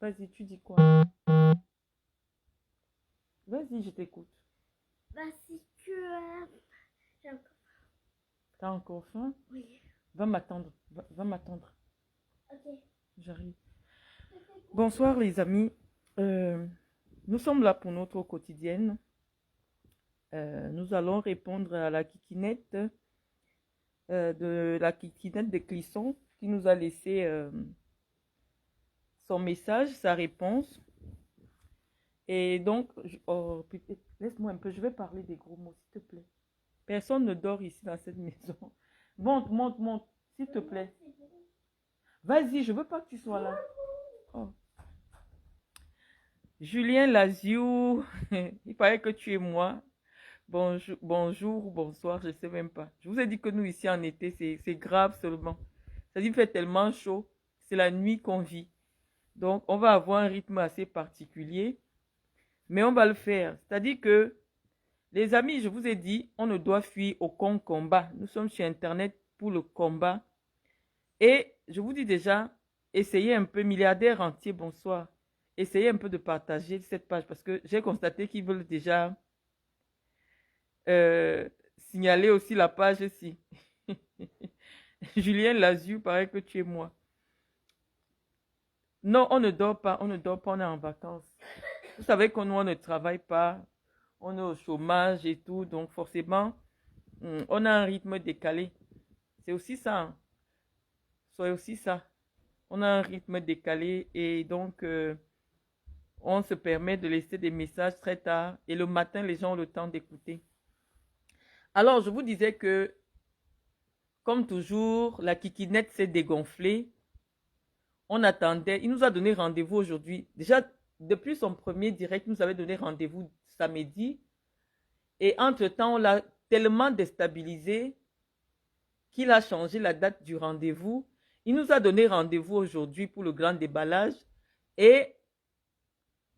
Vas-y, tu dis quoi? Vas-y, je t'écoute. Bah, si tu j'ai encore- T'as encore faim? Oui. Va m'attendre. Va m'attendre. Ok. J'arrive. Bonsoir les amis. Euh, nous sommes là pour notre quotidienne. Nous allons répondre à la kikinette de la kikinette de Clisson qui nous a laissé son message, sa réponse. Et donc, oh, laisse-moi un peu, je vais parler des gros mots, s'il te plaît. Personne ne dort ici dans cette maison. Monte, monte, monte, s'il te plaît. Vas-y, je veux pas que tu sois là. Oh. Julien Laziou, il paraît que tu es moi. Bonjour, bonjour ou bonsoir, je ne sais même pas. Je vous ai dit que nous, ici en été, c'est grave seulement. Ça dit, il fait tellement chaud. C'est la nuit qu'on vit. Donc, on va avoir un rythme assez particulier. Mais on va le faire. C'est-à-dire que, les amis, je vous ai dit, on ne doit fuir aucun combat. Nous sommes sur Internet pour le combat. Et je vous dis déjà, essayez un peu, milliardaire entier, bonsoir. Essayez un peu de partager cette page parce que j'ai constaté qu'ils veulent déjà euh, signaler aussi la page-ci. Julien Lazu, paraît que tu es moi. Non, on ne dort pas, on ne dort pas, on est en vacances. Vous savez que nous, on ne travaille pas, on est au chômage et tout, donc forcément, on a un rythme décalé. C'est aussi ça, hein. C'est aussi ça. On a un rythme décalé et donc on se permet de laisser des messages très tard et le matin, les gens ont le temps d'écouter. Alors, je vous disais que, comme toujours, la kikinette s'est dégonflée. On attendait, il nous a donné rendez-vous aujourd'hui. Déjà, depuis son premier direct, il nous avait donné rendez-vous samedi. Et entre-temps, on l'a tellement déstabilisé qu'il a changé la date du rendez-vous. Il nous a donné rendez-vous aujourd'hui pour le grand déballage. Et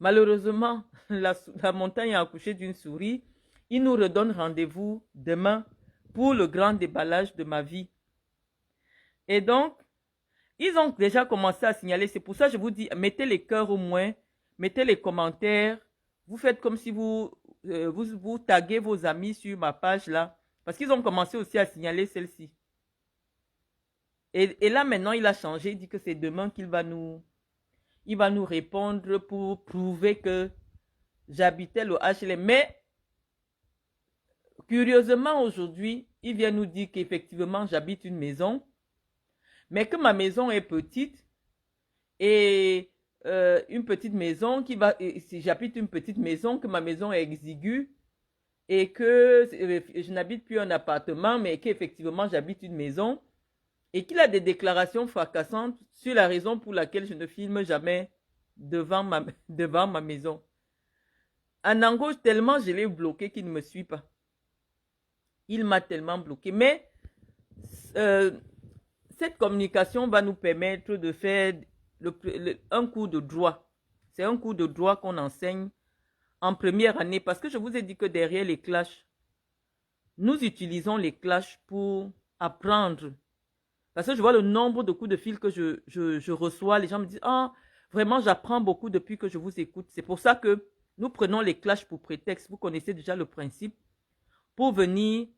malheureusement, la montagne a accouché d'une souris. Il nous redonne rendez-vous demain pour le grand déballage de ma vie. Et donc, ils ont déjà commencé à signaler. C'est pour ça que je vous dis, mettez les cœurs au moins, mettez les commentaires. Vous faites comme si vous taguez vos amis sur ma page là. Parce qu'ils ont commencé aussi à signaler celle-ci. Et là, maintenant, il a changé. Il dit que c'est demain il va nous répondre pour prouver que j'habitais le HLM. Mais, curieusement, aujourd'hui, il vient nous dire qu'effectivement, j'habite une maison, mais que ma maison est petite et une petite maison si j'habite une petite maison, que ma maison est exiguë et que je n'habite plus un appartement, mais qu'effectivement, j'habite une maison et qu'il a des déclarations fracassantes sur la raison pour laquelle je ne filme jamais devant ma maison. En Angoche, tellement je l'ai bloqué qu'il ne me suit pas. Il m'a tellement bloqué. Mais euh, cette communication va nous permettre de faire un cours de droit. C'est un cours de droit qu'on enseigne en première année parce que je vous ai dit que derrière les clashs, nous utilisons les clashs pour apprendre. Parce que je vois le nombre de coups de fil que je reçois. Les gens me disent, ah, vraiment, j'apprends beaucoup depuis que je vous écoute. C'est pour ça que nous prenons les clashs pour prétexte. Vous connaissez déjà le principe. Pour venir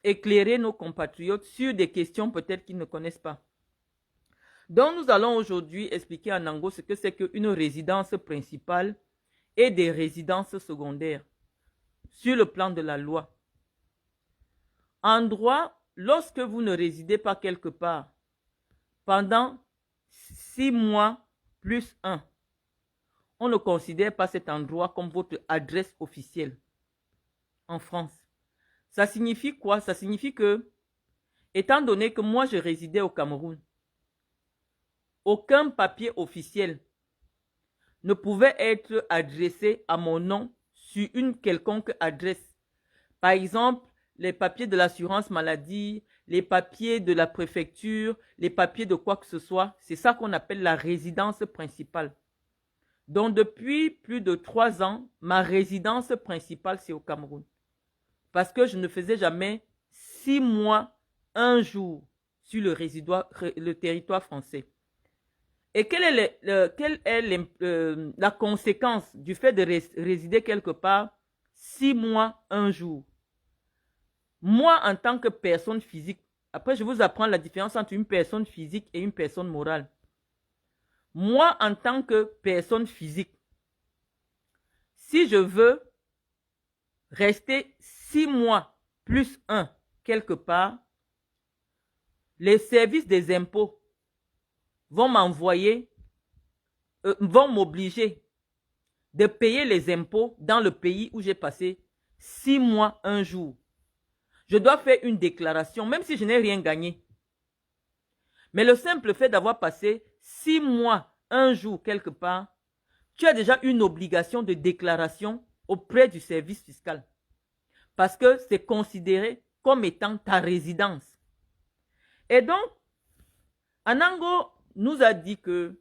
éclairer nos compatriotes sur des questions peut-être qu'ils ne connaissent pas. Donc, nous allons aujourd'hui expliquer en anglais ce que c'est qu'une résidence principale et des résidences secondaires sur le plan de la loi. En droit, lorsque vous ne résidez pas quelque part pendant 6 mois plus 1, on ne considère pas cet endroit comme votre adresse officielle en France. Ça signifie quoi? Ça signifie que, étant donné que moi je résidais au Cameroun, aucun papier officiel ne pouvait être adressé à mon nom sur une quelconque adresse. Par exemple, les papiers de l'assurance maladie, les papiers de la préfecture, les papiers de quoi que ce soit, c'est ça qu'on appelle la résidence principale. Donc, depuis plus de 3 ans, ma résidence principale, c'est au Cameroun. Parce que je ne faisais jamais 6 mois, un jour sur le territoire français. Et quelle est la conséquence du fait de résider quelque part 6 mois, 1 jour? Moi, en tant que personne physique, après je vous apprends la différence entre une personne physique et une personne morale. Moi, en tant que personne physique, si je veux rester 6 mois plus 1 quelque part, les services des impôts vont vont m'obliger de payer les impôts dans le pays où j'ai passé 6 mois, 1 jour. Je dois faire une déclaration, même si je n'ai rien gagné. Mais le simple fait d'avoir passé 6 mois, 1 jour quelque part, tu as déjà une obligation de déclaration auprès du service fiscal. Parce que c'est considéré comme étant ta résidence. Et donc, Anango nous a dit que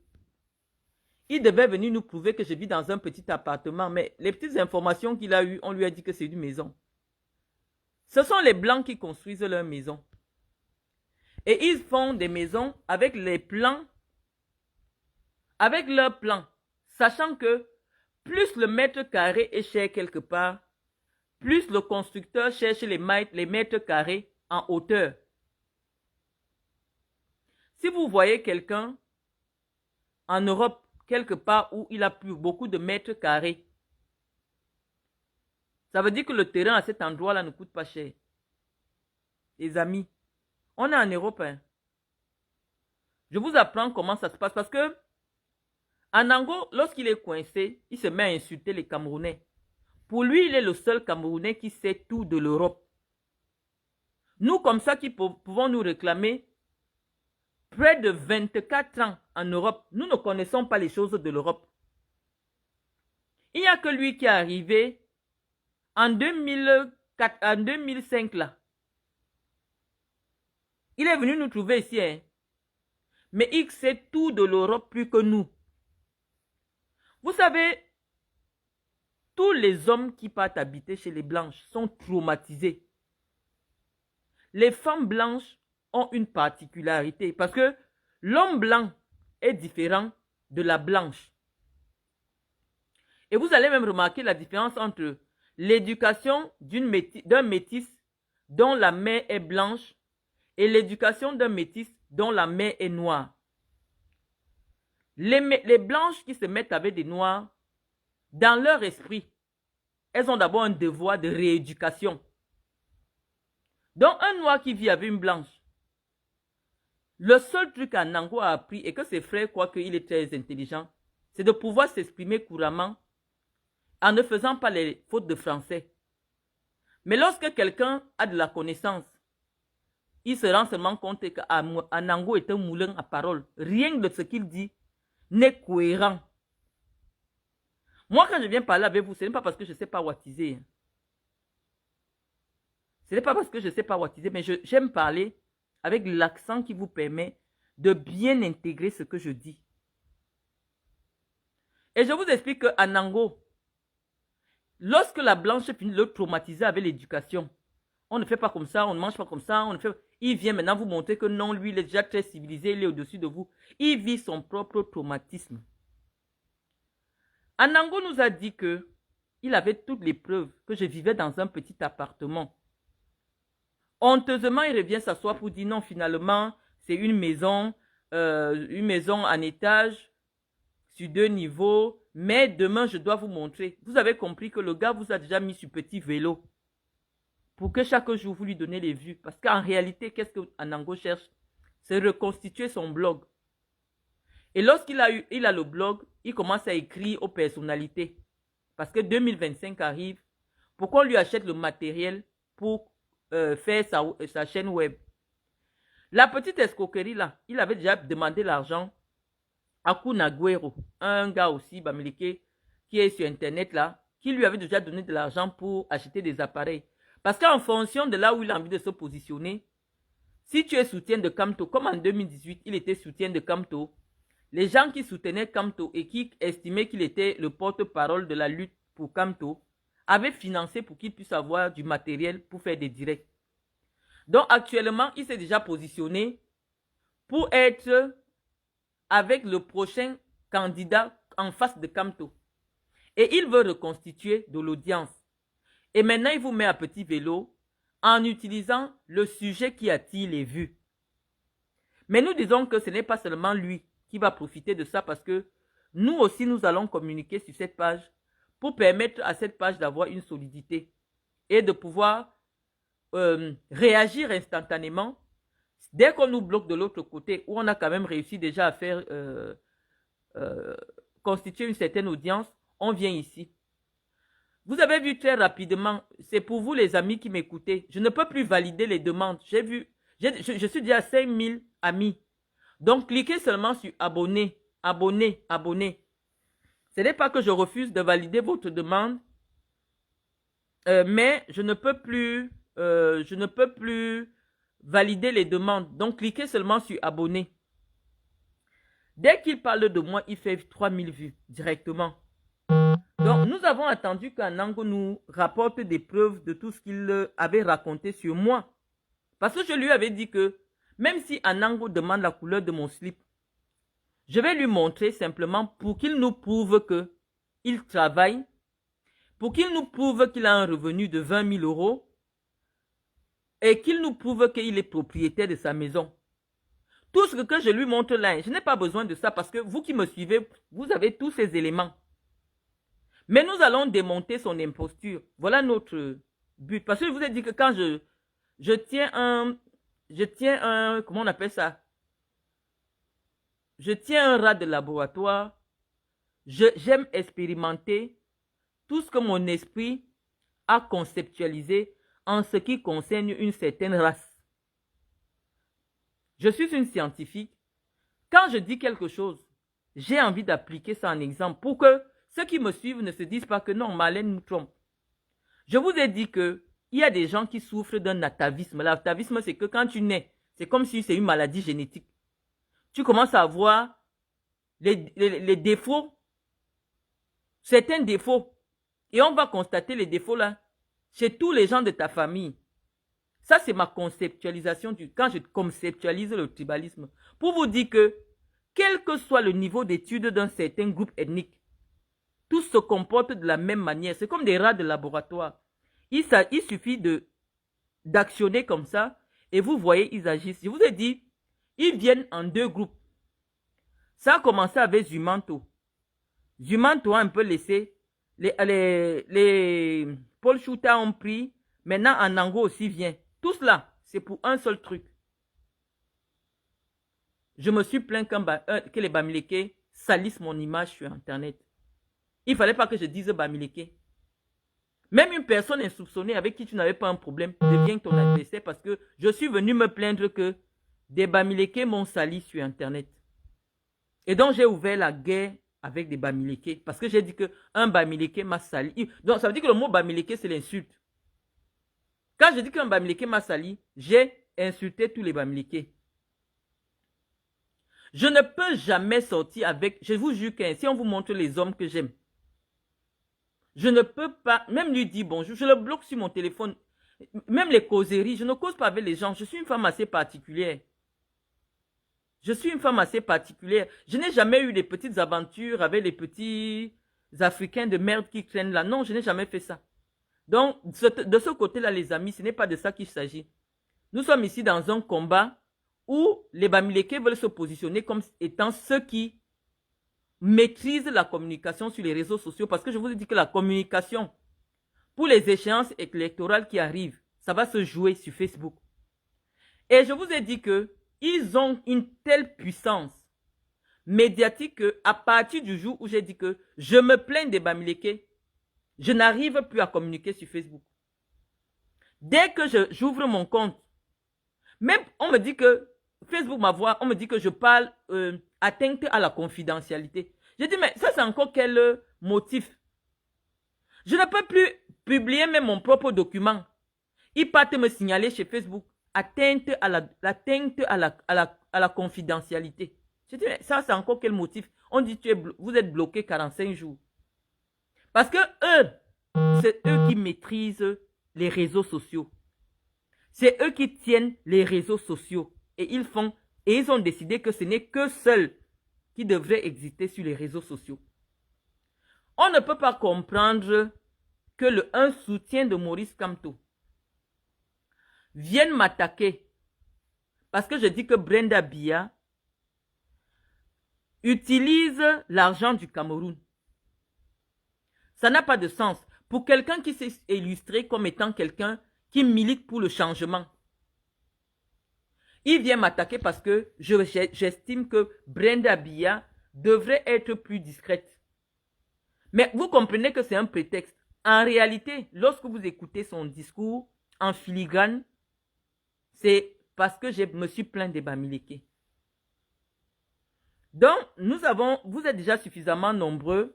il devait venir nous prouver que je vis dans un petit appartement. Mais les petites informations qu'il a eues, on lui a dit que c'est une maison. Ce sont les Blancs qui construisent leurs maisons. Et ils font des maisons avec les plans, avec leurs plans, sachant que plus le mètre carré est cher quelque part, plus le constructeur cherche les mètres carrés en hauteur. Si vous voyez quelqu'un en Europe, quelque part où il a plus beaucoup de mètres carrés, ça veut dire que le terrain à cet endroit-là ne coûte pas cher. Les amis, on est en Europe. Hein. Je vous apprends comment ça se passe parce que Anango, lorsqu'il est coincé, il se met à insulter les Camerounais. Pour lui, il est le seul Camerounais qui sait tout de l'Europe. Nous, comme ça, qui pouvons nous réclamer près de 24 ans en Europe, nous ne connaissons pas les choses de l'Europe. Il n'y a que lui qui est arrivé en 2005 là. Il est venu nous trouver ici. Hein. Mais il sait tout de l'Europe plus que nous. Vous savez, tous les hommes qui partent habiter chez les Blanches sont traumatisés. Les femmes blanches ont une particularité parce que l'homme blanc est différent de la blanche. Et vous allez même remarquer la différence entre l'éducation d'un métis dont la mère est blanche et l'éducation d'un métis dont la mère est noire. Les blanches qui se mettent avec des noirs, dans leur esprit, elles ont d'abord un devoir de rééducation. Donc un noir qui vit avec une blanche, le seul truc qu'Anango a appris et que ses frères croient qu'il est très intelligent, c'est de pouvoir s'exprimer couramment en ne faisant pas les fautes de français. Mais lorsque quelqu'un a de la connaissance, il se rend seulement compte qu'Anango est un moulin à parole. Rien de ce qu'il dit n'est cohérent. Moi, quand je viens parler avec vous, ce n'est pas parce que je ne sais pas wattiser. Ce n'est pas parce que je ne sais pas wattiser, mais j'aime parler avec l'accent qui vous permet de bien intégrer ce que je dis. Et je vous explique qu'Anango, lorsque la blanche finit de le traumatiser avec l'éducation, on ne fait pas comme ça, on ne mange pas comme ça, on ne fait... Il vient maintenant vous montrer que non, lui, il est déjà très civilisé, il est au-dessus de vous. Il vit son propre traumatisme. Anango nous a dit que il avait toutes les preuves que je vivais dans un petit appartement. Honteusement, il revient s'asseoir pour dire non, finalement, c'est une maison en étage, sur 2 niveaux, mais demain, je dois vous montrer. Vous avez compris que le gars vous a déjà mis sur petit vélo pour que chaque jour, vous lui donnez les vues. Parce qu'en réalité, qu'est-ce que Anango cherche? C'est reconstituer son blog. Et lorsqu'il a le blog, il commence à écrire aux personnalités. Parce que 2025 arrive, pour qu'on lui achète le matériel pour faire sa chaîne web. La petite escroquerie là, il avait déjà demandé l'argent à Kunagüero, un gars aussi bamileke qui est sur internet là, qui lui avait déjà donné de l'argent pour acheter des appareils. Parce qu'en fonction de là où il a envie de se positionner, si tu es soutien de Kamto, comme en 2018, il était soutien de Kamto, les gens qui soutenaient Kamto et qui estimaient qu'il était le porte-parole de la lutte pour Kamto avaient financé pour qu'il puisse avoir du matériel pour faire des directs. Donc actuellement, il s'est déjà positionné pour être avec le prochain candidat en face de Kamto. Et il veut reconstituer de l'audience. Et maintenant, il vous met à petit vélo en utilisant le sujet qui attire les vues. Mais nous disons que ce n'est pas seulement lui qui va profiter de ça parce que nous aussi, nous allons communiquer sur cette page pour permettre à cette page d'avoir une solidité et de pouvoir réagir instantanément. Dès qu'on nous bloque de l'autre côté, où on a quand même réussi déjà à faire constituer une certaine audience, on vient ici. Vous avez vu très rapidement, c'est pour vous les amis qui m'écoutez, je ne peux plus valider les demandes. J'ai vu, je suis déjà à 5000 amis. Donc, cliquez seulement sur abonner, abonner, abonner. Ce n'est pas que je refuse de valider votre demande, mais je ne peux plus valider les demandes. Donc, cliquez seulement sur abonner. Dès qu'il parle de moi, il fait 3000 vues directement. Donc, nous avons attendu qu'Anango nous rapporte des preuves de tout ce qu'il avait raconté sur moi. Parce que je lui avais dit que, même si Anango demande la couleur de mon slip, je vais lui montrer simplement pour qu'il nous prouve qu'il travaille, pour qu'il nous prouve qu'il a un revenu de 20 000 euros et qu'il nous prouve qu'il est propriétaire de sa maison. Tout ce que je lui montre là, je n'ai pas besoin de ça parce que vous qui me suivez, vous avez tous ces éléments. Mais nous allons démonter son imposture. Voilà notre but. Parce que je vous ai dit que quand je tiens un, comment on appelle ça? Je tiens un rat de laboratoire. J'aime expérimenter tout ce que mon esprit a conceptualisé en ce qui concerne une certaine race. Je suis une scientifique. Quand je dis quelque chose, j'ai envie d'appliquer ça en exemple pour que ceux qui me suivent ne se disent pas que non, Marlène nous trompe. Je vous ai dit que il y a des gens qui souffrent d'un atavisme. L'atavisme, c'est que quand tu nais, c'est comme si c'est une maladie génétique. Tu commences à avoir les défauts, certains défauts. Et on va constater les défauts là chez tous les gens de ta famille. Ça, c'est ma conceptualisation quand je conceptualise le tribalisme. Pour vous dire que, quel que soit le niveau d'études d'un certain groupe ethnique, tous se comportent de la même manière. C'est comme des rats de laboratoire. Il suffit d'actionner comme ça et vous voyez, ils agissent. Je vous ai dit, ils viennent en deux groupes. Ça a commencé avec Zumanto. Zumanto a un peu laissé. Les Paul Chouta ont pris. Maintenant, Anango aussi vient. Tout cela, c'est pour un seul truc. Je me suis plaint que les Bamileke salissent mon image sur Internet. Il ne fallait pas que je dise Bamileke. Même une personne insoupçonnée avec qui tu n'avais pas un problème devient ton adversaire parce que je suis venu me plaindre que des Bamileke m'ont sali sur Internet. Et donc, j'ai ouvert la guerre avec des Bamileke parce que j'ai dit qu'un Bamileke m'a sali. Donc, ça veut dire que le mot Bamileke, c'est l'insulte. Quand je dis qu'un Bamileke m'a sali, j'ai insulté tous les Bamileke. Je ne peux jamais sortir avec... Je vous jure que si on vous montre les hommes que j'aime, je ne peux pas même lui dire bonjour. Je le bloque sur mon téléphone. Même les causeries, je ne cause pas avec les gens. Je suis une femme assez particulière. Je suis une femme assez particulière. Je n'ai jamais eu des petites aventures avec les petits Africains de merde qui traînent là. Non, je n'ai jamais fait ça. Donc, de ce côté-là, les amis, ce n'est pas de ça qu'il s'agit. Nous sommes ici dans un combat où les Bamileke veulent se positionner comme étant ceux qui maîtrisent la communication sur les réseaux sociaux. Parce que je vous ai dit que la communication, pour les échéances électorales qui arrivent, ça va se jouer sur Facebook. Et je vous ai dit qu'ils ont une telle puissance médiatique qu'à partir du jour où j'ai dit que je me plains des Bamileke, je n'arrive plus à communiquer sur Facebook. Dès que j'ouvre mon compte, même on me dit que Facebook m'avoue, on me dit que je parle atteinte à la confidentialité. Je dis, mais ça c'est encore quel motif? Je ne peux plus publier même mon propre document. Ils partent me signaler chez Facebook atteinte à la confidentialité. Je dis, mais ça c'est encore quel motif? On dit, vous êtes bloqué 45 jours. Parce que eux, c'est eux qui maîtrisent les réseaux sociaux. C'est eux qui tiennent les réseaux sociaux. Et ils ont décidé que ce n'est que seuls qui devrait exister sur les réseaux sociaux. On ne peut pas comprendre que un soutien de Maurice Kamto vienne m'attaquer parce que je dis que Brenda Biya utilise l'argent du Cameroun. Ça n'a pas de sens. Pour quelqu'un qui s'est illustré comme étant quelqu'un qui milite pour le changement, il vient m'attaquer parce que j'estime que Brenda Biya devrait être plus discrète. Mais vous comprenez que c'est un prétexte. En réalité, lorsque vous écoutez son discours en filigrane, c'est parce que je me suis plaint des Bamileke. Donc, vous êtes déjà suffisamment nombreux.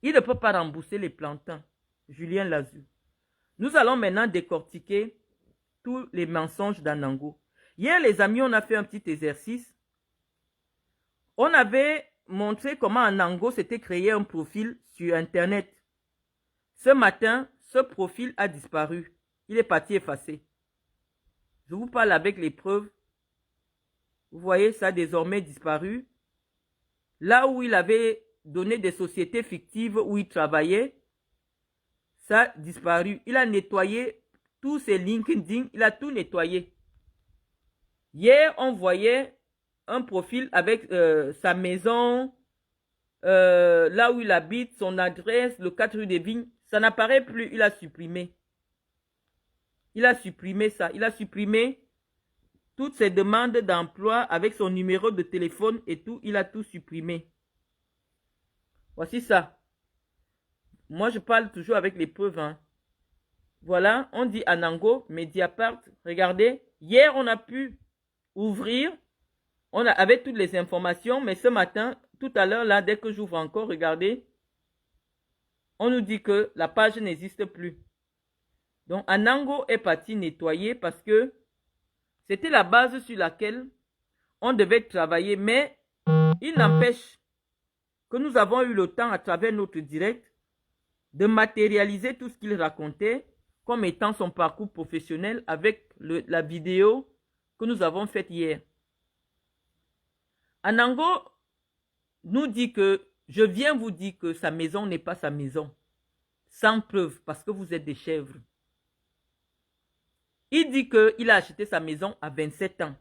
Il ne peut pas rembourser les plantains. Julien Lazu. Nous allons maintenant décortiquer tous les mensonges d'Anango. Hier, les amis, on a fait un petit exercice. On avait montré comment Anango s'était créé un profil sur Internet. Ce matin, ce profil a disparu. Il est parti effacer. Je vous parle avec les preuves. Vous voyez, ça a désormais disparu. Là où il avait donné des sociétés fictives où il travaillait, ça a disparu. Il a nettoyé tous ses LinkedIn, il a tout nettoyé. Hier, on voyait un profil avec sa maison, là où il habite, son adresse, le 4 rue des Vignes. Ça n'apparaît plus, il a supprimé. Il a supprimé ça. Il a supprimé toutes ses demandes d'emploi avec son numéro de téléphone et tout. Il a tout supprimé. Voici ça. Moi, je parle toujours avec les preuves. Hein. Voilà, on dit Anango, Mediapart. Regardez, hier, on a pu ouvrir. On avait toutes les informations, mais ce matin, tout à l'heure, là, dès que j'ouvre encore, regardez, on nous dit que la page n'existe plus. Donc, Anango est parti nettoyer parce que c'était la base sur laquelle on devait travailler. Mais il n'empêche que nous avons eu le temps, à travers notre direct, de matérialiser tout ce qu'il racontait comme étant son parcours professionnel avec la vidéo que nous avons faite hier. Anango nous dit que, je viens vous dire que sa maison n'est pas sa maison. Sans preuve, parce que vous êtes des chèvres. Il dit qu'il a acheté sa maison à 27 ans.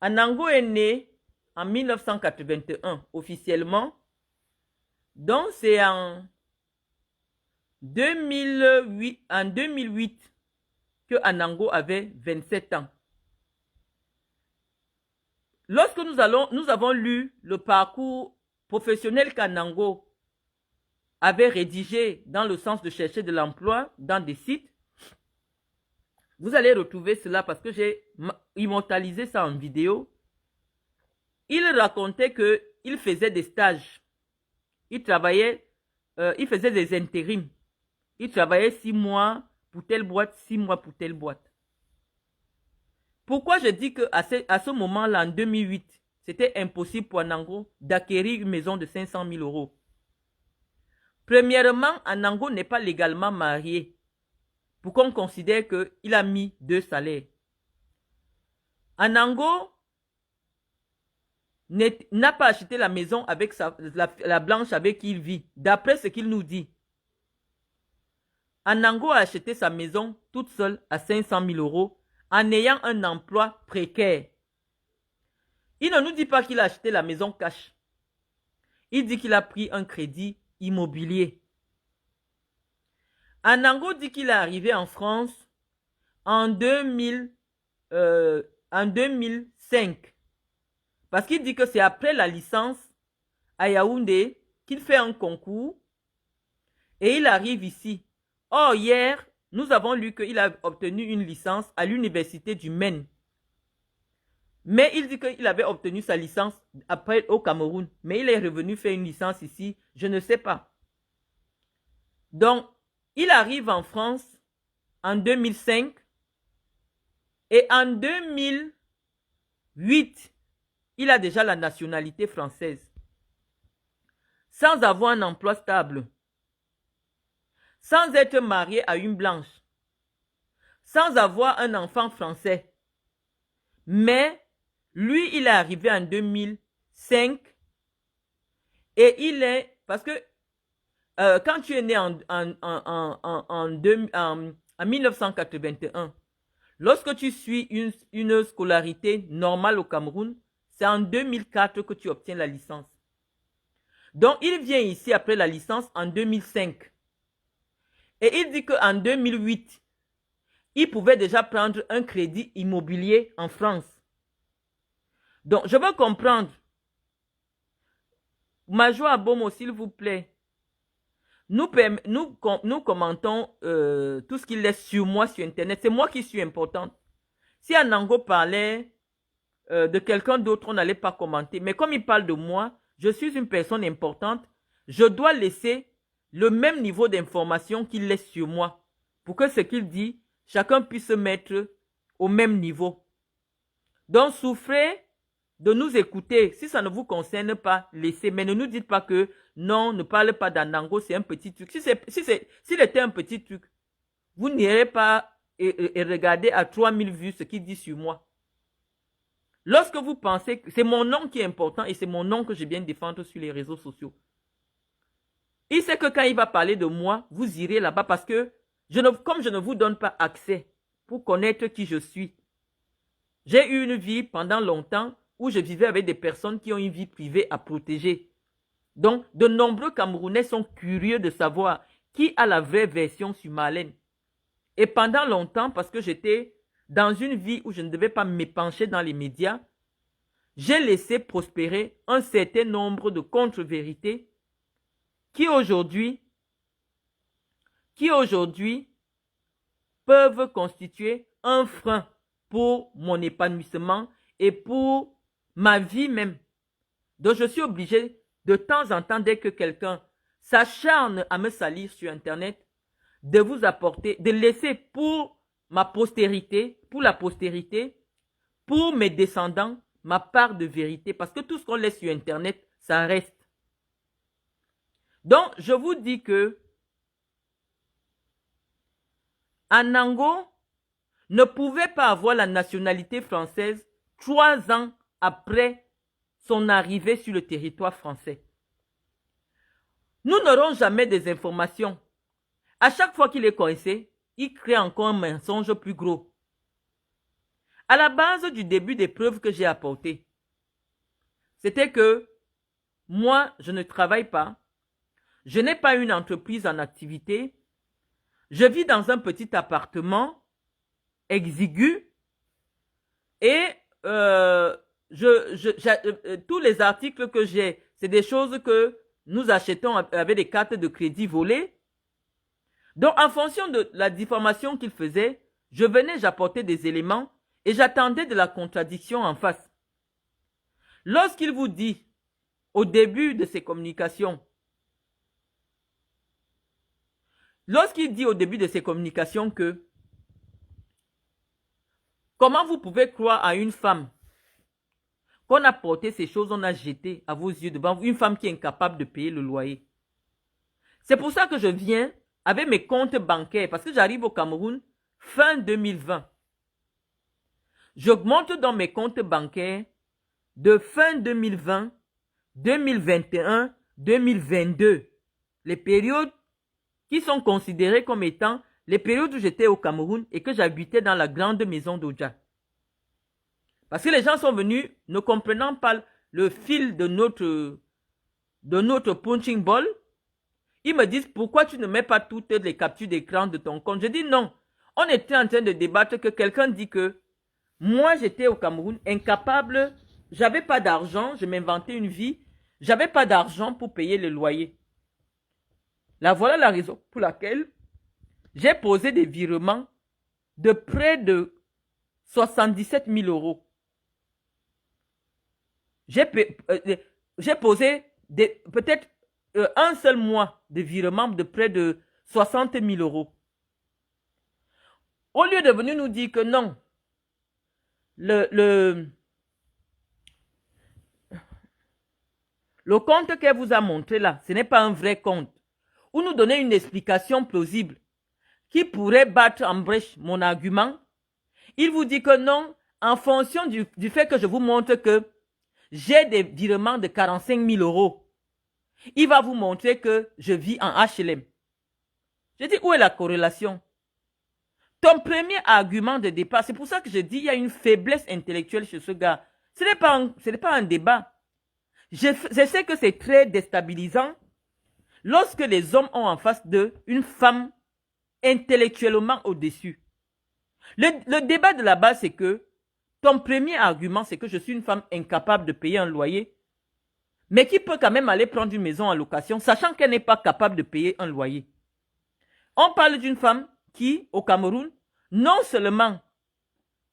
Anango est né en 1981, officiellement. Donc, c'est en 2008 que Anango avait 27 ans. Lorsque nous avons lu le parcours professionnel qu'Anango avait rédigé dans le sens de chercher de l'emploi dans des sites, vous allez retrouver cela parce que j'ai immortalisé ça en vidéo. Il racontait qu'il faisait des stages. Il travaillait, il faisait des intérims. Il travaillait 6 mois pour telle boîte, 6 mois pour telle boîte. Pourquoi je dis qu'à ce moment-là, en 2008, c'était impossible pour Anango d'acquérir une maison de 500 000 euros. Premièrement, Anango n'est pas légalement marié pour qu'on considère qu'il a mis 2 salaires. Anango n'a pas acheté la maison avec la blanche avec qui il vit, d'après ce qu'il nous dit. Anango a acheté sa maison toute seule à 500 000 euros en ayant un emploi précaire. Il ne nous dit pas qu'il a acheté la maison cash. Il dit qu'il a pris un crédit immobilier. Anango dit qu'il est arrivé en France en 2005. Parce qu'il dit que c'est après la licence à Yaoundé qu'il fait un concours et il arrive ici. Or, hier, nous avons lu qu'il a obtenu une licence à l'université du Maine. Mais il dit qu'il avait obtenu sa licence après au Cameroun. Mais il est revenu faire une licence ici, je ne sais pas. Donc, il arrive en France en 2005 et en 2008, il a déjà la nationalité française. Sans avoir un emploi stable. Sans être marié à une blanche. Sans avoir un enfant français. Mais Lui, il est arrivé en 2005 et il est... Parce que quand tu es né en 1981, lorsque tu suis une scolarité normale au Cameroun, c'est en 2004 que tu obtiens la licence. Donc, il vient ici après la licence en 2005. Et il dit qu'en 2008, il pouvait déjà prendre un crédit immobilier en France. Donc, je veux comprendre. Major Abomo, s'il vous plaît. Nous commentons tout ce qu'il laisse sur moi sur Internet. C'est moi qui suis importante. Si Anango parlait de quelqu'un d'autre, on n'allait pas commenter. Mais comme il parle de moi, je suis une personne importante. Je dois laisser le même niveau d'information qu'il laisse sur moi. Pour que ce qu'il dit, chacun puisse se mettre au même niveau. Donc, souffrez de nous écouter. Si ça ne vous concerne pas, laissez. Mais ne nous dites pas que non, ne parle pas d'Anango, c'est un petit truc. S'il était un petit truc, vous n'irez pas et regarder à 3000 vues ce qu'il dit sur moi. Lorsque vous pensez que c'est mon nom qui est important et c'est mon nom que je viens défendre sur les réseaux sociaux. Il sait que quand il va parler de moi, vous irez là-bas parce que comme je ne vous donne pas accès pour connaître qui je suis. J'ai eu une vie pendant longtemps où je vivais avec des personnes qui ont une vie privée à protéger. Donc, de nombreux Camerounais sont curieux de savoir qui a la vraie version sur Marlène. Et pendant longtemps, parce que j'étais dans une vie où je ne devais pas m'épancher dans les médias, j'ai laissé prospérer un certain nombre de contre-vérités qui aujourd'hui peuvent constituer un frein pour mon épanouissement et pour ma vie même. Donc, je suis obligé de temps en temps, dès que quelqu'un s'acharne à me salir sur Internet, de vous apporter, de laisser pour ma postérité, pour la postérité, pour mes descendants, ma part de vérité. Parce que tout ce qu'on laisse sur Internet, ça reste. Donc, je vous dis que Anango ne pouvait pas avoir la nationalité française 3 ans après son arrivée sur le territoire français. Nous n'aurons jamais des informations. À chaque fois qu'il est coincé, il crée encore un mensonge plus gros. À la base du début des preuves que j'ai apportées, c'était que moi, je ne travaille pas, je n'ai pas une entreprise en activité, je vis dans un petit appartement exigu et tous les articles que j'ai, c'est des choses que nous achetons avec des cartes de crédit volées. Donc, en fonction de la diffamation qu'il faisait, je venais, j'apportais des éléments et j'attendais de la contradiction en face. Lorsqu'il vous dit, au début de ses communications, que comment vous pouvez croire à une femme qu'on a porté ces choses, on a jeté à vos yeux devant vous, une femme qui est incapable de payer le loyer. C'est pour ça que je viens avec mes comptes bancaires, parce que j'arrive au Cameroun fin 2020. J'augmente dans mes comptes bancaires de fin 2020, 2021, 2022. Les périodes qui sont considérées comme étant les périodes où j'étais au Cameroun et que j'habitais dans la grande maison d'Odja. Parce que les gens sont venus ne comprenant pas le fil de notre punching ball. Ils me disent, pourquoi tu ne mets pas toutes les captures d'écran de ton compte? Je dis non. On était en train de débattre que quelqu'un dit que moi, j'étais au Cameroun incapable, j'avais pas d'argent, je m'inventais une vie, j'avais pas d'argent pour payer le loyer. Là, voilà la raison pour laquelle j'ai posé des virements de près de 77 000 euros. J'ai posé peut-être un seul mois de virement de près de 60 000 euros. Au lieu de venir nous dire que non, le compte qu'elle vous a montré là, ce n'est pas un vrai compte. Ou nous donner une explication plausible qui pourrait battre en brèche mon argument. Il vous dit que non, en fonction du fait que je vous montre que j'ai des virements de 45 000 euros, il va vous montrer que je vis en HLM. Je dis, où est la corrélation? Ton premier argument de départ, c'est pour ça que je dis, il y a une faiblesse intellectuelle chez ce gars. Ce n'est pas un débat. Je sais que c'est très déstabilisant lorsque les hommes ont en face d'eux une femme intellectuellement au-dessus. Le débat de la base, c'est que ton premier argument, c'est que je suis une femme incapable de payer un loyer, mais qui peut quand même aller prendre une maison en location, sachant qu'elle n'est pas capable de payer un loyer. On parle d'une femme qui, au Cameroun, non seulement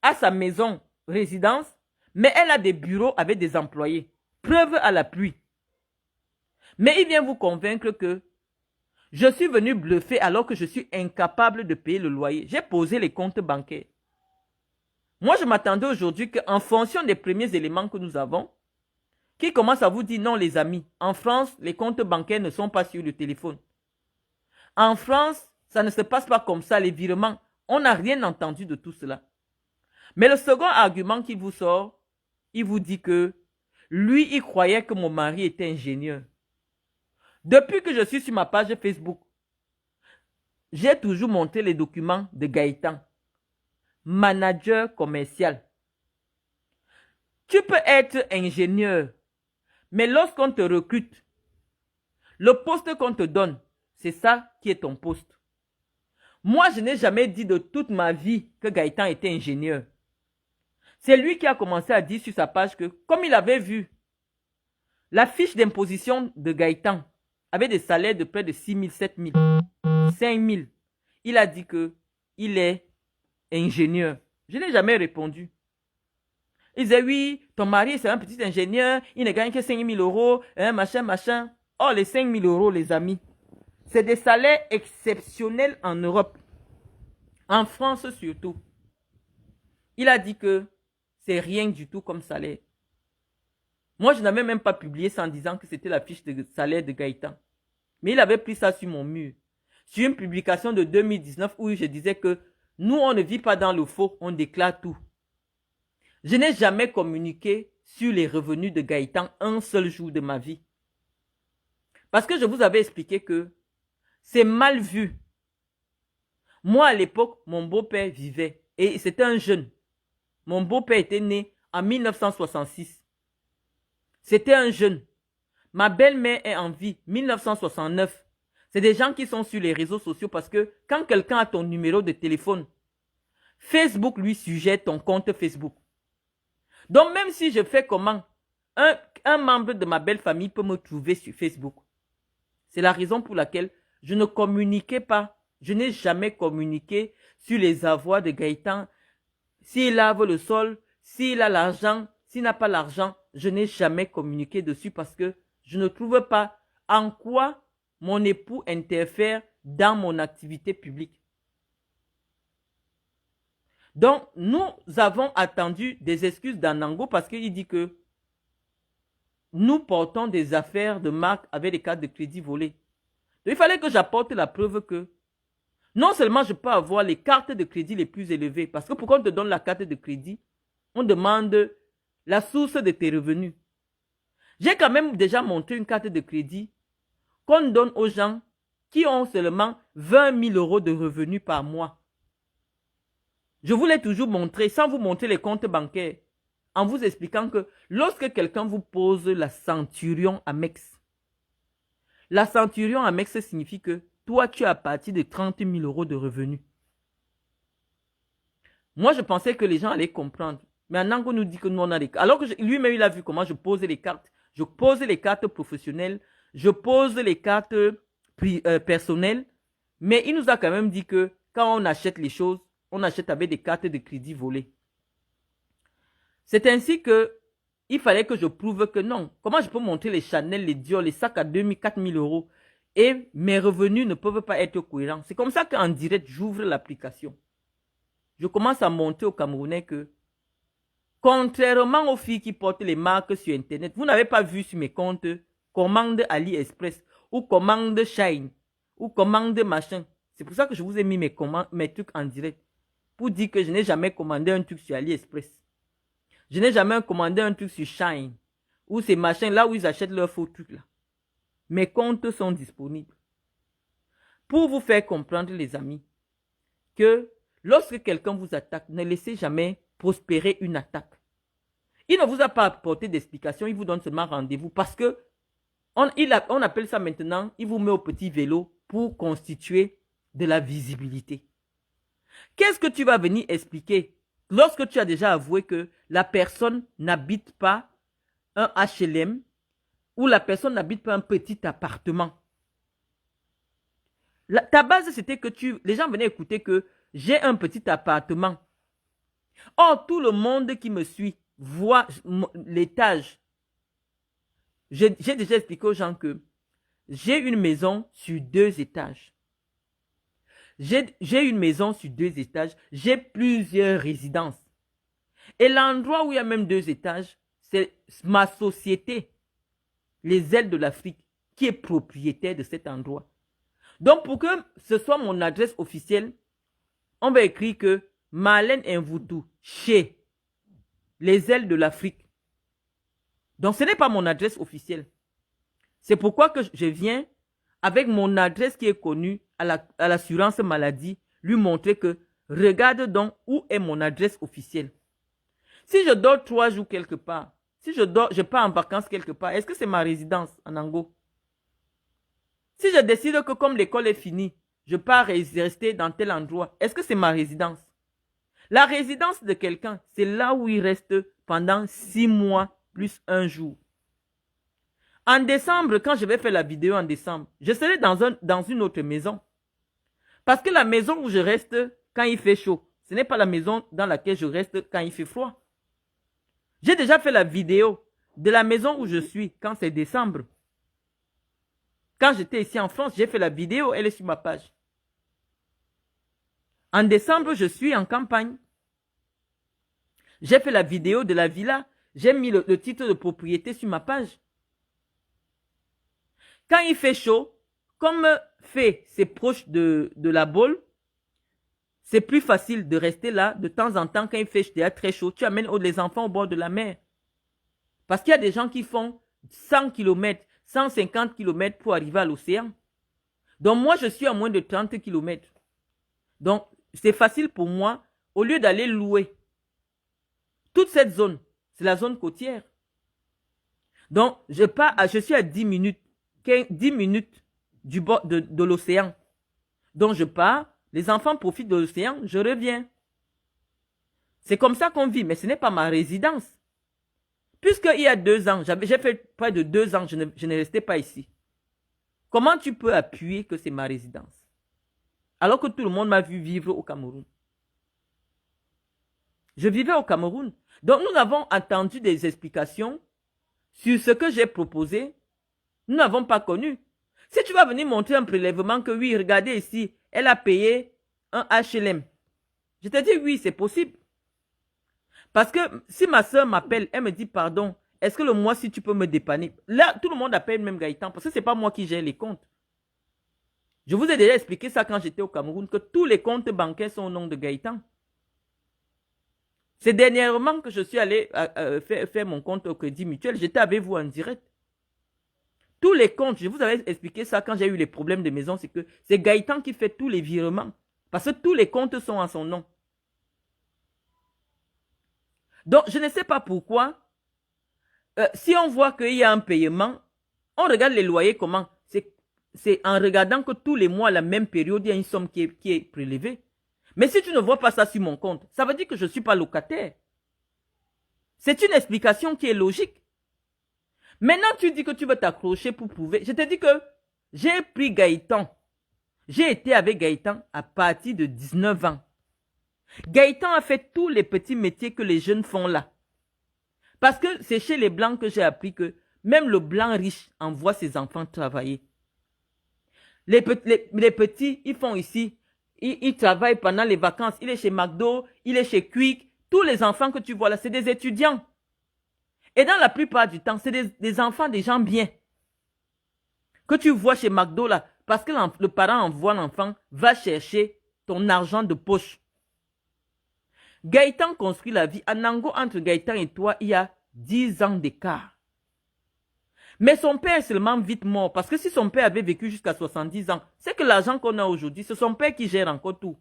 a sa maison résidence, mais elle a des bureaux avec des employés. Preuve à l'appui. Mais il vient vous convaincre que je suis venu bluffer alors que je suis incapable de payer le loyer. J'ai posé les comptes bancaires. Moi, je m'attendais aujourd'hui qu'en fonction des premiers éléments que nous avons, qui commencent à vous dire non les amis, en France, les comptes bancaires ne sont pas sur le téléphone. En France, ça ne se passe pas comme ça, les virements. On n'a rien entendu de tout cela. Mais le second argument qu'il vous sort, il vous dit que lui, il croyait que mon mari était ingénieur. Depuis que je suis sur ma page Facebook, j'ai toujours montré les documents de Gaëtan, manager commercial. Tu peux être ingénieur, mais lorsqu'on te recrute, le poste qu'on te donne, c'est ça qui est ton poste. Moi, je n'ai jamais dit de toute ma vie que Gaëtan était ingénieur. C'est lui qui a commencé à dire sur sa page que, comme il avait vu la fiche d'imposition de Gaëtan avait des salaires de près de 6 000, 7 000, 5 000, il a dit qu'il est ingénieur. Je n'ai jamais répondu. Il disait, oui, ton mari, c'est un petit ingénieur, il ne gagne que 5 000 euros, machin. Oh, les 5 000 euros, les amis, c'est des salaires exceptionnels en Europe. En France surtout. Il a dit que c'est rien du tout comme salaire. Moi, je n'avais même pas publié ça en disant que c'était la fiche de salaire de Gaëtan. Mais il avait pris ça sur mon mur. Sur une publication de 2019 où je disais que nous, on ne vit pas dans le faux, on déclare tout. Je n'ai jamais communiqué sur les revenus de Gaëtan un seul jour de ma vie. Parce que je vous avais expliqué que c'est mal vu. Moi, à l'époque, mon beau-père vivait et c'était un jeune. Mon beau-père était né en 1966. C'était un jeune. Ma belle-mère est en vie, 1969. C'est des gens qui sont sur les réseaux sociaux parce que quand quelqu'un a ton numéro de téléphone, Facebook lui sujette ton compte Facebook. Donc même si je fais comment, un membre de ma belle famille peut me trouver sur Facebook. C'est la raison pour laquelle je ne communiquais pas. Je n'ai jamais communiqué sur les avoirs de Gaëtan. S'il lave le sol, s'il a l'argent, s'il n'a pas l'argent, je n'ai jamais communiqué dessus parce que je ne trouve pas en quoi mon époux interfère dans mon activité publique. Donc, nous avons attendu des excuses d'Anango parce qu'il dit que nous portons des affaires de marque avec des cartes de crédit volées. Donc, il fallait que j'apporte la preuve que non seulement je peux avoir les cartes de crédit les plus élevées, parce que pourquoi on te donne la carte de crédit, on demande la source de tes revenus. J'ai quand même déjà montré une carte de crédit qu'on donne aux gens qui ont seulement 20 000 euros de revenus par mois. Je vous l'ai toujours montré sans vous montrer les comptes bancaires, en vous expliquant que lorsque quelqu'un vous pose la centurion Amex, la centurion Amex signifie que toi, tu as à partir de 30 000 euros de revenus. Moi, je pensais que les gens allaient comprendre. Mais Anango nous dit que nous, on a des cartes. Alors que lui-même, il a vu comment je posais les cartes. Je posais les cartes professionnelles. Je pose les cartes personnelles. Mais il nous a quand même dit que quand on achète les choses, on achète avec des cartes de crédit volées. C'est ainsi que il fallait que je prouve que non. Comment je peux montrer les Chanel, les Dior, les sacs à 2 000, 4 000 euros et mes revenus ne peuvent pas être cohérents. C'est comme ça qu'en direct, j'ouvre l'application. Je commence à montrer aux Camerounais que, contrairement aux filles qui portent les marques sur Internet, vous n'avez pas vu sur mes comptes commande AliExpress ou commande Shine ou commande machin. C'est pour ça que je vous ai mis mes trucs en direct. Pour dire que je n'ai jamais commandé un truc sur AliExpress. Je n'ai jamais commandé un truc sur Shine ou ces machins là où ils achètent leurs faux trucs là. Mes comptes sont disponibles. Pour vous faire comprendre, les amis, que lorsque quelqu'un vous attaque, ne laissez jamais prospérer une attaque. Il ne vous a pas apporté d'explication, il vous donne seulement rendez-vous parce que on appelle ça maintenant, il vous met au petit vélo pour constituer de la visibilité. Qu'est-ce que tu vas venir expliquer lorsque tu as déjà avoué que la personne n'habite pas un HLM ou la personne n'habite pas un petit appartement? Ta base, c'était que les gens venaient écouter que j'ai un petit appartement. Or, tout le monde qui me suit voit l'étage. J'ai déjà expliqué aux gens que j'ai une maison sur 2 étages. J'ai une maison sur 2 étages. J'ai plusieurs résidences. Et l'endroit où il y a même 2 étages, c'est ma société, les ailes de l'Afrique, qui est propriétaire de cet endroit. Donc, pour que ce soit mon adresse officielle, on va écrire que Marlène Mvoutou, chez les ailes de l'Afrique. Donc, ce n'est pas mon adresse officielle. C'est pourquoi que je viens avec mon adresse qui est connue à l'assurance maladie, lui montrer que regarde donc où est mon adresse officielle. Si je dors 3 jours quelque part, si je pars en vacances quelque part, est-ce que c'est ma résidence en Ango? Si je décide que comme l'école est finie, je pars rester dans tel endroit, est-ce que c'est ma résidence? La résidence de quelqu'un, c'est là où il reste pendant 6 mois plus 1 jour. En décembre, quand je vais faire la vidéo en décembre, je serai dans une autre maison. Parce que la maison où je reste quand il fait chaud, ce n'est pas la maison dans laquelle je reste quand il fait froid. J'ai déjà fait la vidéo de la maison où je suis quand c'est décembre. Quand j'étais ici en France, j'ai fait la vidéo, elle est sur ma page. En décembre, je suis en campagne. J'ai fait la vidéo de la villa. J'ai mis le titre de propriété sur ma page. Quand il fait chaud, comme c'est proche de la Baule, c'est plus facile de rester là. De temps en temps, quand il fait déjà très chaud, tu amènes les enfants au bord de la mer. Parce qu'il y a des gens qui font 100 km, 150 km pour arriver à l'océan. Donc moi, je suis à moins de 30 km. Donc, c'est facile pour moi, au lieu d'aller louer toute cette zone, c'est la zone côtière. Donc, je suis à 10 minutes, 10 minutes du bord de l'océan. Donc, je pars, les enfants profitent de l'océan, je reviens. C'est comme ça qu'on vit, mais ce n'est pas ma résidence. Puisqu'il y a 2 ans, j'ai fait près de 2 ans, je ne restais pas ici. Comment tu peux appuyer que c'est ma résidence? Alors que tout le monde m'a vu vivre au Cameroun. Je vivais au Cameroun. Donc, nous avons entendu des explications sur ce que j'ai proposé. Nous n'avons pas connu. Si tu vas venir montrer un prélèvement que oui, regardez ici, elle a payé un HLM. Je te dis oui, c'est possible. Parce que si ma soeur m'appelle, elle me dit pardon, est-ce que le mois-ci tu peux me dépanner? Là, tout le monde appelle même Gaëtan parce que ce n'est pas moi qui gère les comptes. Je vous ai déjà expliqué ça quand j'étais au Cameroun, que tous les comptes bancaires sont au nom de Gaëtan. C'est dernièrement que je suis allé faire mon compte au Crédit Mutuel. J'étais avec vous en direct. Tous les comptes, je vous avais expliqué ça quand j'ai eu les problèmes de maison, c'est que c'est Gaëtan qui fait tous les virements. Parce que tous les comptes sont en son nom. Donc, je ne sais pas pourquoi. Si on voit qu'il y a un paiement, on regarde les loyers comment. C'est en regardant que tous les mois, à la même période, il y a une somme qui est prélevée. Mais si tu ne vois pas ça sur mon compte, ça veut dire que je ne suis pas locataire. C'est une explication qui est logique. Maintenant, tu dis que tu veux t'accrocher pour prouver. Je te dis que j'ai pris Gaëtan. J'ai été avec Gaëtan à partir de 19 ans. Gaëtan a fait tous les petits métiers que les jeunes font là. Parce que c'est chez les Blancs que j'ai appris que même le Blanc riche envoie ses enfants travailler. Les petits, ils font ici, ils travaillent pendant les vacances. Il est chez McDo, il est chez Quick. Tous les enfants que tu vois là, c'est des étudiants. Et dans la plupart du temps, c'est des enfants, des gens bien. Que tu vois chez McDo là, parce que le parent envoie l'enfant, va chercher ton argent de poche. Gaëtan construit la vie. À Nango, entre Gaëtan et toi, il y a 10 ans d'écart. Mais son père est seulement vite mort. Parce que si son père avait vécu jusqu'à 70 ans, c'est que l'argent qu'on a aujourd'hui, c'est son père qui gère encore tout.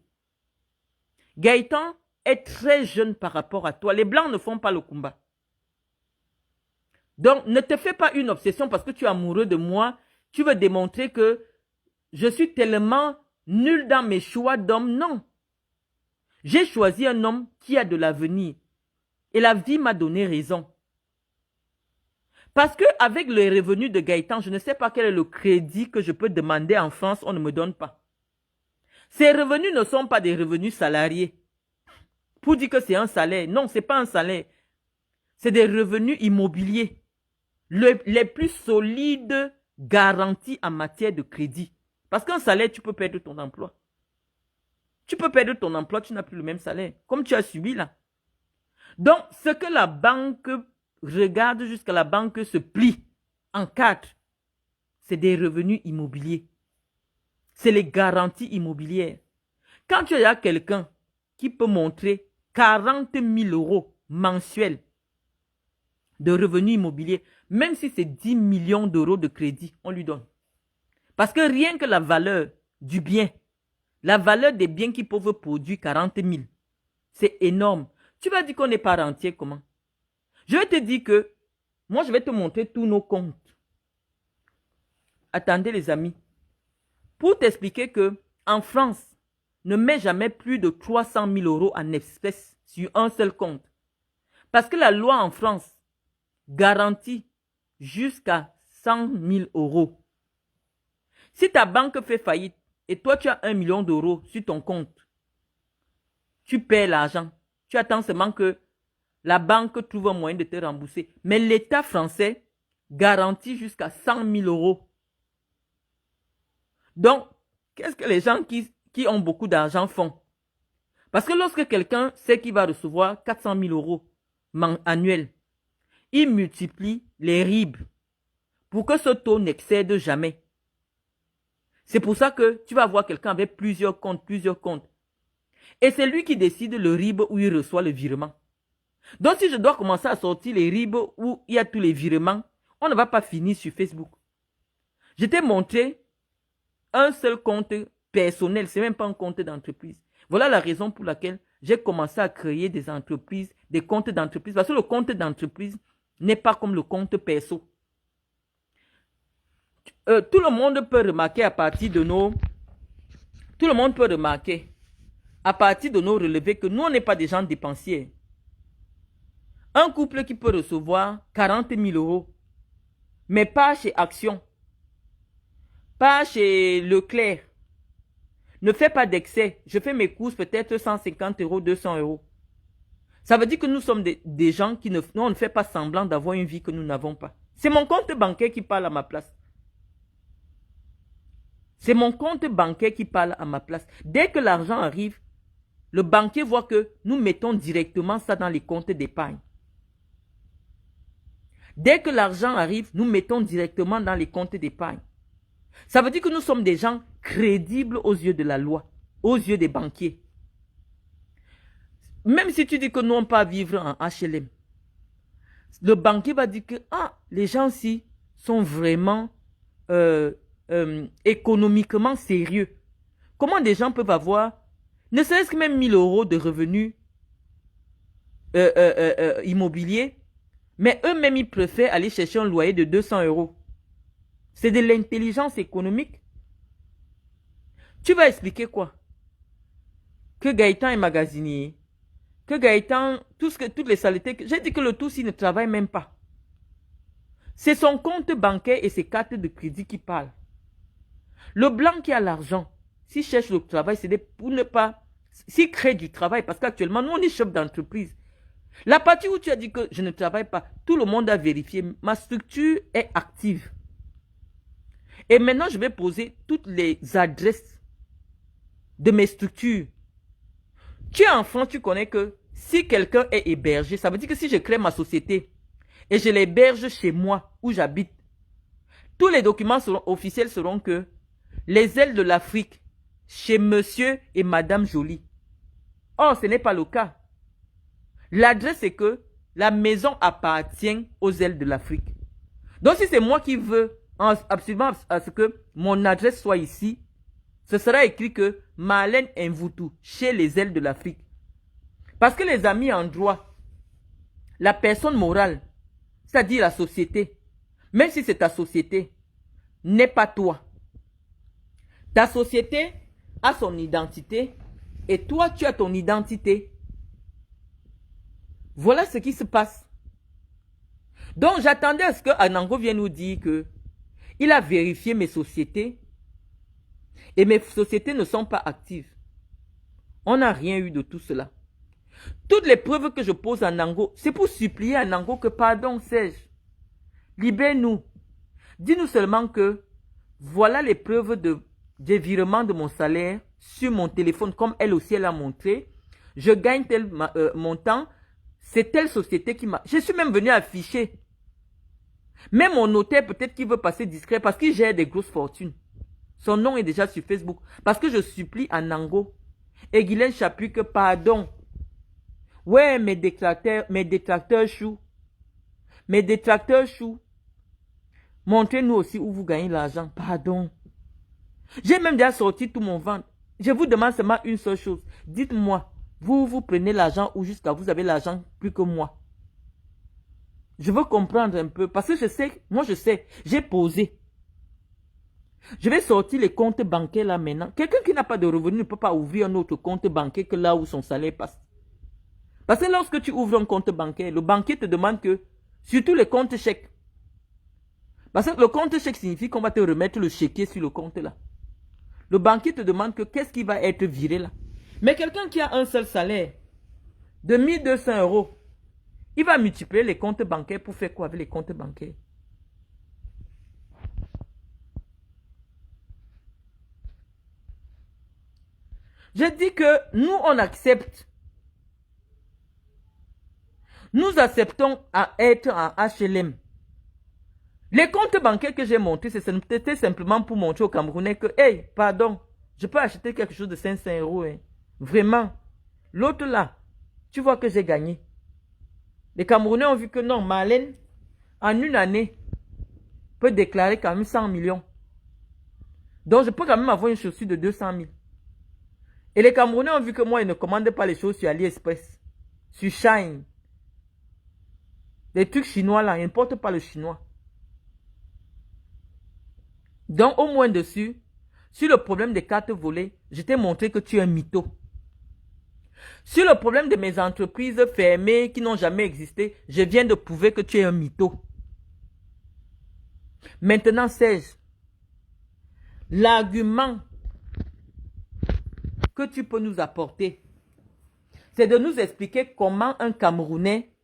Gaëtan est très jeune par rapport à toi. Les Blancs ne font pas le combat. Donc, ne te fais pas une obsession parce que tu es amoureux de moi. Tu veux démontrer que je suis tellement nul dans mes choix d'homme. Non. J'ai choisi un homme qui a de l'avenir. Et la vie m'a donné raison. Parce qu'avec le revenu de Gaëtan, je ne sais pas quel est le crédit que je peux demander en France, on ne me donne pas. Ces revenus ne sont pas des revenus salariés. Pour dire que c'est un salaire. Non, ce n'est pas un salaire. C'est des revenus immobiliers. Les plus solides garantis en matière de crédit. Parce qu'un salaire, tu peux perdre ton emploi. Tu peux perdre ton emploi, tu n'as plus le même salaire. Comme tu as subi là. Donc, ce que la banque regarde jusqu'à la banque se plie en quatre, c'est des revenus immobiliers. C'est les garanties immobilières. Quand tu as quelqu'un qui peut montrer 40 000 euros mensuels de revenus immobiliers, même si c'est 10 millions d'euros de crédit, on lui donne. Parce que rien que la valeur du bien, la valeur des biens qui peuvent produire 40 000, c'est énorme. Tu vas dire qu'on n'est pas rentier, comment? Je vais te dire que, moi je vais te montrer tous nos comptes. Attendez les amis. Pour t'expliquer que, en France, ne mets jamais plus de 300 000 euros en espèces sur un seul compte. Parce que la loi en France garantit jusqu'à 100 000 euros. Si ta banque fait faillite et toi tu as 1 million d'euros sur ton compte, tu perds l'argent. Tu attends seulement que la banque trouve un moyen de te rembourser. Mais l'État français garantit jusqu'à 100 000 euros. Donc, qu'est-ce que les gens qui ont beaucoup d'argent font? Parce que lorsque quelqu'un sait qu'il va recevoir 400 000 euros annuels, il multiplie les RIB pour que ce taux n'excède jamais. C'est pour ça que tu vas voir quelqu'un avec plusieurs comptes. Et c'est lui qui décide le RIB où il reçoit le virement. Donc si je dois commencer à sortir les RIB où il y a tous les virements, on ne va pas finir sur Facebook. Je t'ai montré un seul compte personnel, ce n'est même pas un compte d'entreprise. Voilà la raison pour laquelle j'ai commencé à créer des entreprises, des comptes d'entreprise. Parce que le compte d'entreprise n'est pas comme le compte perso. Tout le monde peut remarquer à partir de nos relevés que nous, on n'est pas des gens dépensiers. Un couple qui peut recevoir 40 000 euros, mais pas chez Action, pas chez Leclerc, ne fait pas d'excès. Je fais mes courses peut-être 150 euros, 200 euros. Ça veut dire que nous sommes des gens qui on ne fait pas semblant d'avoir une vie que nous n'avons pas. C'est mon compte bancaire qui parle à ma place. C'est mon compte bancaire qui parle à ma place. Dès que l'argent arrive, le banquier voit que nous mettons directement ça dans les comptes d'épargne. Dès que l'argent arrive, nous mettons directement dans les comptes d'épargne. Ça veut dire que nous sommes des gens crédibles aux yeux de la loi, aux yeux des banquiers. Même si tu dis que nous on pas vivre en HLM, le banquier va dire que les gens-ci sont vraiment économiquement sérieux. Comment des gens peuvent avoir, ne serait-ce que même 1 000 euros de revenus immobiliers, mais eux-mêmes ils préfèrent aller chercher un loyer de 200 euros. C'est de l'intelligence économique. Tu vas expliquer quoi? Que Gaëtan est magasinier. Que Gaëtan, toutes les saletés. J'ai dit que le tout s'il ne travaille même pas. C'est son compte bancaire et ses cartes de crédit qui parlent. Le blanc qui a l'argent, s'il cherche le travail, c'est pour ne pas... S'il crée du travail, parce qu'actuellement, nous, on est chef d'entreprise. La partie où tu as dit que je ne travaille pas, tout le monde a vérifié. Ma structure est active. Et maintenant, je vais poser toutes les adresses de mes structures. Tu es enfant, tu connais que si quelqu'un est hébergé, ça veut dire que si je crée ma société et je l'héberge chez moi, où j'habite, tous les documents officiels seront que les ailes de l'Afrique, chez monsieur et madame Jolie. Or, ce n'est pas le cas. L'adresse, c'est que la maison appartient aux ailes de l'Afrique. Donc, si c'est moi qui veux absolument à ce que mon adresse soit ici, ce sera écrit que Marlène Mvoutou, chez les ailes de l'Afrique. Parce que les amis en droit, la personne morale, c'est-à-dire la société, même si c'est ta société, n'est pas toi. Ta société a son identité et toi, tu as ton identité. Voilà ce qui se passe. Donc, j'attendais à ce que Anango vienne nous dire que il a vérifié mes sociétés et mes sociétés ne sont pas actives. On n'a rien eu de tout cela. Toutes les preuves que je pose à Nango, c'est pour supplier à Nango que pardon, Serge, libère-nous. Dis-nous seulement que voilà les preuves des virements de mon salaire sur mon téléphone, comme elle aussi elle a montré. Je gagne tel montant. C'est telle société qui m'a... Je suis même venu afficher. Même mon notaire, peut-être qu'il veut passer discret parce qu'il gère des grosses fortunes. Son nom est déjà sur Facebook. Parce que je supplie à Nango et Guylaine Chapuis que pardon. Ouais, mes détracteurs choux. Mes détracteurs choux. Montrez-nous aussi où vous gagnez l'argent. Pardon. J'ai même déjà sorti tout mon ventre. Je vous demande seulement une seule chose. Dites-moi, vous prenez l'argent ou jusqu'à vous avez l'argent plus que moi. Je veux comprendre un peu. Parce que je sais, moi je sais, j'ai posé. Je vais sortir les comptes bancaires là maintenant. Quelqu'un qui n'a pas de revenus ne peut pas ouvrir un autre compte bancaire que là où son salaire passe. Parce que lorsque tu ouvres un compte bancaire, le banquier te demande que, surtout les comptes chèques. Parce que le compte chèque signifie qu'on va te remettre le chéquier sur le compte là. Le banquier te demande que qu'est-ce qui va être viré là. Mais quelqu'un qui a un seul salaire de 1200 €, il va multiplier les comptes bancaires pour faire quoi avec les comptes bancaires? Je dis que nous, on accepte. Nous acceptons à être en HLM. Les comptes bancaires que j'ai montés, c'était simplement pour montrer aux Camerounais que, hey, pardon, je peux acheter quelque chose de 500 €. Hein. Vraiment. L'autre là, tu vois que j'ai gagné. Les Camerounais ont vu que non, Marlène, en une année, peut déclarer quand même 100 millions. Donc, je peux quand même avoir une chaussure de 200 000. Et les Camerounais ont vu que moi, ils ne commandent pas les choses sur AliExpress, sur Shine. Les trucs chinois là, ils ne portent pas le chinois. Donc, au moins dessus, sur le problème des cartes volées, je t'ai montré que tu es un mytho. Sur le problème de mes entreprises fermées qui n'ont jamais existé, je viens de prouver que tu es un mytho. Maintenant, Serge, l'argument que tu peux nous apporter, c'est de nous expliquer comment un Camerounais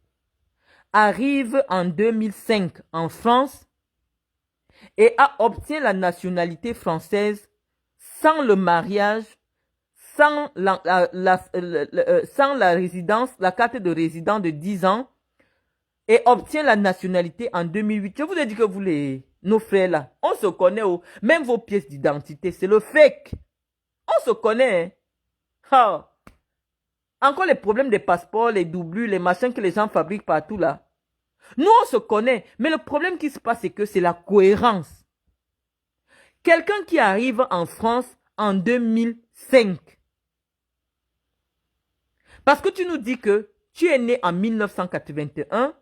arrive en 2005 en France et obtient la nationalité française sans le mariage, sans la résidence, la carte de résident de 10 ans et obtient la nationalité en 2008. Je vous ai dit que vous, nos frères là, on se connaît, même vos pièces d'identité, c'est le fake. On se connaît. Hein. Oh. Encore les problèmes des passeports, les doublures, les machins que les gens fabriquent partout là. Nous, on se connaît, mais le problème qui se passe, c'est que c'est la cohérence. Quelqu'un qui arrive en France en 2005, parce que tu nous dis que tu es né en 1981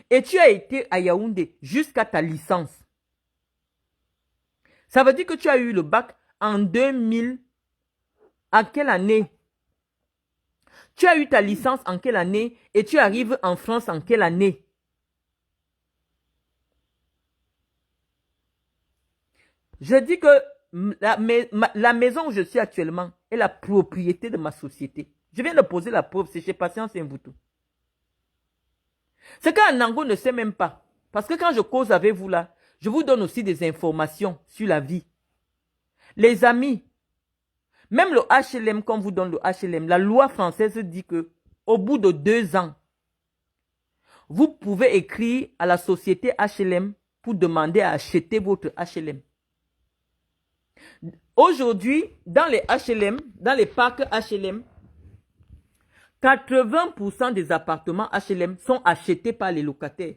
et tu as été à Yaoundé jusqu'à ta licence. Ça veut dire que tu as eu le bac en 2000. En quelle année? Tu as eu ta licence en quelle année et tu arrives en France en quelle année? Je dis que la maison où je suis actuellement est la propriété de ma société. Je viens de poser la preuve, c'est chez Patience Mvoutou. Ce qu'Anango ne sait même pas. Parce que quand je cause avec vous là, je vous donne aussi des informations sur la vie. Les amis, même le HLM, quand on vous donne le HLM, la loi française dit que au bout de 2 ans, vous pouvez écrire à la société HLM pour demander à acheter votre HLM. Aujourd'hui, dans les HLM, dans les parcs HLM, 80% des appartements HLM sont achetés par les locataires.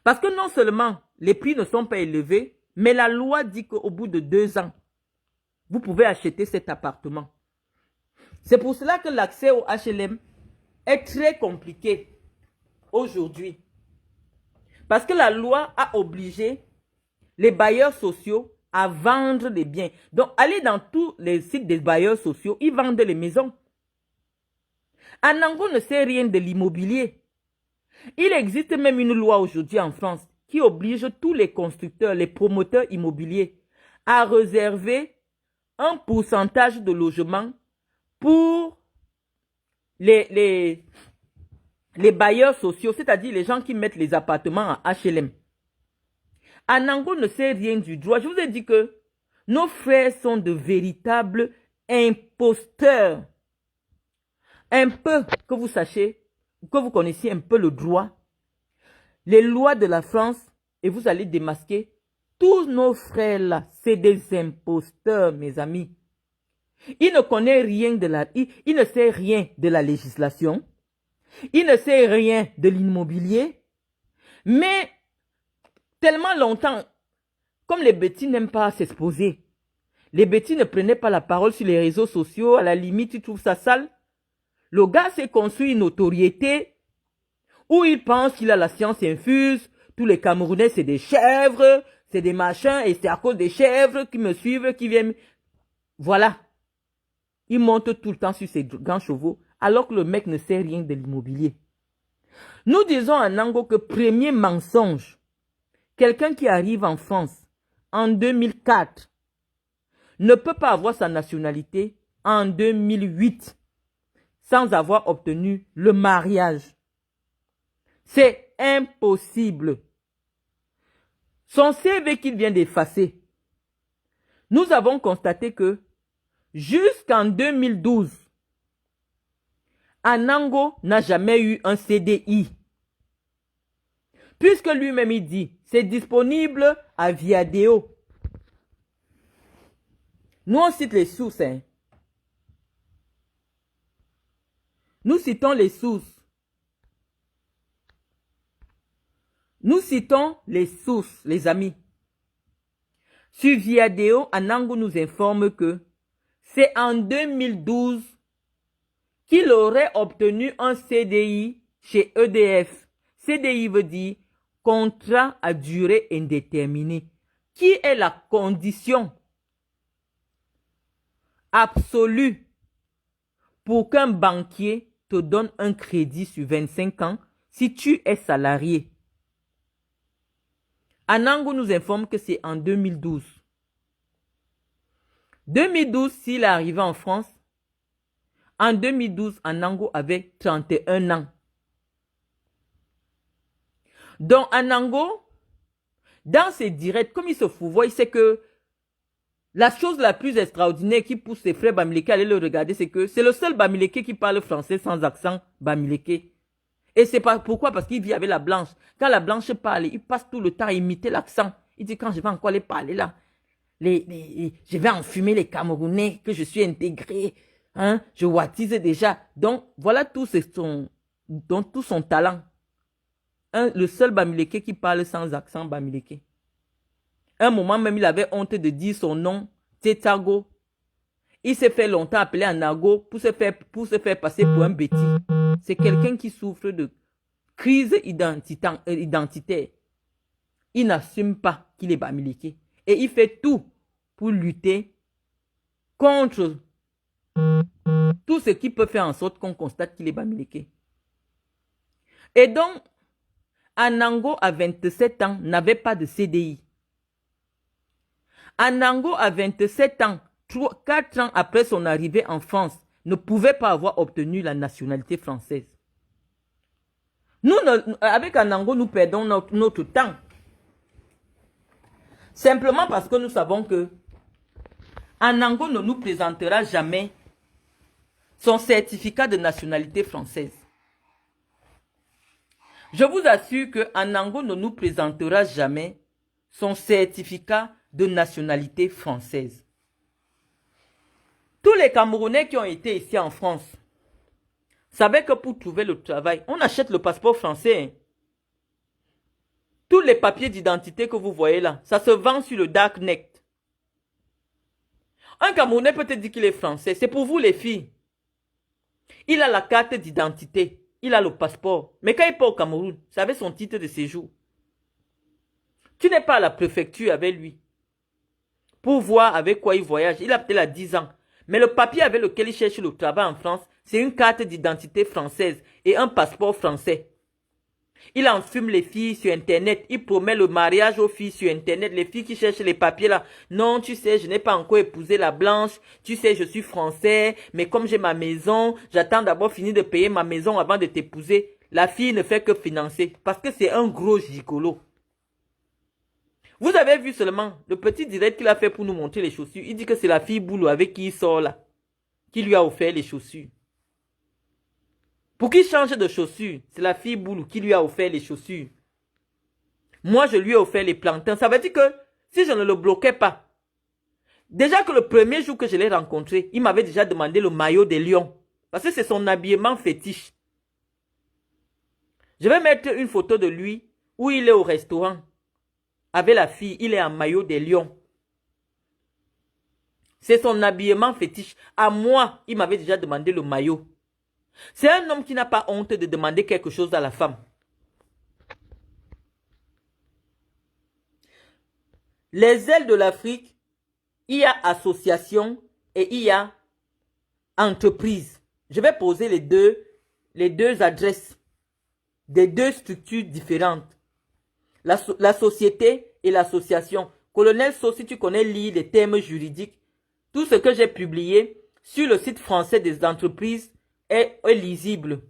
Parce que non seulement les prix ne sont pas élevés, mais la loi dit qu'au bout de 2 ans, vous pouvez acheter cet appartement. C'est pour cela que l'accès au HLM est très compliqué aujourd'hui. Parce que la loi a obligé les bailleurs sociaux à vendre des biens. Donc, allez dans tous les sites des bailleurs sociaux, ils vendent les maisons. Anango ne sait rien de l'immobilier. Il existe même une loi aujourd'hui en France qui oblige tous les constructeurs, les promoteurs immobiliers à réserver un pourcentage de logements pour les bailleurs sociaux, c'est-à-dire les gens qui mettent les appartements en HLM. Anango ne sait rien du droit. Je vous ai dit que nos frères sont de véritables imposteurs. Un peu que vous sachiez, que vous connaissiez un peu le droit, les lois de la France, et vous allez démasquer tous nos frères là, c'est des imposteurs, mes amis. Il ne connaît rien de il ne sait rien de la législation. Il ne sait rien de l'immobilier. Mais tellement longtemps, comme les bêtis n'aiment pas s'exposer, les bêtis ne prenaient pas la parole sur les réseaux sociaux, à la limite, tu trouves ça sale. Le gars s'est construit une notoriété où il pense qu'il a la science infuse. Tous les Camerounais, c'est des chèvres, c'est des machins, et c'est à cause des chèvres qui me suivent, qui viennent. Voilà. Il monte tout le temps sur ses grands chevaux, alors que le mec ne sait rien de l'immobilier. Nous disons à Nango que premier mensonge, quelqu'un qui arrive en France en 2004 ne peut pas avoir sa nationalité en 2008 sans avoir obtenu le mariage. C'est impossible. Son CV qu'il vient d'effacer, nous avons constaté que jusqu'en 2012, Anango n'a jamais eu un CDI. Puisque lui-même il dit, c'est disponible à Viadeo. Nous on cite les sources. Hein. Nous citons les sources. Nous citons les sources, les amis. Sur Viadeo, Anango nous informe que c'est en 2012 qu'il aurait obtenu un CDI chez EDF. CDI veut dire contrat à durée indéterminée, qui est la condition absolue pour qu'un banquier te donne un crédit sur 25 ans si tu es salarié. Anango nous informe que c'est en 2012. 2012, s'il est arrivé en France, en 2012, Anango avait 31 ans. Donc, Anango, dans ses directs, comme il se fout, il sait que la chose la plus extraordinaire qui pousse ses frères Bamileke à aller le regarder, c'est que c'est le seul Bamileke qui parle français sans accent Bamileke. Et c'est pas pourquoi, parce qu'il vit avec la blanche. Quand la blanche parle, il passe tout le temps à imiter l'accent. Il dit, quand je vais encore les parler là, je vais enfumer les Camerounais que je suis intégré. Hein, je wattise déjà. Donc, voilà tout son talent. Le seul Bamileke qui parle sans accent Bamileke. Un moment même, il avait honte de dire son nom, Tetago. Il s'est fait longtemps appeler Anago pour se faire passer pour un bêtis. C'est quelqu'un qui souffre de crise identitaire. Il n'assume pas qu'il est Bamileke. Et il fait tout pour lutter contre tout ce qui peut faire en sorte qu'on constate qu'il est Bamileke. Et donc, Anango, à 27 ans, n'avait pas de CDI. Anango, à 27 ans, 4 ans après son arrivée en France, ne pouvait pas avoir obtenu la nationalité française. Nous, avec Anango, nous perdons notre temps. Simplement parce que nous savons que Anango ne nous présentera jamais son certificat de nationalité française. Je vous assure que Anango ne nous présentera jamais son certificat de nationalité française. Tous les Camerounais qui ont été ici en France, savait que pour trouver le travail, on achète le passeport français. Hein. Tous les papiers d'identité que vous voyez là, ça se vend sur le darknet. Un Camerounais peut te dire qu'il est français. C'est pour vous les filles. Il a la carte d'identité. Il a le passeport. Mais quand il part au Cameroun, c'est avec son titre de séjour. Tu n'es pas à la préfecture avec lui. Pour voir avec quoi il voyage. Il a peut-être 10 ans. Mais le papier avec lequel il cherche le travail en France, c'est une carte d'identité française et un passeport français. Il enfume les filles sur Internet. Il promet le mariage aux filles sur Internet. Les filles qui cherchent les papiers là. Non, tu sais, je n'ai pas encore épousé la blanche. Tu sais, je suis français. Mais comme j'ai ma maison, j'attends d'abord finir de payer ma maison avant de t'épouser. La fille ne fait que financer. Parce que c'est un gros gigolo. Vous avez vu seulement le petit direct qu'il a fait pour nous montrer les chaussures. Il dit que c'est la fille boulot avec qui il sort là. Qui lui a offert les chaussures. Pour qu'il change de chaussures, c'est la fille boulot qui lui a offert les chaussures. Moi, je lui ai offert les plantains. Ça veut dire que si je ne le bloquais pas, déjà que le premier jour que je l'ai rencontré, il m'avait déjà demandé le maillot des lions. Parce que c'est son habillement fétiche. Je vais mettre une photo de lui où il est au restaurant. Avec la fille, il est en maillot des lions. C'est son habillement fétiche. À moi, il m'avait déjà demandé le maillot. C'est un homme qui n'a pas honte de demander quelque chose à la femme. Les ailes de l'Afrique, il y a association et il y a entreprise. Je vais poser les deux adresses des deux structures différentes. La société et l'association. Colonel So, si tu connais lire les termes juridiques, tout ce que j'ai publié sur le site français des entreprises est lisible.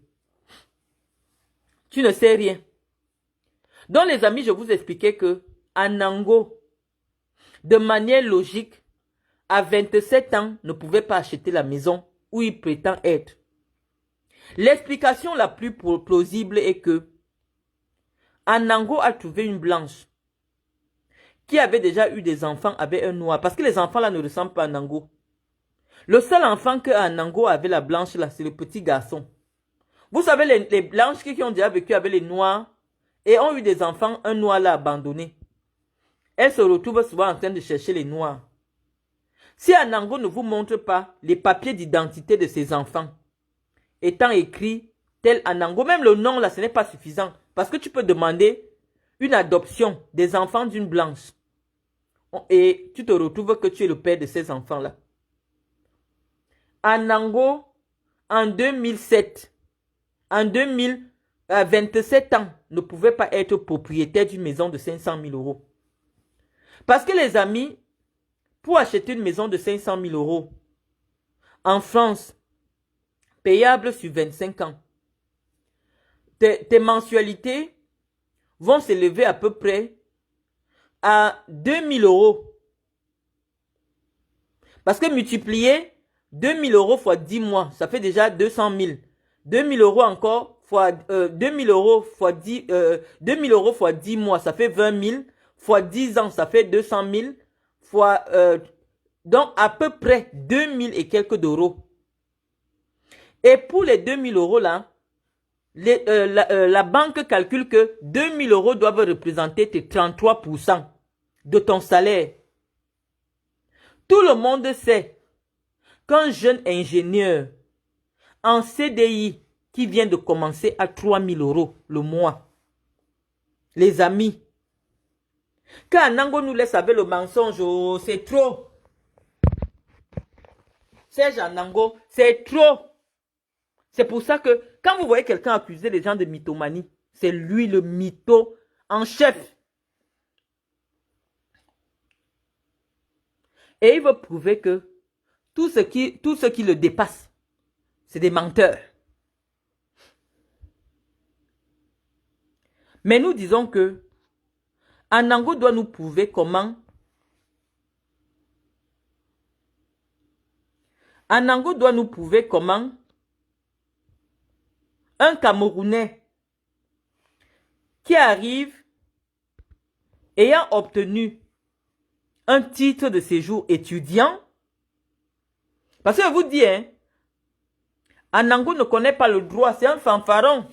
Tu ne sais rien. Donc les amis, je vous expliquais que Anango, de manière logique, à 27 ans, ne pouvait pas acheter la maison où il prétend être. L'explication la plus plausible est que Anango a trouvé une blanche qui avait déjà eu des enfants avec un noir. Parce que les enfants là ne ressemblent pas à Anango. Le seul enfant que Anango avait, la blanche là, c'est le petit garçon. Vous savez, les blanches qui ont déjà vécu avec les noirs et ont eu des enfants, un noir l'a abandonné. Elles se retrouvent souvent en train de chercher les noirs. Si Anango ne vous montre pas les papiers d'identité de ses enfants, étant écrit tel Anango, même le nom là, ce n'est pas suffisant. Parce que tu peux demander une adoption des enfants d'une blanche. Et tu te retrouves que tu es le père de ces enfants-là. Anango, en 2007, en 27 ans, ne pouvait pas être propriétaire d'une maison de 500 000 euros. Parce que les amis, pour acheter une maison de 500 000 euros, en France, payable sur 25 ans, tes mensualités vont s'élever à peu près à 2 000 euros. Parce que multiplier 2 000 euros fois 10 mois, ça fait déjà 200 000. 2 000 euros encore fois 2 000 euros fois 10, 2 000 euros fois 10 mois, ça fait 20 000. Fois 10 ans, ça fait 200 000. Fois, donc à peu près 2 000 et quelques d'euros. Et pour les 2 000 euros là, la banque calcule que 2 000 euros doivent représenter tes 33% de ton salaire. Tout le monde sait qu'un jeune ingénieur en CDI qui vient de commencer à 3 000 euros le mois, les amis, quand Anango nous laisse avec le mensonge, oh, c'est trop. Serge Anango, c'est trop. C'est pour ça que quand vous voyez quelqu'un accuser les gens de mythomanie, c'est lui le mytho en chef. Et il veut prouver que tout ce qui le dépasse, c'est des menteurs. Mais nous disons que Anango doit nous prouver comment un Camerounais qui arrive ayant obtenu un titre de séjour étudiant, parce que je vous dis, hein, Anango ne connaît pas le droit, c'est un fanfaron.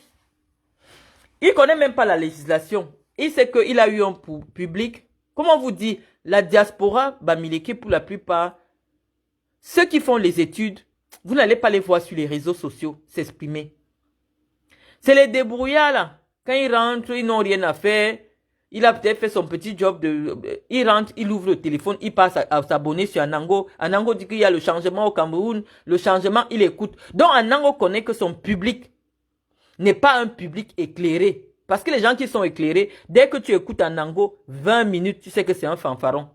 Il ne connaît même pas la législation. Il sait qu'il a eu un public. Comment vous dit, la diaspora bamileke pour la plupart, ceux qui font les études, vous n'allez pas les voir sur les réseaux sociaux s'exprimer. C'est les débrouillards là. Quand ils rentrent, ils n'ont rien à faire. Il a peut-être fait son petit job il rentre, il ouvre le téléphone, il passe à s'abonner sur Anango. Anango dit qu'il y a le changement au Cameroun. Le changement, il écoute. Donc Anango connaît que son public n'est pas un public éclairé. Parce que les gens qui sont éclairés, dès que tu écoutes Anango, 20 minutes, tu sais que c'est un fanfaron.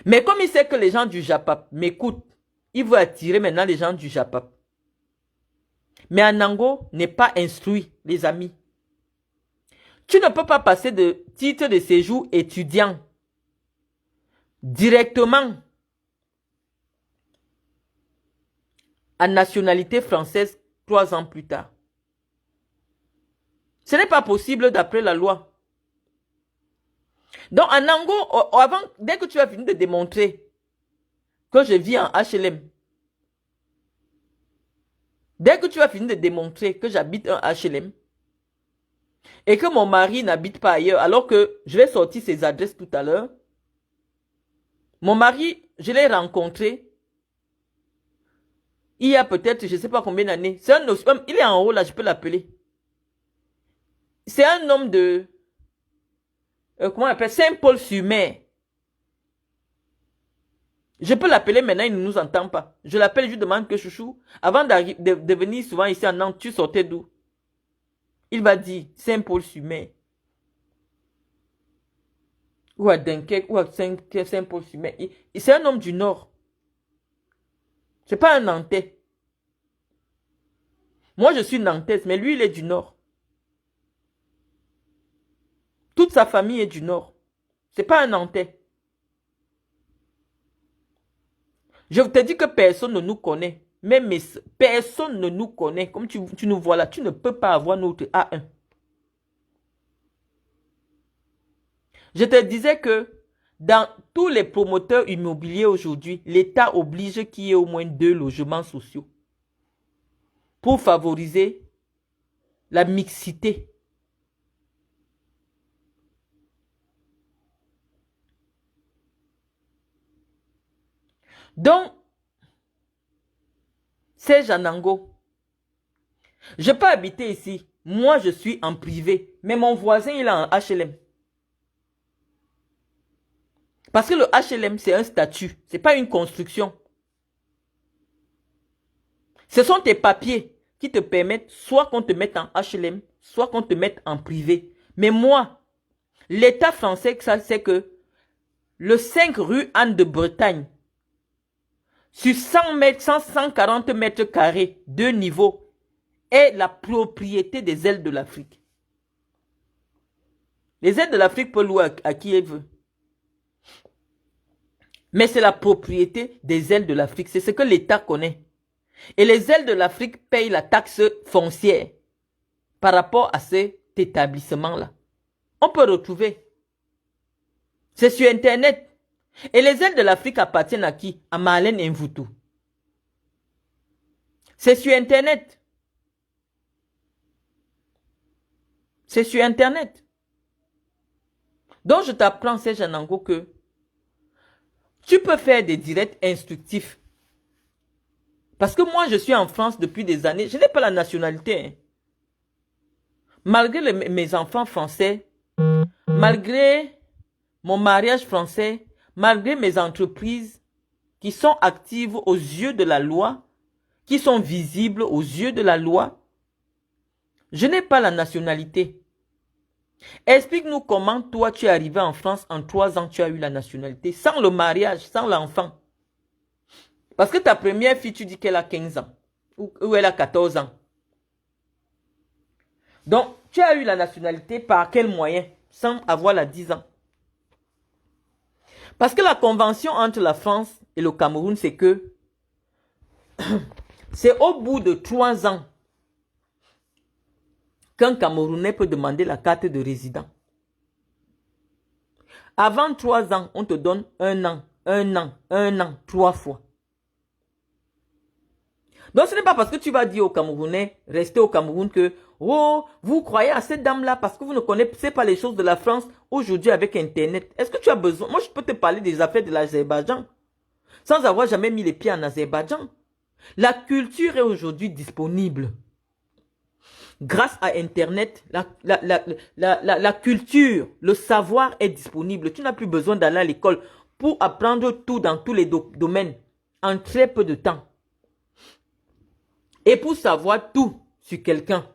Mais comme il sait que les gens du Japap m'écoutent, il veut attirer maintenant les gens du Japap. Mais Anango n'est pas instruit, les amis. Tu ne peux pas passer de titre de séjour étudiant directement à nationalité française 3 ans plus tard. Ce n'est pas possible d'après la loi. Donc, Anango, dès que tu as fini de démontrer que je vis en HLM, dès que tu as fini de démontrer que j'habite un HLM et que mon mari n'habite pas ailleurs, alors que je vais sortir ses adresses tout à l'heure, mon mari, je l'ai rencontré il y a peut-être, je ne sais pas combien d'années. C'est un homme, il est en haut là, je peux l'appeler. C'est un homme de... comment on appelle? Saint-Paul-sur-Mer. Je peux l'appeler maintenant, il ne nous entend pas. Je l'appelle, je lui demande que chouchou, avant de venir souvent ici en Nantes, tu sortais d'où? Il va dire Saint-Paul-sur-Mer. Ou à Dunkerque, ou à Saint-Paul-sur-Mer. C'est un homme du Nord. C'est pas un Nantais. Moi, je suis Nantaise, mais lui, il est du Nord. Toute sa famille est du Nord. C'est pas un Nantais. Je te dis que personne ne nous connaît. Même personne ne nous connaît. Comme tu nous vois là, tu ne peux pas avoir notre A1. Je te disais que dans tous les promoteurs immobiliers aujourd'hui, l'État oblige qu'il y ait au moins 2 logements sociaux pour favoriser la mixité. Donc, c'est Janango. Je peux habiter ici. Moi, je suis en privé. Mais mon voisin, il est en HLM. Parce que le HLM, c'est un statut. Ce n'est pas une construction. Ce sont tes papiers qui te permettent soit qu'on te mette en HLM, soit qu'on te mette en privé. Mais moi, l'État français, ça c'est que le 5 rue Anne de Bretagne, sur 100 mètres, 140 mètres carrés, 2 niveaux, est la propriété des ailes de l'Afrique. Les ailes de l'Afrique peuvent louer à qui elle veut. Mais c'est la propriété des ailes de l'Afrique. C'est ce que l'État connaît. Et les ailes de l'Afrique payent la taxe foncière par rapport à cet établissement-là. On peut retrouver. C'est sur Internet. Et les ailes de l'Afrique appartiennent à qui? À Marlène Mvutu. C'est sur Internet. C'est sur Internet. Donc je t'apprends, c'est Janango, que tu peux faire des directs instructifs. Parce que moi, je suis en France depuis des années. Je n'ai pas la nationalité. Hein. Malgré mes enfants français, malgré mon mariage français, malgré mes entreprises qui sont actives aux yeux de la loi, qui sont visibles aux yeux de la loi, je n'ai pas la nationalité. Explique-nous comment toi, tu es arrivé en France en 3 ans, tu as eu la nationalité, sans le mariage, sans l'enfant. Parce que ta première fille, tu dis qu'elle a 15 ans, ou elle a 14 ans. Donc, tu as eu la nationalité par quel moyen, sans avoir la 10 ans? Parce que la convention entre la France et le Cameroun, c'est que c'est au bout de 3 ans qu'un Camerounais peut demander la carte de résident. Avant 3 ans, on te donne 1 an, 1 an, 1 an, 3 fois. Donc, ce n'est pas parce que tu vas dire aux Camerounais, restez au Cameroun, que, oh, vous croyez à cette dame-là parce que vous ne connaissez pas les choses de la France aujourd'hui avec Internet. Est-ce que tu as besoin? Moi, je peux te parler des affaires de l'Azerbaïdjan sans avoir jamais mis les pieds en Azerbaïdjan. La culture est aujourd'hui disponible. Grâce à Internet, la culture, le savoir est disponible. Tu n'as plus besoin d'aller à l'école pour apprendre tout dans tous les domaines en très peu de temps. Et pour savoir tout sur quelqu'un.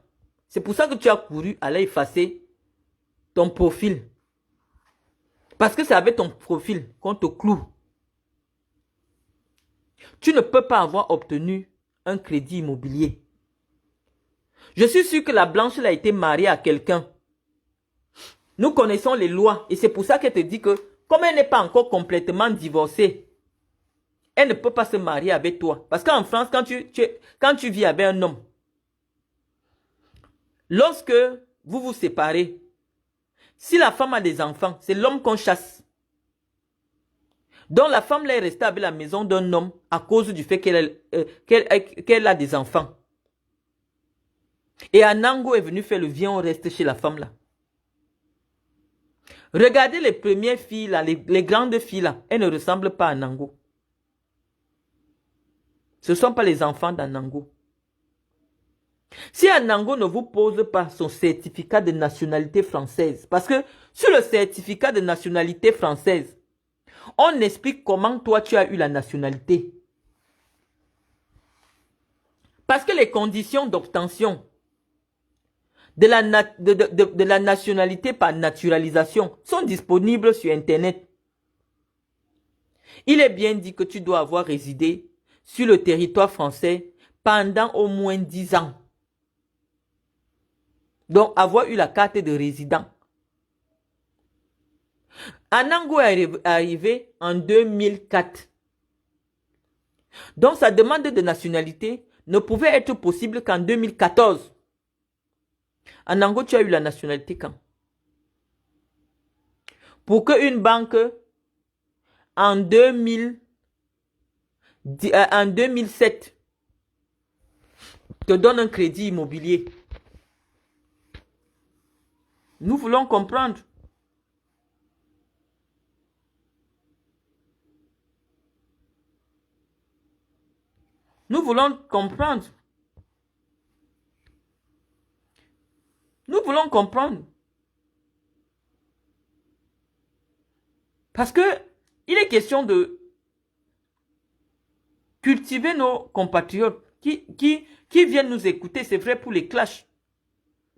C'est pour ça que tu as couru aller effacer ton profil. Parce que c'est avec ton profil qu'on te cloue. Tu ne peux pas avoir obtenu un crédit immobilier. Je suis sûr que la blanche a été mariée à quelqu'un. Nous connaissons les lois et c'est pour ça qu'elle te dit que comme elle n'est pas encore complètement divorcée, elle ne peut pas se marier avec toi. Parce qu'en France, quand tu vis avec un homme, lorsque vous vous séparez, si la femme a des enfants, c'est l'homme qu'on chasse. Donc la femme là est restée avec la maison d'un homme à cause du fait qu'elle a des enfants. Et Anango est venu faire le viens, on reste chez la femme là. Regardez les premières filles là, les grandes filles là, elles ne ressemblent pas à Anango. Ce ne sont pas les enfants d'Anango. Si Anango ne vous pose pas son certificat de nationalité française, parce que sur le certificat de nationalité française, on explique comment toi tu as eu la nationalité. Parce que les conditions d'obtention de la nationalité par naturalisation sont disponibles sur Internet. Il est bien dit que tu dois avoir résidé sur le territoire français pendant au moins 10 ans. Donc, avoir eu la carte de résident. Anango est arrivé en 2004. Donc, sa demande de nationalité ne pouvait être possible qu'en 2014. Anango, tu as eu la nationalité quand? Pour qu'une banque, en 2007, te donne un crédit immobilier. Nous voulons comprendre. Nous voulons comprendre. Nous voulons comprendre. Parce que il est question de cultiver nos compatriotes qui viennent nous écouter. C'est vrai pour les clashs.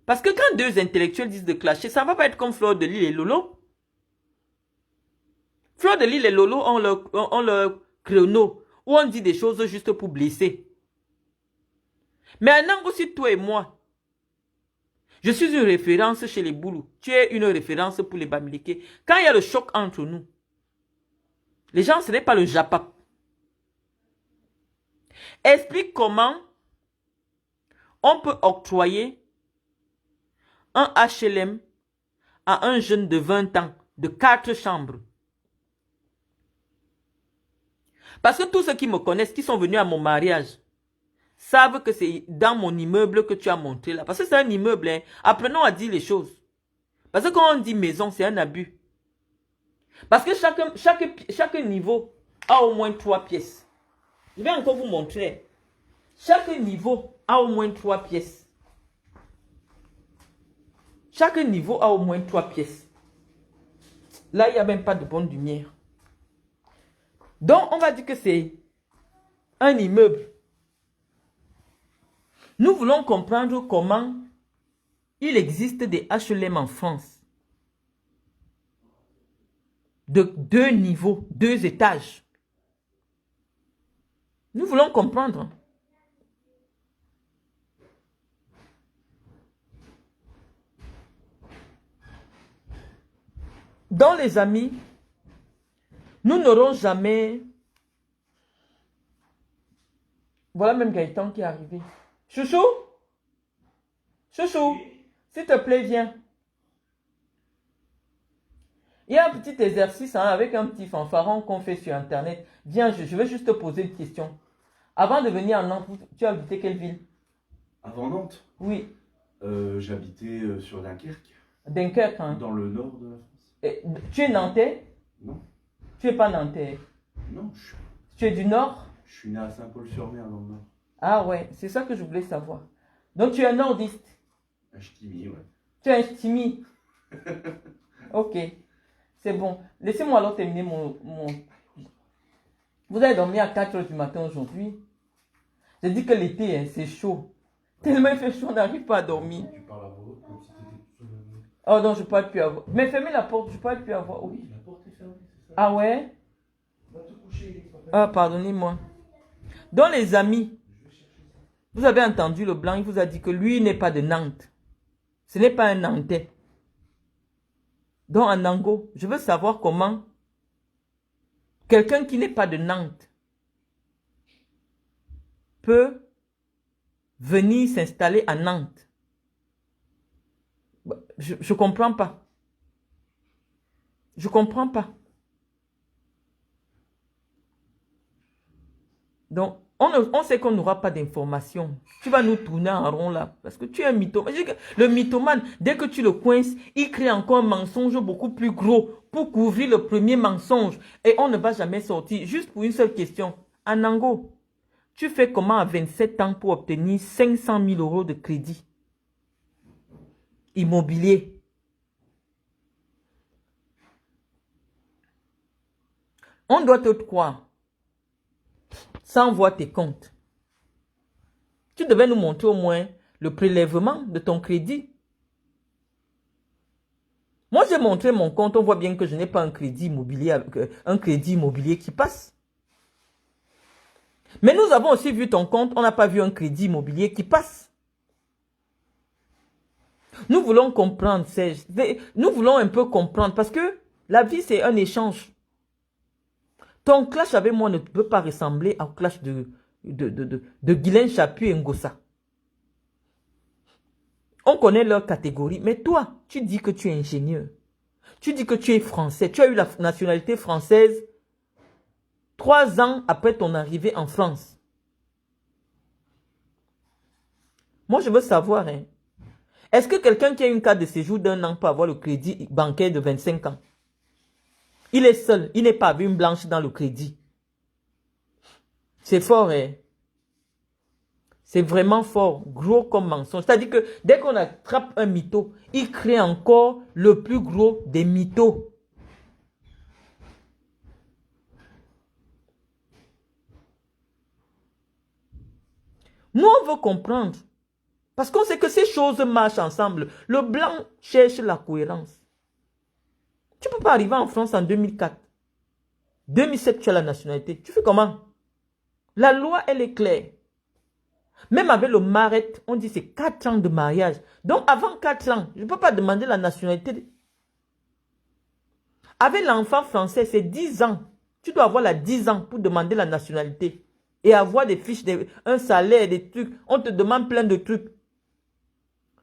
Parce que quand deux intellectuels disent de clasher, ça ne va pas être comme Fleur de Lille et Lolo. Fleur de Lille et Lolo ont leur créneau où on dit des choses juste pour blesser. Mais Anango, si toi et moi, je suis une référence chez les Boulous, tu es une référence pour les Bamileke. Quand il y a le choc entre nous, les gens, ce n'est pas le Japap. Explique comment on peut octroyer un HLM à un jeune de 20 ans, de 4 chambres. Parce que tous ceux qui me connaissent, qui sont venus à mon mariage, savent que c'est dans mon immeuble que tu as montré là. Parce que c'est un immeuble, hein. Apprenons à dire les choses. Parce que quand on dit maison, c'est un abus. Parce que chaque niveau a au moins 3 pièces. Je vais encore vous montrer. Chaque niveau a au moins 3 pièces. Chaque niveau a au moins 3 pièces. Là, il n'y a même pas de bonne lumière. Donc, on va dire que c'est un immeuble. Nous voulons comprendre comment il existe des HLM en France. De 2 niveaux, 2 étages. Nous voulons comprendre. Donc, les amis, nous n'aurons jamais... Voilà même Gaëtan qui est arrivé. Chouchou? Chouchou, s'il te plaît, viens. Il y a un petit exercice avec un petit fanfaron qu'on fait sur Internet. Viens, je vais juste te poser une question. Avant de venir en Nantes, tu as habité quelle ville? Avant Nantes, Oui, j'habitais sur Dunkerque, Dunkerque. Hein. dans le nord de la France. Et, tu es nantais? Non, Tu es pas nantais. non, Tu es du nord? je suis né à Saint-Paul-sur-Mer dans le nord. Ah ouais, c'est ça que je voulais savoir. Donc tu es un nordiste. À Ch'timi, ouais. Tu es un ch'timi. Ok, c'est bon. Laissez-moi alors terminer mon... Vous avez dormi à 4 heures du matin aujourd'hui. J'ai dit que l'été, hein, c'est chaud. Tellement il fait chaud, on n'arrive pas à dormir. Tu parles à voix haute comme si t'étais tout seul à la maison. Oh non, je ne peux plus avoir. Mais fermez la porte, je ne peux plus avoir. Oui. Oui, la porte est fermée, c'est ça. Ah ouais? Va te coucher, papa. Ah, pardonnez-moi. Donc les amis, vous avez entendu le blanc, il vous a dit que lui n'est pas de Nantes. Ce n'est pas un Nantais. Donc en Nango, je veux savoir comment quelqu'un qui n'est pas de Nantes peut venir s'installer à Nantes. Je ne comprends pas. Je ne comprends pas. Donc, on sait qu'on n'aura pas d'informations. Tu vas nous tourner en rond là. Parce que tu es un mythomane. Le mythomane, dès que tu le coinces, il crée encore un mensonge beaucoup plus gros pour couvrir le premier mensonge. Et on ne va jamais sortir. Juste pour une seule question. Anango, tu fais comment à 27 ans pour obtenir 500 000 euros de crédit immobilier? On doit te croire. Sans voir tes comptes. Tu devais nous montrer au moins le prélèvement de ton crédit. Moi, j'ai montré mon compte, on voit bien que je n'ai pas un crédit immobilier qui passe. Mais nous avons aussi vu ton compte, on n'a pas vu un crédit immobilier qui passe. Nous voulons comprendre, Serge. Nous voulons un peu comprendre parce que la vie, c'est un échange. Ton clash avec moi ne peut pas ressembler au clash de Guylaine Chapuis et Ngossa. On connaît leur catégorie, mais toi, tu dis que tu es ingénieur. Tu dis que tu es français. Tu as eu la nationalité française 3 ans après ton arrivée en France. Moi, je veux savoir, hein, est-ce que quelqu'un qui a une carte de séjour d'1 an peut avoir le crédit bancaire de 25 ans? Il est seul, il n'est pas avec une blanche dans le crédit. C'est fort, hein? C'est vraiment fort, gros comme mensonge. C'est-à-dire que dès qu'on attrape un mytho, il crée encore le plus gros des mythos. Nous, on veut comprendre. Parce qu'on sait que ces choses marchent ensemble. Le blanc cherche la cohérence. Tu ne peux pas arriver en France en 2004. 2007, tu as la nationalité. Tu fais comment? La loi, elle est claire. Même avec le maret, on dit c'est 4 ans de mariage. Donc, avant 4 ans, je ne peux pas demander la nationalité. Avec l'enfant français, c'est 10 ans. Tu dois avoir la 10 ans pour demander la nationalité. Et avoir des fiches, un salaire, des trucs. On te demande plein de trucs.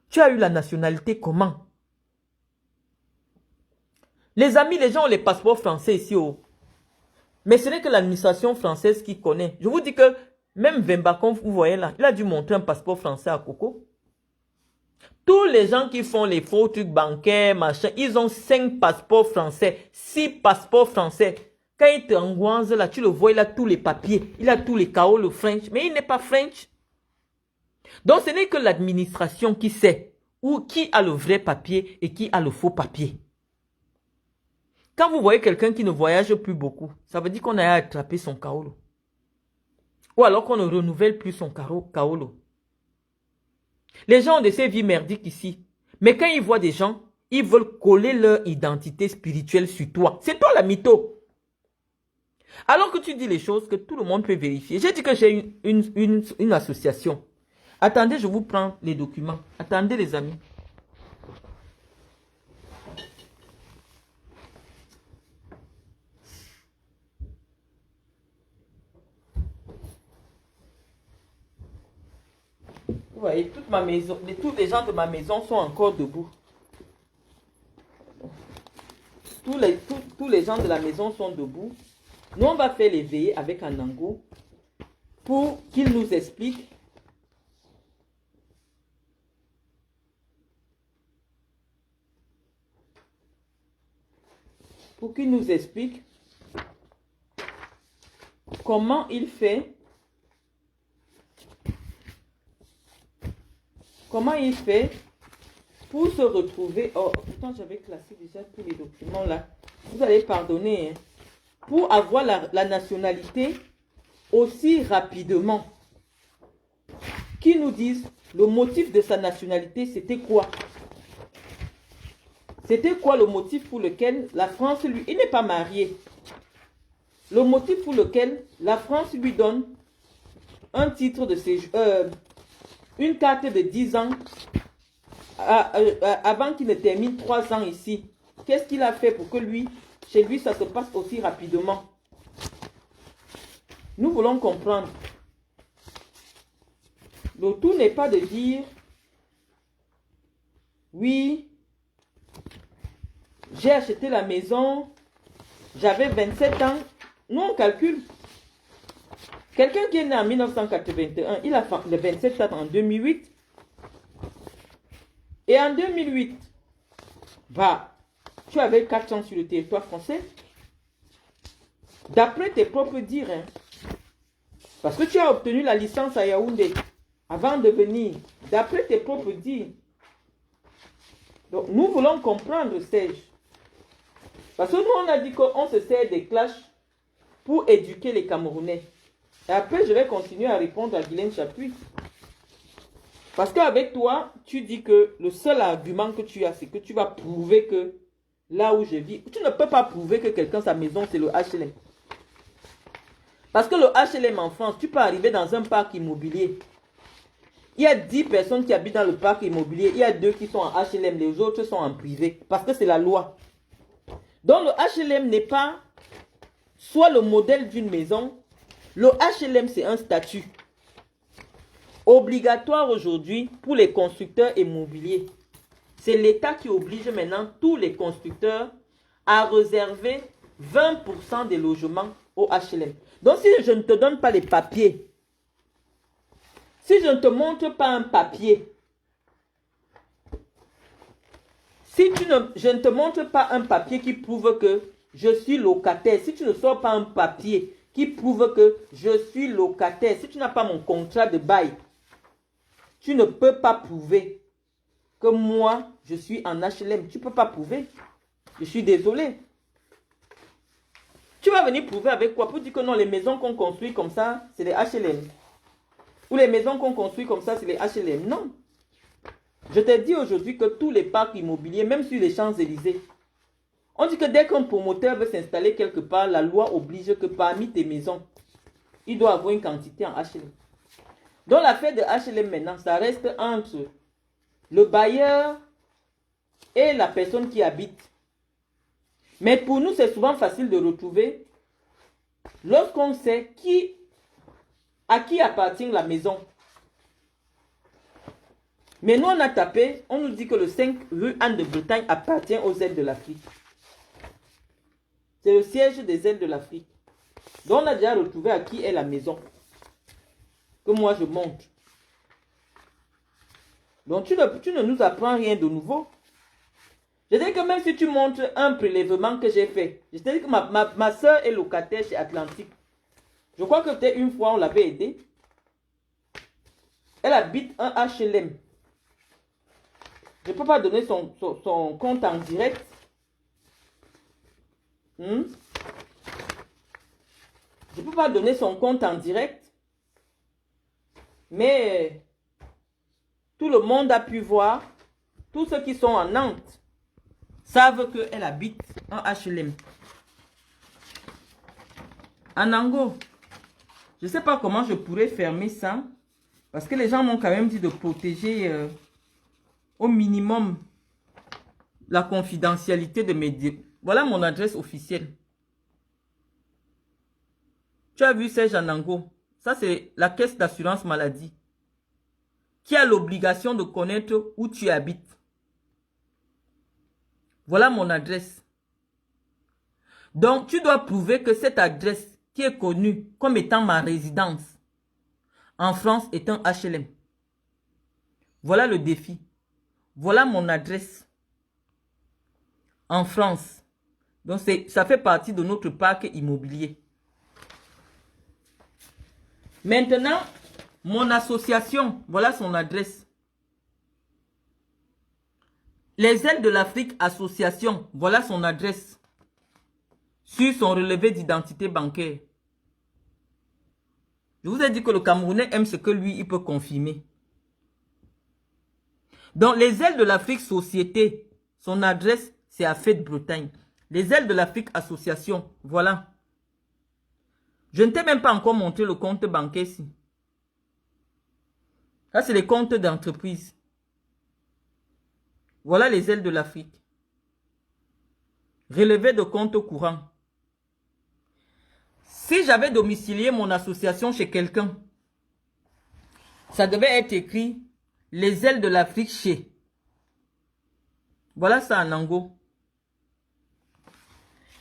Tu as eu la nationalité comment? Les amis, les gens ont les passeports français ici. Oh. Mais ce n'est que l'administration française qui connaît. Je vous dis que même Vembacon, vous voyez là, il a dû montrer un passeport français à Coco. Tous les gens qui font les faux trucs bancaires, machin, ils ont 5 passeports français, 6 passeports français. Quand il te angoisse là, tu le vois, il a tous les papiers, il a tous les KO, le French, mais il n'est pas French. Donc ce n'est que l'administration qui sait ou qui a le vrai papier et qui a le faux papier. Quand vous voyez quelqu'un qui ne voyage plus beaucoup, ça veut dire qu'on a attrapé son kaolo. Ou alors qu'on ne renouvelle plus son kaolo. Les gens ont de ces vies merdiques ici. Mais quand ils voient des gens, ils veulent coller leur identité spirituelle sur toi. C'est toi la mytho. Alors que tu dis les choses que tout le monde peut vérifier. J'ai dit que j'ai une association. Attendez, je vous prends les documents. Attendez les amis. Vous voyez, toute ma maison, tous les gens de ma maison sont encore debout. Tous les gens de la maison sont debout. Nous, on va faire les veillées avec Anango. pour qu'il nous explique comment il fait pour se retrouver. Oh, pourtant j'avais classé déjà tous les documents là. Vous allez pardonner. Hein. Pour avoir la nationalité aussi rapidement. Qui nous disent le motif de sa nationalité, c'était quoi? C'était quoi le motif pour lequel la France lui... Il n'est pas marié. Le motif pour lequel la France lui donne un titre de séjour, une carte de 10 ans avant qu'il ne termine 3 ans ici. Qu'est-ce qu'il a fait pour que lui, chez lui, ça se passe aussi rapidement? Nous voulons comprendre. Le tout n'est pas de dire, oui, j'ai acheté la maison, j'avais 27 ans. Nous, on calcule. Quelqu'un qui est né en 1981, il a le 27 ans en 2008. Et en 2008, bah, tu avais 4 ans sur le territoire français. D'après tes propres dires, hein, parce que tu as obtenu la licence à Yaoundé avant de venir, d'après tes propres dires. Donc, nous voulons comprendre, Serge. Parce que nous, on a dit qu'on se sert des clashs pour éduquer les Camerounais. Et après, je vais continuer à répondre à Guylaine Chapuis. Parce qu'avec toi, tu dis que le seul argument que tu as, c'est que tu vas prouver que là où je vis, tu ne peux pas prouver que quelqu'un, sa maison, c'est le HLM. Parce que le HLM en France, tu peux arriver dans un parc immobilier. Il y a 10 personnes qui habitent dans le parc immobilier. Il y a 2 qui sont en HLM, les autres sont en privé. Parce que c'est la loi. Donc le HLM n'est pas soit le modèle d'une maison. Le HLM, c'est un statut obligatoire aujourd'hui pour les constructeurs immobiliers. C'est l'État qui oblige maintenant tous les constructeurs à réserver 20% des logements au HLM. Donc si je ne te donne pas les papiers, si je ne te montre pas un papier, je ne te montre pas un papier qui prouve que je suis locataire, si tu ne sors pas un papier qui prouve que je suis locataire, si tu n'as pas mon contrat de bail, tu ne peux pas prouver que moi, je suis en HLM. Tu ne peux pas prouver. Je suis désolé. Tu vas venir prouver avec quoi? Pour dire que non, les maisons qu'on construit comme ça, c'est les HLM. Ou les maisons qu'on construit comme ça, c'est les HLM. Non. Je t'ai dit aujourd'hui que tous les parcs immobiliers, même sur les Champs-Élysées, on dit que dès qu'un promoteur veut s'installer quelque part, la loi oblige que parmi tes maisons, il doit avoir une quantité en HLM. Donc l'affaire de HLM maintenant, ça reste entre le bailleur et la personne qui habite. Mais pour nous, c'est souvent facile de retrouver lorsqu'on sait à qui appartient la maison. Mais nous, on a tapé, on nous dit que le 5 rue Anne de Bretagne appartient aux ailes de l'Afrique. C'est le siège des ailes de l'Afrique. Donc on a déjà retrouvé à qui est la maison. Que moi je montre. Donc tu ne nous apprends rien de nouveau. Je dis que même si tu montres un prélèvement que j'ai fait, je te dis que ma soeur est locataire chez Atlantique. Je crois que peut-être une fois on l'avait aidée. Elle habite un HLM. Je ne peux pas donner son compte en direct. Je ne peux pas donner son compte en direct. Mais tout le monde a pu voir. Tous ceux qui sont en Nantes savent qu'elle habite un HLM. Anango, je ne sais pas comment je pourrais fermer ça. Parce que les gens m'ont quand même dit de protéger au minimum la confidentialité de mes... Voilà mon adresse officielle. Tu as vu Serge Anango? Ça, c'est la caisse d'assurance maladie qui a l'obligation de connaître où tu habites. Voilà mon adresse. Donc, tu dois prouver que cette adresse qui est connue comme étant ma résidence, en France est un HLM. Voilà le défi. Voilà mon adresse. En France. Donc ça fait partie de notre parc immobilier. Maintenant, mon association, voilà son adresse. Les ailes de l'Afrique Association, voilà son adresse. Sur son relevé d'identité bancaire. Je vous ai dit que le Camerounais aime ce que lui, il peut confirmer. Donc, les ailes de l'Afrique Société, son adresse, c'est à Fête-Bretagne. Les ailes de l'Afrique Association, voilà. Je ne t'ai même pas encore montré le compte bancaire ici. Ça, c'est les comptes d'entreprise. Voilà les ailes de l'Afrique. Relevé de compte courant. Si j'avais domicilié mon association chez quelqu'un, ça devait être écrit les ailes de l'Afrique chez. Voilà ça en ango.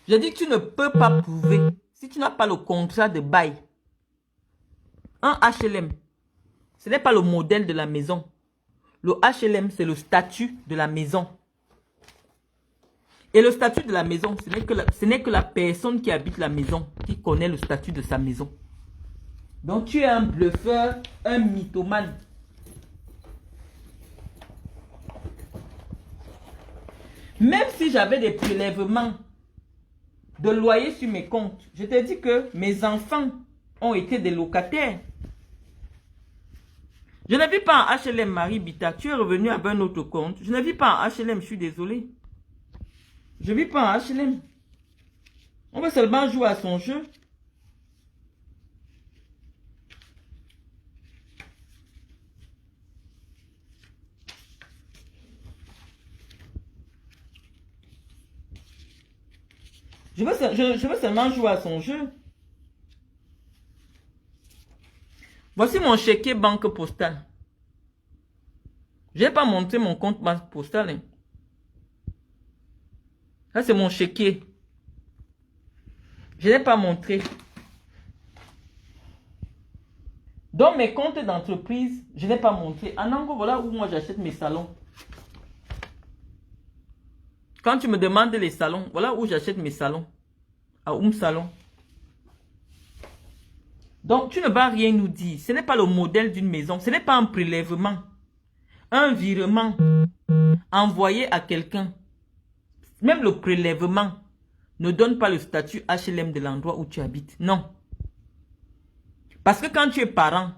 Je dis que tu ne peux pas prouver si tu n'as pas le contrat de bail. Un HLM, ce n'est pas le modèle de la maison. Le HLM, c'est le statut de la maison. Et le statut de la maison, ce n'est que la personne qui habite la maison qui connaît le statut de sa maison. Donc tu es un bluffeur, un mythomane. Même si j'avais des prélèvements de loyer sur mes comptes, je t'ai dit que mes enfants ont été des locataires. Je ne vis pas en HLM, Marie Bita. Tu es revenu avec un autre compte. Je ne vis pas en HLM, je suis désolé. Je ne vis pas en HLM. On va seulement jouer à son jeu. Je veux seulement jouer à son jeu. Voici mon chéquier banque postale. Je n'ai pas montré mon compte banque postale. Hein. Ça, c'est mon chéquier. Je n'ai pas montré. Dans mes comptes d'entreprise, je n'ai pas montré. En Ango, voilà où moi j'achète mes salons. Quand tu me demandes les salons, voilà où j'achète mes salons. À Salon. Donc, tu ne vas rien nous dire. Ce n'est pas le modèle d'une maison. Ce n'est pas un prélèvement. Un virement envoyé à quelqu'un. Même le prélèvement ne donne pas le statut HLM de l'endroit où tu habites. Non. Parce que quand tu es parent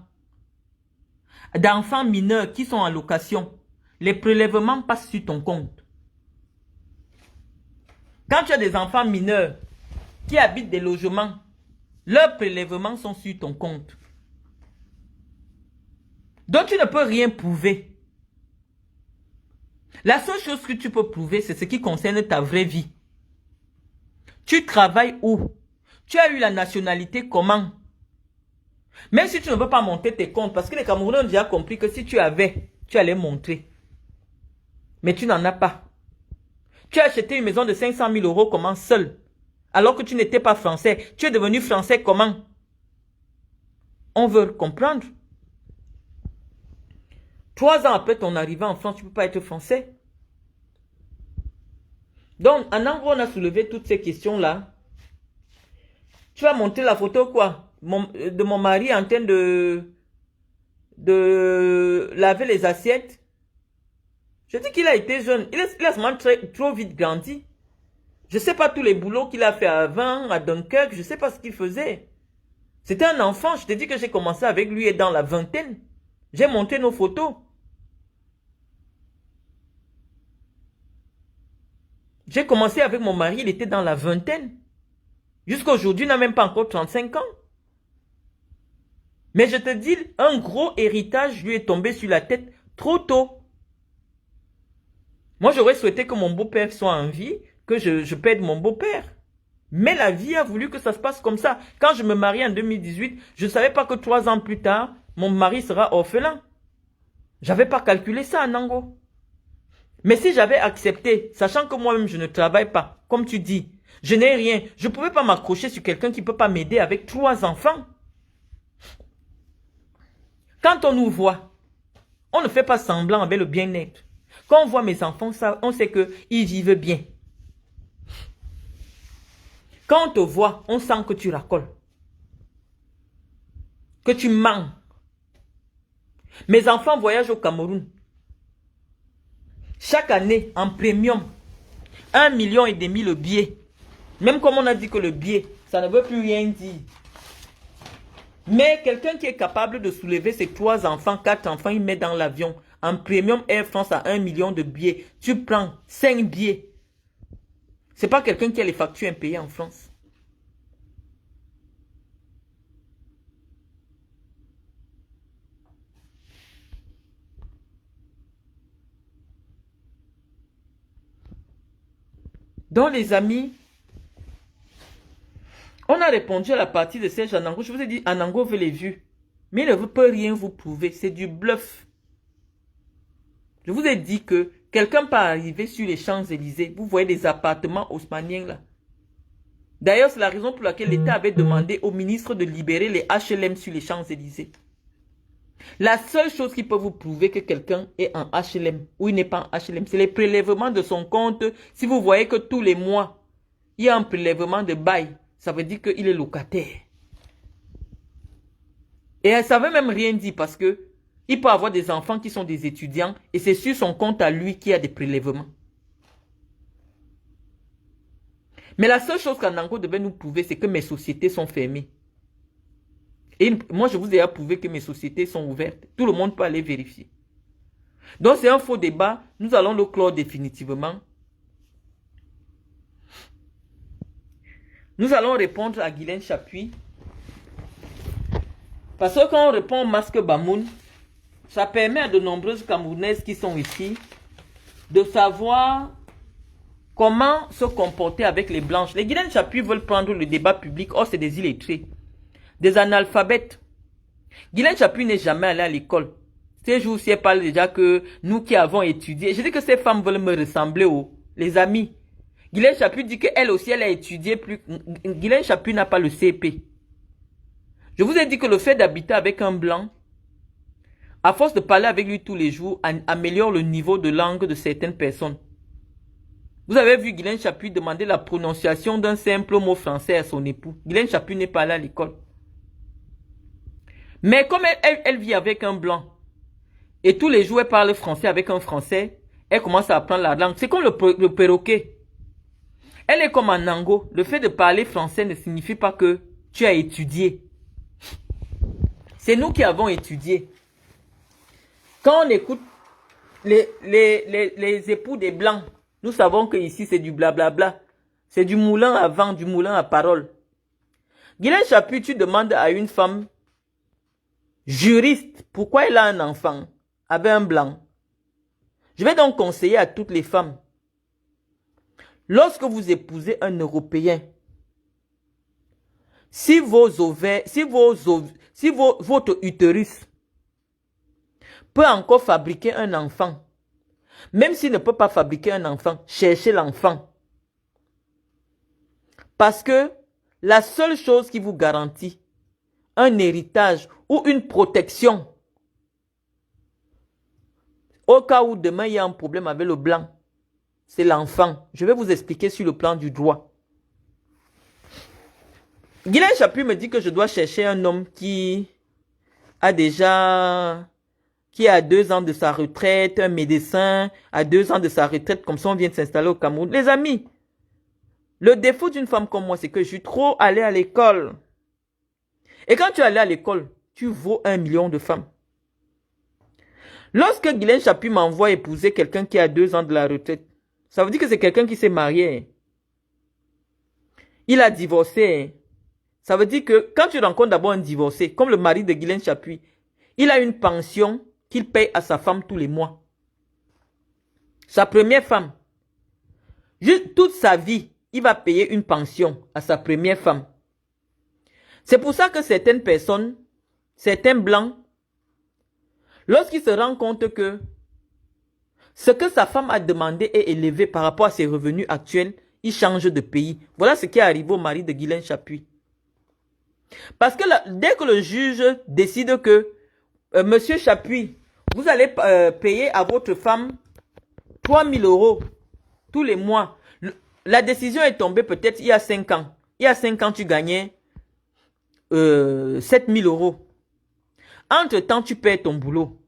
d'enfants mineurs qui sont en location, les prélèvements passent sur ton compte. Quand tu as des enfants mineurs qui habitent des logements, leurs prélèvements sont sur ton compte. Donc tu ne peux rien prouver. La seule chose que tu peux prouver, c'est ce qui concerne ta vraie vie. Tu travailles où? Tu as eu la nationalité comment? Même si tu ne veux pas monter tes comptes, parce que les Camerounais ont déjà compris que si tu avais, tu allais montrer. Mais tu n'en as pas. Tu as acheté une maison de 500 000 € comment seul? Alors que tu n'étais pas français. Tu es devenu français comment? On veut comprendre. 3 ans après ton arrivée en France, tu ne peux pas être français. Donc, en anglais, on a soulevé toutes ces questions-là. Tu vas montrer la photo quoi? De mon mari en train de laver les assiettes. Je dis qu'il a été jeune. Il a seulement trop vite grandi. Je ne sais pas tous les boulots qu'il a fait avant, à Dunkerque. Je ne sais pas ce qu'il faisait. C'était un enfant. Je te dis que j'ai commencé avec lui dans la vingtaine. J'ai monté nos photos. J'ai commencé avec mon mari, il était dans la vingtaine. Jusqu'à aujourd'hui, il n'a même pas encore 35 ans. Mais je te dis, un gros héritage lui est tombé sur la tête trop tôt. Moi, j'aurais souhaité que mon beau-père soit en vie, que je perde mon beau-père. Mais la vie a voulu que ça se passe comme ça. Quand je me marie en 2018, je ne savais pas que 3 ans plus tard, mon mari sera orphelin. J'avais pas calculé ça en Ango. Mais si j'avais accepté, sachant que moi-même je ne travaille pas, comme tu dis, je n'ai rien, je ne pouvais pas m'accrocher sur quelqu'un qui ne peut pas m'aider avec 3 enfants. Quand on nous voit, on ne fait pas semblant avec le bien-être. Quand on voit mes enfants, ça, on sait qu'ils vivent bien. Quand on te voit, on sent que tu racoles. Que tu mens. Mes enfants voyagent au Cameroun. Chaque année, en premium, 1,5 million le billet. Même comme on a dit que le billet, ça ne veut plus rien dire. Mais quelqu'un qui est capable de soulever ses 3 enfants, 4 enfants, il met dans l'avion. En premium Air France à 1 million de billets. Tu prends 5 billets. C'est pas quelqu'un qui a les factures impayées en France. Donc les amis, on a répondu à la partie de Serge Anango. Je vous ai dit, Anango veut les vues. Mais il ne peut rien vous prouver. C'est du bluff. Je vous ai dit que quelqu'un peut arriver sur les Champs-Élysées. Vous voyez des appartements haussmanniens là. D'ailleurs, c'est la raison pour laquelle l'État avait demandé au ministre de libérer les HLM sur les Champs-Élysées. La seule chose qui peut vous prouver que quelqu'un est en HLM ou il n'est pas en HLM, c'est les prélèvements de son compte. Si vous voyez que tous les mois, il y a un prélèvement de bail, ça veut dire qu'il est locataire. Et ça ne veut même rien dire parce que il peut avoir des enfants qui sont des étudiants et c'est sur son compte à lui qu'il y a des prélèvements. Mais la seule chose qu'Anango devait nous prouver, c'est que mes sociétés sont fermées. Et moi, je vous ai prouvé que mes sociétés sont ouvertes. Tout le monde peut aller vérifier. Donc, c'est un faux débat. Nous allons le clore définitivement. Nous allons répondre à Guylaine Chapuis. Parce que quand on répond au masque Bamoun, ça permet à de nombreuses Camerounaises qui sont ici de savoir comment se comporter avec les blanches. Les Guylaine Chapuis veulent prendre le débat public. Oh, c'est des illettrés. Des analphabètes. Guylaine Chapuis n'est jamais allé à l'école. Ces jours-ci, elle parle déjà que nous qui avons étudié. Je dis que ces femmes veulent me ressembler, les amis. Guylaine Chapuis dit qu'elle aussi, elle a étudié plus. Guylaine Chapuis n'a pas le CP. Je vous ai dit que le fait d'habiter avec un blanc, à force de parler avec lui tous les jours, améliore le niveau de langue de certaines personnes. Vous avez vu Guylaine Chapuis demander la prononciation d'un simple mot français à son époux. Guylaine Chapuis n'est pas allée à l'école. Mais comme elle vit avec un blanc, et tous les jours elle parle français avec un français, elle commence à apprendre la langue. C'est comme le perroquet. Elle est comme Anango. Le fait de parler français ne signifie pas que tu as étudié. C'est nous qui avons étudié. Quand on écoute les époux des blancs, nous savons que ici c'est du blablabla. C'est du moulin à vent, du moulin à parole. Guylaine Chapuis, tu demandes à une femme juriste pourquoi elle a un enfant avec un blanc. Je vais donc conseiller à toutes les femmes. Lorsque vous épousez un Européen, si votre utérus peut encore fabriquer un enfant, même s'il ne peut pas fabriquer un enfant, cherchez l'enfant. Parce que la seule chose qui vous garantit un héritage ou une protection, au cas où demain il y a un problème avec le blanc, c'est l'enfant. Je vais vous expliquer sur le plan du droit. Guylaine Chapuis me dit que je dois chercher un homme qui a 2 ans de sa retraite, un médecin à 2 ans de sa retraite, comme ça on vient de s'installer au Cameroun. Les amis, le défaut d'une femme comme moi, c'est que je suis trop allée à l'école. Et quand tu es allé à l'école, tu vaux 1 million de femmes. Lorsque Guylaine Chapuis m'envoie épouser quelqu'un qui a 2 ans de la retraite, ça veut dire que c'est quelqu'un qui s'est marié. Il a divorcé. Ça veut dire que quand tu rencontres d'abord un divorcé, comme le mari de Guylaine Chapuis, il a une pension qu'il paye à sa femme tous les mois. Sa première femme. Juste toute sa vie, il va payer une pension à sa première femme. C'est pour ça que certaines personnes, certains blancs, lorsqu'ils se rendent compte que ce que sa femme a demandé est élevé par rapport à ses revenus actuels, ils changent de pays. Voilà ce qui est arrivé au mari de Guylaine Chapuis. Parce que dès que le juge décide que Monsieur Chapuis, vous allez payer à votre femme 3 000 € tous les mois. La décision est tombée peut-être il y a 5 ans. Il y a 5 ans, tu gagnais 7 000 €. Entre-temps, tu perds ton boulot.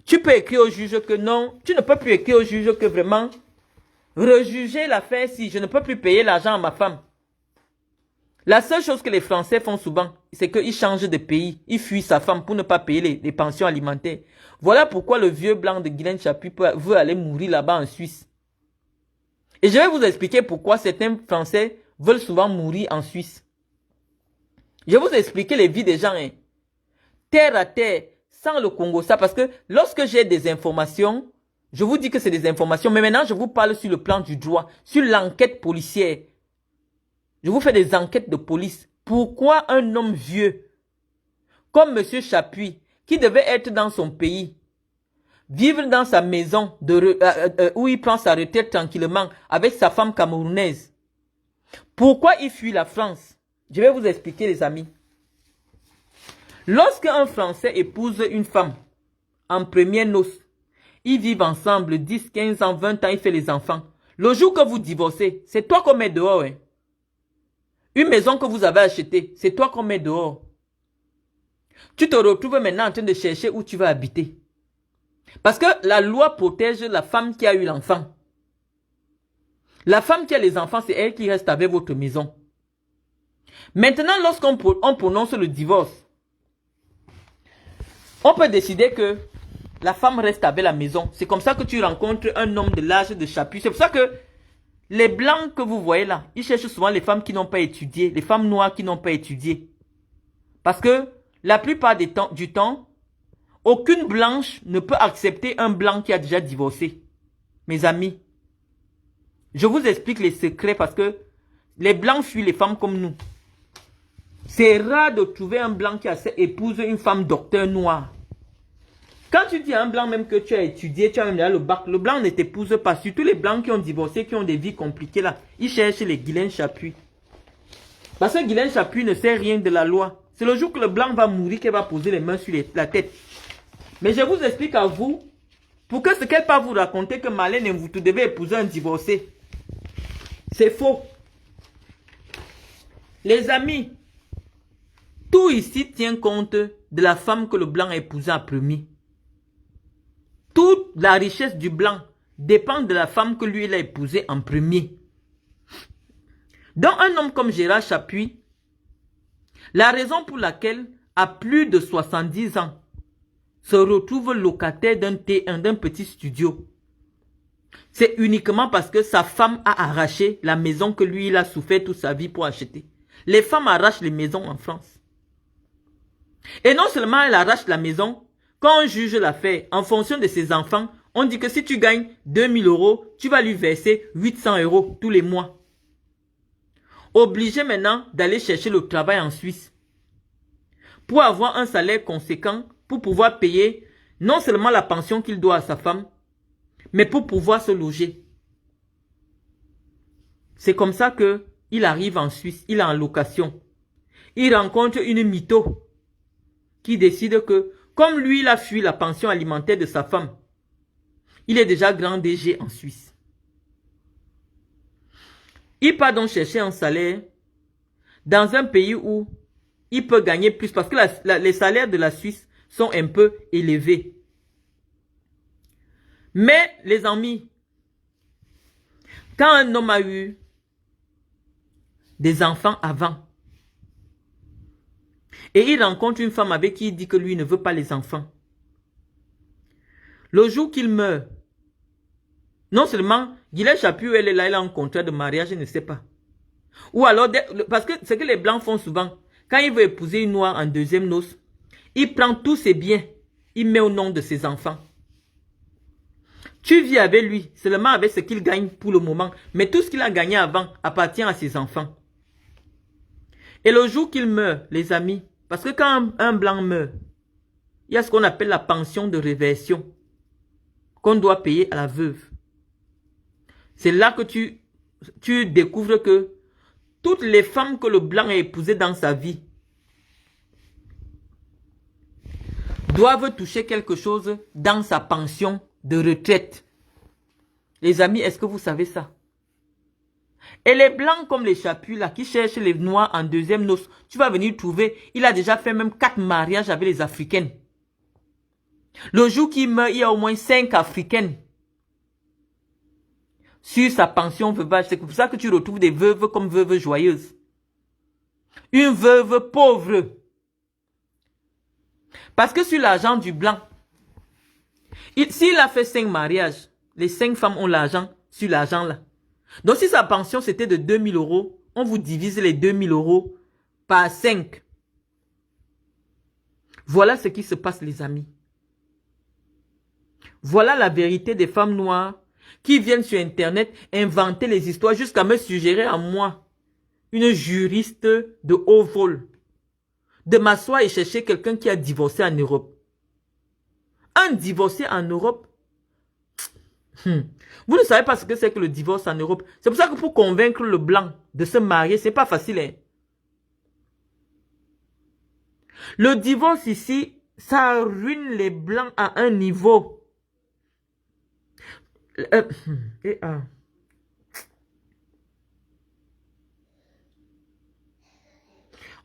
Tu peux écrire au juge que non, tu ne peux plus écrire au juge que vraiment, rejuger l'affaire si je ne peux plus payer l'argent à ma femme. La seule chose que les Français font souvent, c'est qu'ils changent de pays. Ils fuient sa femme pour ne pas payer les pensions alimentaires. Voilà pourquoi le vieux blanc de Guylaine Chapuis veut aller mourir là-bas en Suisse. Et je vais vous expliquer pourquoi certains Français veulent souvent mourir en Suisse. Je vais vous expliquer les vies des gens. Hein. Terre à terre, sans le Congo, ça. Parce que lorsque j'ai des informations, je vous dis que c'est des informations. Mais maintenant, je vous parle sur le plan du droit, sur l'enquête policière. Je vous fais des enquêtes de police. Pourquoi un homme vieux, comme M. Chapuis, qui devait être dans son pays, vivre dans sa maison où il prend sa retraite tranquillement avec sa femme camerounaise, pourquoi il fuit la France? Je vais vous expliquer, les amis. Lorsque un Français épouse une femme en première noce, ils vivent ensemble 10, 15 ans, 20 ans, il fait les enfants. Le jour que vous divorcez, c'est toi qu'on met dehors. Hein. Une maison que vous avez achetée, c'est toi qu'on met dehors. Tu te retrouves maintenant en train de chercher où tu vas habiter. Parce que la loi protège la femme qui a eu l'enfant. La femme qui a les enfants, c'est elle qui reste avec votre maison. Maintenant, lorsqu'on prononce le divorce, on peut décider que la femme reste avec la maison. C'est comme ça que tu rencontres un homme de l'âge de Chapuis. C'est pour ça que les blancs que vous voyez là, ils cherchent souvent les femmes qui n'ont pas étudié, les femmes noires qui n'ont pas étudié. Parce que la plupart du temps, aucune blanche ne peut accepter un blanc qui a déjà divorcé. Mes amis, je vous explique les secrets parce que les blancs fuient les femmes comme nous. C'est rare de trouver un blanc qui a épousé une femme docteur noire. Quand tu dis à un blanc même que tu as étudié, tu as même là le bac, le blanc ne t'épouse pas. Surtout les blancs qui ont divorcé, qui ont des vies compliquées là. Ils cherchent les Guylaine Chapuis. Parce que Guylaine Chapuis ne sait rien de la loi. C'est le jour que le blanc va mourir qu'elle va poser les mains sur la tête. Mais je vous explique à vous, pour que ce qu'elle va vous raconter que Marlène et vous devez épouser un divorcé. C'est faux. Les amis, tout ici tient compte de la femme que le blanc a épousée en premier. Toute la richesse du blanc dépend de la femme que lui il a épousée en premier. Donc un homme comme Gérard Chapuis, la raison pour laquelle à plus de 70 ans, se retrouve locataire d'un T1, d'un petit studio, c'est uniquement parce que sa femme a arraché la maison que lui il a souffert toute sa vie pour acheter. Les femmes arrachent les maisons en France. Et non seulement elle arrache la maison, quand on juge l'affaire, en fonction de ses enfants, on dit que si tu gagnes 2 000 €, tu vas lui verser 800 € tous les mois. Obligé maintenant d'aller chercher le travail en Suisse. Pour avoir un salaire conséquent, pour pouvoir payer non seulement la pension qu'il doit à sa femme, mais pour pouvoir se loger. C'est comme ça que il arrive en Suisse, il est en location. Il rencontre une mytho qui décide que, comme lui, il a fui la pension alimentaire de sa femme, il est déjà grand DG en Suisse. Il part donc chercher un salaire dans un pays où il peut gagner plus parce que les salaires de la Suisse sont un peu élevés. Mais, les amis, quand un homme a eu des enfants avant, et il rencontre une femme avec qui il dit que lui ne veut pas les enfants, le jour qu'il meurt, non seulement Guylaine Chapuis, elle est là, elle a un contrat de mariage, je ne sais pas. Ou alors, parce que ce que les blancs font souvent, quand il veut épouser une noire en deuxième noce, il prend tous ses biens, il met au nom de ses enfants. Tu vis avec lui, seulement avec ce qu'il gagne pour le moment, mais tout ce qu'il a gagné avant appartient à ses enfants. Et le jour qu'il meurt, les amis, parce que quand un blanc meurt, il y a ce qu'on appelle la pension de réversion qu'on doit payer à la veuve. C'est là que tu découvres que toutes les femmes que le blanc a épousées dans sa vie, doivent toucher quelque chose dans sa pension de retraite. Les amis, est-ce que vous savez ça? Et les blancs comme les chapus là, qui cherchent les noirs en deuxième noce, tu vas venir trouver, il a déjà fait même 4 mariages avec les africaines. Le jour qu'il meurt, il y a au moins 5 africaines sur sa pension veuvage. C'est pour ça que tu retrouves des veuves comme veuves joyeuses. Une veuve pauvre. Parce que sur l'argent du blanc, s'il a fait 5 mariages, les 5 femmes ont l'argent sur l'argent là. Donc si sa pension c'était de 2000 €, on vous divise les 2000 € par 5. Voilà ce qui se passe les amis. Voilà la vérité des femmes noires qui viennent sur internet inventer les histoires jusqu'à me suggérer à moi, une juriste de haut vol, de m'asseoir et chercher quelqu'un qui a divorcé en Europe. Un divorcé en Europe, vous ne savez pas ce que c'est que le divorce en Europe. C'est pour ça que pour convaincre le blanc de se marier, c'est pas facile. Hein? Le divorce ici, ça ruine les blancs à un niveau.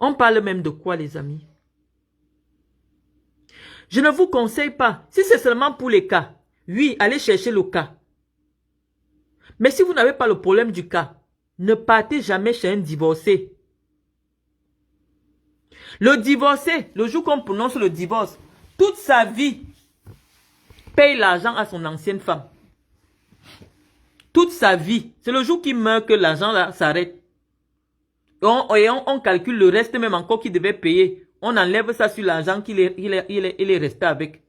On parle même de quoi les amis? Je ne vous conseille pas, si c'est seulement pour les cas, oui, allez chercher le cas. Mais si vous n'avez pas le problème du cas, ne partez jamais chez un divorcé. Le divorcé, le jour qu'on prononce le divorce, toute sa vie, paye l'argent à son ancienne femme. Toute sa vie. C'est le jour qu'il meurt que l'argent là s'arrête. On calcule le reste même encore qu'il devait payer. On enlève ça sur l'argent qu'il est resté avec.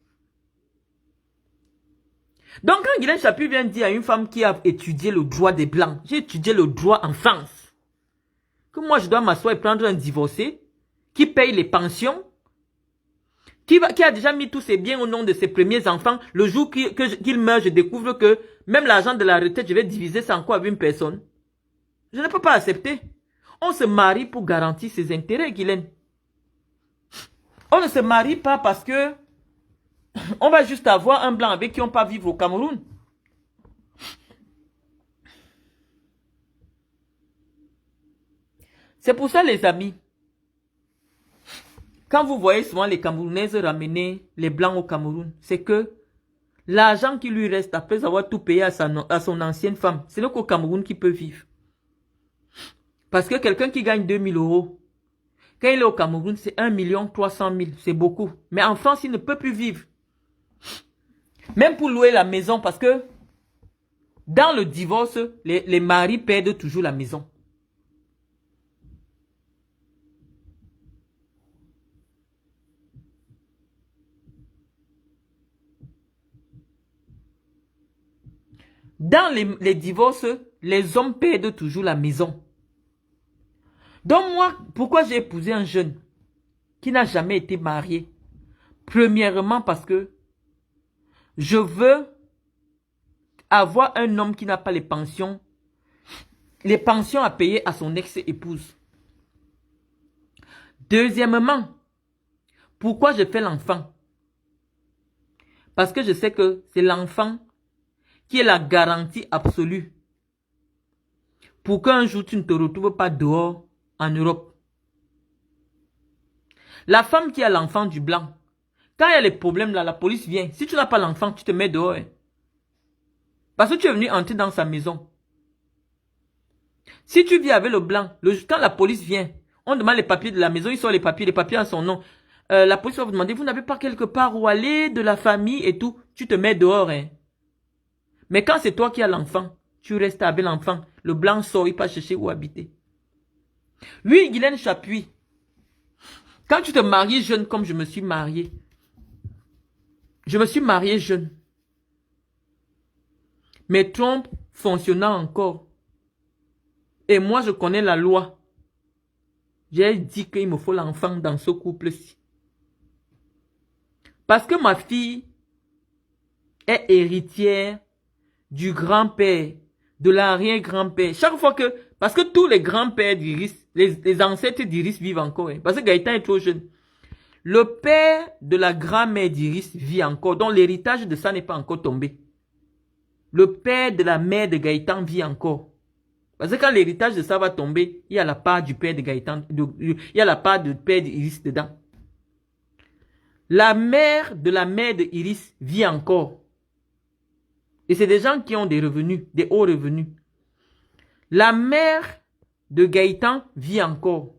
Donc quand Guylaine Chaput vient dire à une femme qui a étudié le droit des blancs, j'ai étudié le droit en France, que moi je dois m'asseoir et prendre un divorcé qui paye les pensions, qui a déjà mis tous ses biens au nom de ses premiers enfants. Le jour qu'il meurt, je découvre que même l'argent de la retraite, je vais diviser ça encore avec une personne. Je ne peux pas accepter. On se marie pour garantir ses intérêts, Guylaine. On ne se marie pas parce que on va juste avoir un blanc avec qui on ne peut pas vivre au Cameroun. C'est pour ça, les amis, quand vous voyez souvent les Camerounaises ramener les blancs au Cameroun, c'est que l'argent qui lui reste après avoir tout payé à son ancienne femme, c'est donc au Cameroun qu'il peut vivre. Parce que quelqu'un qui gagne 2000 €, quand il est au Cameroun, c'est 1 300 000. C'est beaucoup. Mais en France, il ne peut plus vivre. Même pour louer la maison, parce que dans le divorce, les maris perdent toujours la maison. Dans les divorces, les hommes perdent toujours la maison. Donc moi, pourquoi j'ai épousé un jeune qui n'a jamais été marié? Premièrement parce que je veux avoir un homme qui n'a pas les pensions à payer à son ex-épouse. Deuxièmement, pourquoi je fais l'enfant? Parce que je sais que c'est l'enfant qui est la garantie absolue pour qu'un jour tu ne te retrouves pas dehors en Europe. La femme qui a l'enfant du blanc, quand il y a les problèmes là, la police vient. Si tu n'as pas l'enfant, tu te mets dehors. Hein. Parce que tu es venu entrer dans sa maison. Si tu vis avec le blanc, quand la police vient, on demande les papiers de la maison, ils sortent les papiers à son nom. La police va vous demander, vous n'avez pas quelque part où aller de la famille et tout. Tu te mets dehors. Hein. Mais quand c'est toi qui as l'enfant, tu restes avec l'enfant. Le blanc sort, il part chercher où habiter. Oui, Guylaine Chaput, quand tu te maries jeune comme je me suis marié, je me suis marié jeune. Mes trompes fonctionnant encore. Et moi, je connais la loi. J'ai dit qu'il me faut l'enfant dans ce couple-ci. Parce que ma fille est héritière du grand-père, de l'arrière-grand-père. Chaque fois que... Parce que tous les grands-pères d'Iris, les ancêtres d'Iris vivent encore. Hein, parce que Gaëtan est trop jeune. Le père de la grand-mère d'Iris vit encore. Donc l'héritage de ça n'est pas encore tombé. Le père de la mère de Gaëtan vit encore. Parce que quand l'héritage de ça va tomber, il y a la part du père de Gaëtan, il y a la part du père d'Iris dedans. La mère de Iris vit encore. Et c'est des gens qui ont des revenus, des hauts revenus. La mère de Gaëtan vit encore.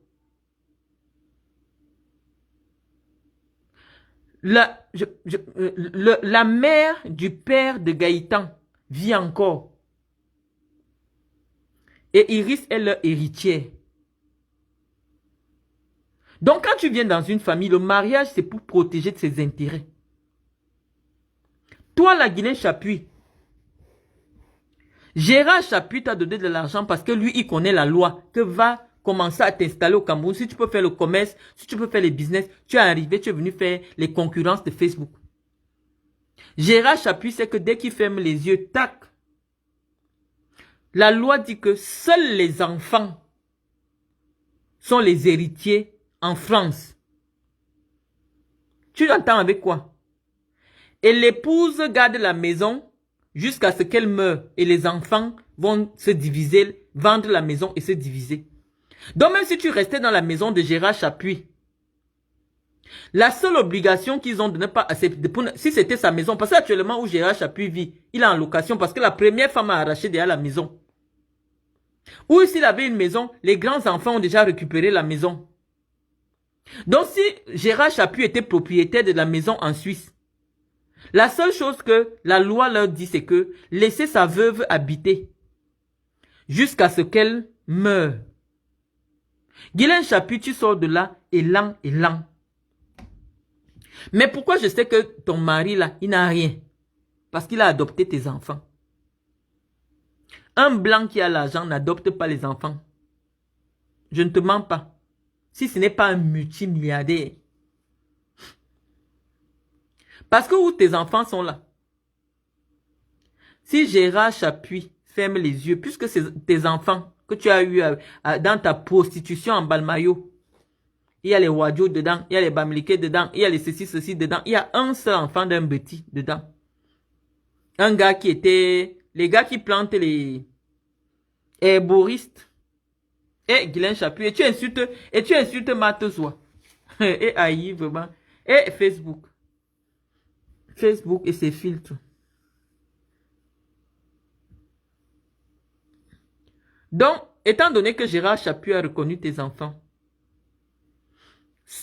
La mère du père de Gaëtan vit encore. Et Iris est leur héritière. Donc quand tu viens dans une famille, le mariage c'est pour protéger de ses intérêts. Toi, la Guinée-Chapuis, Gérard Chapuis t'a donné de l'argent parce que lui, il connaît la loi que va commencer à t'installer au Cameroun. Si tu peux faire le commerce, si tu peux faire les business, tu es arrivé, tu es venu faire les concurrences de Facebook. Gérard Chapuis sait que dès qu'il ferme les yeux, tac, la loi dit que seuls les enfants sont les héritiers en France. Tu l'entends avec quoi? Et l'épouse garde la maison jusqu'à ce qu'elle meure. Et les enfants vont se diviser, vendre la maison et se diviser. Donc même si tu restais dans la maison de Gérard Chapuis, la seule obligation qu'ils ont de ne pas accepter, si c'était sa maison, parce qu'actuellement où Gérard Chapuis vit, il est en location parce que la première femme a arraché derrière la maison. Ou s'il avait une maison, les grands-enfants ont déjà récupéré la maison. Donc si Gérard Chapuis était propriétaire de la maison en Suisse, la seule chose que la loi leur dit, c'est que laisser sa veuve habiter jusqu'à ce qu'elle meure. Guylaine Chapuis, tu sors de là, élan. Mais pourquoi je sais que ton mari là, il n'a rien? Parce qu'il a adopté tes enfants. Un blanc qui a l'argent n'adopte pas les enfants. Je ne te mens pas. Si ce n'est pas un multimilliardaire. Parce que où tes enfants sont là. Si Gérard Chapuis ferme les yeux, puisque c'est tes enfants que tu as eu dans ta prostitution en Balmayo, il y a les Wadjo dedans, il y a les Bamileke dedans, il y a les ceci dedans, il y a un seul enfant d'un petit dedans. Un gars qui était, les gars qui plantent les herboristes. Et Guylaine Chapuis, et tu insultes Matezoa. Et Aïe, vraiment. Et Facebook et ses filtres. Donc, étant donné que Gérard Chapuis a reconnu tes enfants,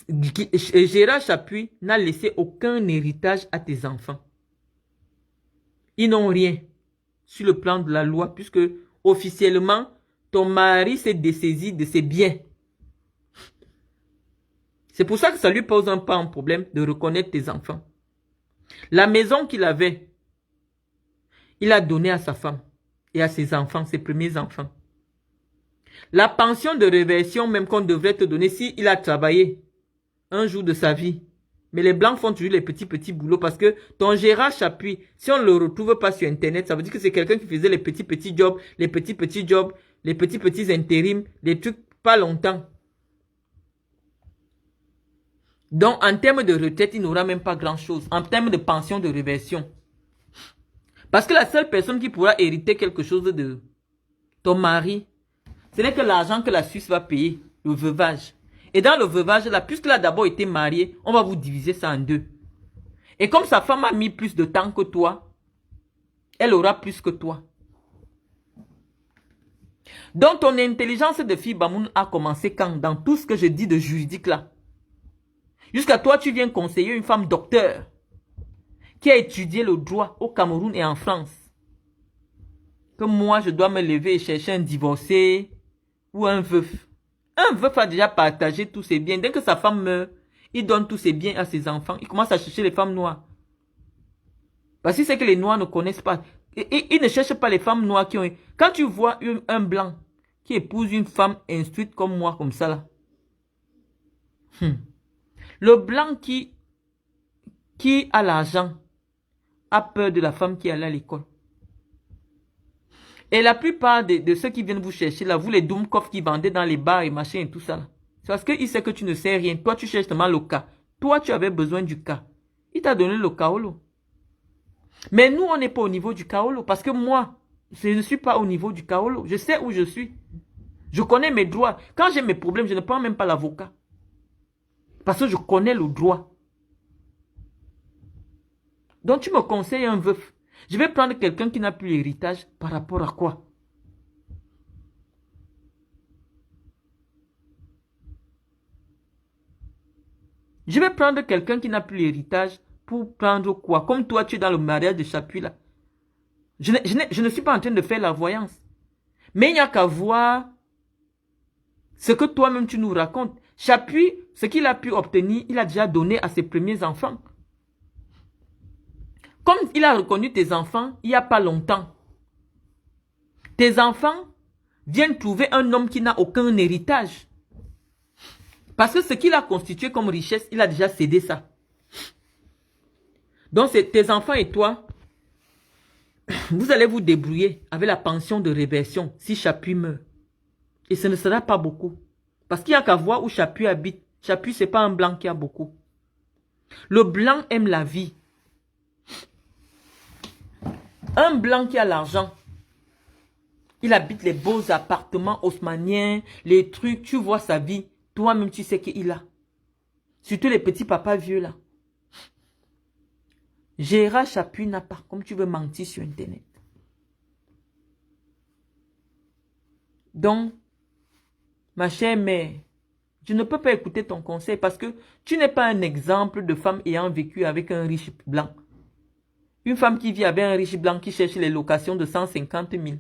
Gérard Chapuis n'a laissé aucun héritage à tes enfants. Ils n'ont rien sur le plan de la loi, puisque officiellement, ton mari s'est dessaisi de ses biens. C'est pour ça que ça lui pose pas un problème de reconnaître tes enfants. La maison qu'il avait, il a donné à sa femme et à ses enfants, ses premiers enfants. La pension de réversion même qu'on devrait te donner si il a travaillé un jour de sa vie. Mais les blancs font toujours les petits boulots parce que ton Gérard Chapuis, si on ne le retrouve pas sur internet, ça veut dire que c'est quelqu'un qui faisait les petits jobs, les petits intérims, les trucs pas longtemps. Donc, en termes de retraite, il n'aura même pas grand-chose. En termes de pension de réversion. Parce que la seule personne qui pourra hériter quelque chose de ton mari, ce n'est que l'argent que la Suisse va payer, le veuvage. Et dans le veuvage, là, puisqu'il a d'abord été marié, on va vous diviser ça en deux. Et comme sa femme a mis plus de temps que toi, elle aura plus que toi. Donc, ton intelligence de fille Bamoun a commencé quand? Dans tout ce que je dis de juridique là. Jusqu'à toi, tu viens conseiller une femme docteur qui a étudié le droit au Cameroun et en France. Que moi, je dois me lever et chercher un divorcé ou un veuf. Un veuf a déjà partagé tous ses biens. Dès que sa femme meurt, il donne tous ses biens à ses enfants. Il commence à chercher les femmes noires. Parce que c'est que les noirs ne connaissent pas. Il ne cherche pas les femmes noires qui ont... Quand tu vois un blanc qui épouse une femme instruite comme moi, comme ça là. Le blanc qui a l'argent a peur de la femme qui est allée à l'école. Et la plupart de ceux qui viennent vous chercher là, vous les Doumkov qui vendaient dans les bars et machin et tout ça là. C'est parce qu'ils savent que tu ne sais rien. Toi tu cherches seulement le cas. Toi, tu avais besoin du cas. Il t'a donné le kaolo. Mais nous, on n'est pas au niveau du kaolo. Parce que moi, je ne suis pas au niveau du kaolo. Je sais où je suis. Je connais mes droits. Quand j'ai mes problèmes, je ne prends même pas l'avocat. Parce que je connais le droit. Donc, tu me conseilles un veuf. Je vais prendre quelqu'un qui n'a plus l'héritage par rapport à quoi? Je vais prendre quelqu'un qui n'a plus l'héritage pour prendre quoi? Comme toi, tu es dans le mariage de Chapuis là. Je ne suis pas en train de faire la voyance. Mais il n'y a qu'à voir ce que toi-même tu nous racontes. Chapuis, ce qu'il a pu obtenir, il a déjà donné à ses premiers enfants. Comme il a reconnu tes enfants il n'y a pas longtemps. Tes enfants viennent trouver un homme qui n'a aucun héritage. Parce que ce qu'il a constitué comme richesse, il a déjà cédé ça. Donc, c'est tes enfants et toi, vous allez vous débrouiller avec la pension de réversion si Chapuis meurt. Et ce ne sera pas beaucoup. Parce qu'il n'y a qu'à voir où Chapuis habite. Chapuis, ce n'est pas un blanc qui a beaucoup. Le blanc aime la vie. Un blanc qui a l'argent, il habite les beaux appartements haussmanniens, les trucs, tu vois sa vie. Toi-même, tu sais qu'il a. Surtout les petits papas vieux là. Gérard Chapuis n'a pas, comme tu veux mentir sur Internet. Donc, ma chère mère, je ne peux pas écouter ton conseil parce que tu n'es pas un exemple de femme ayant vécu avec un riche blanc. Une femme qui vit avec un riche blanc qui cherche les locations de 150 000.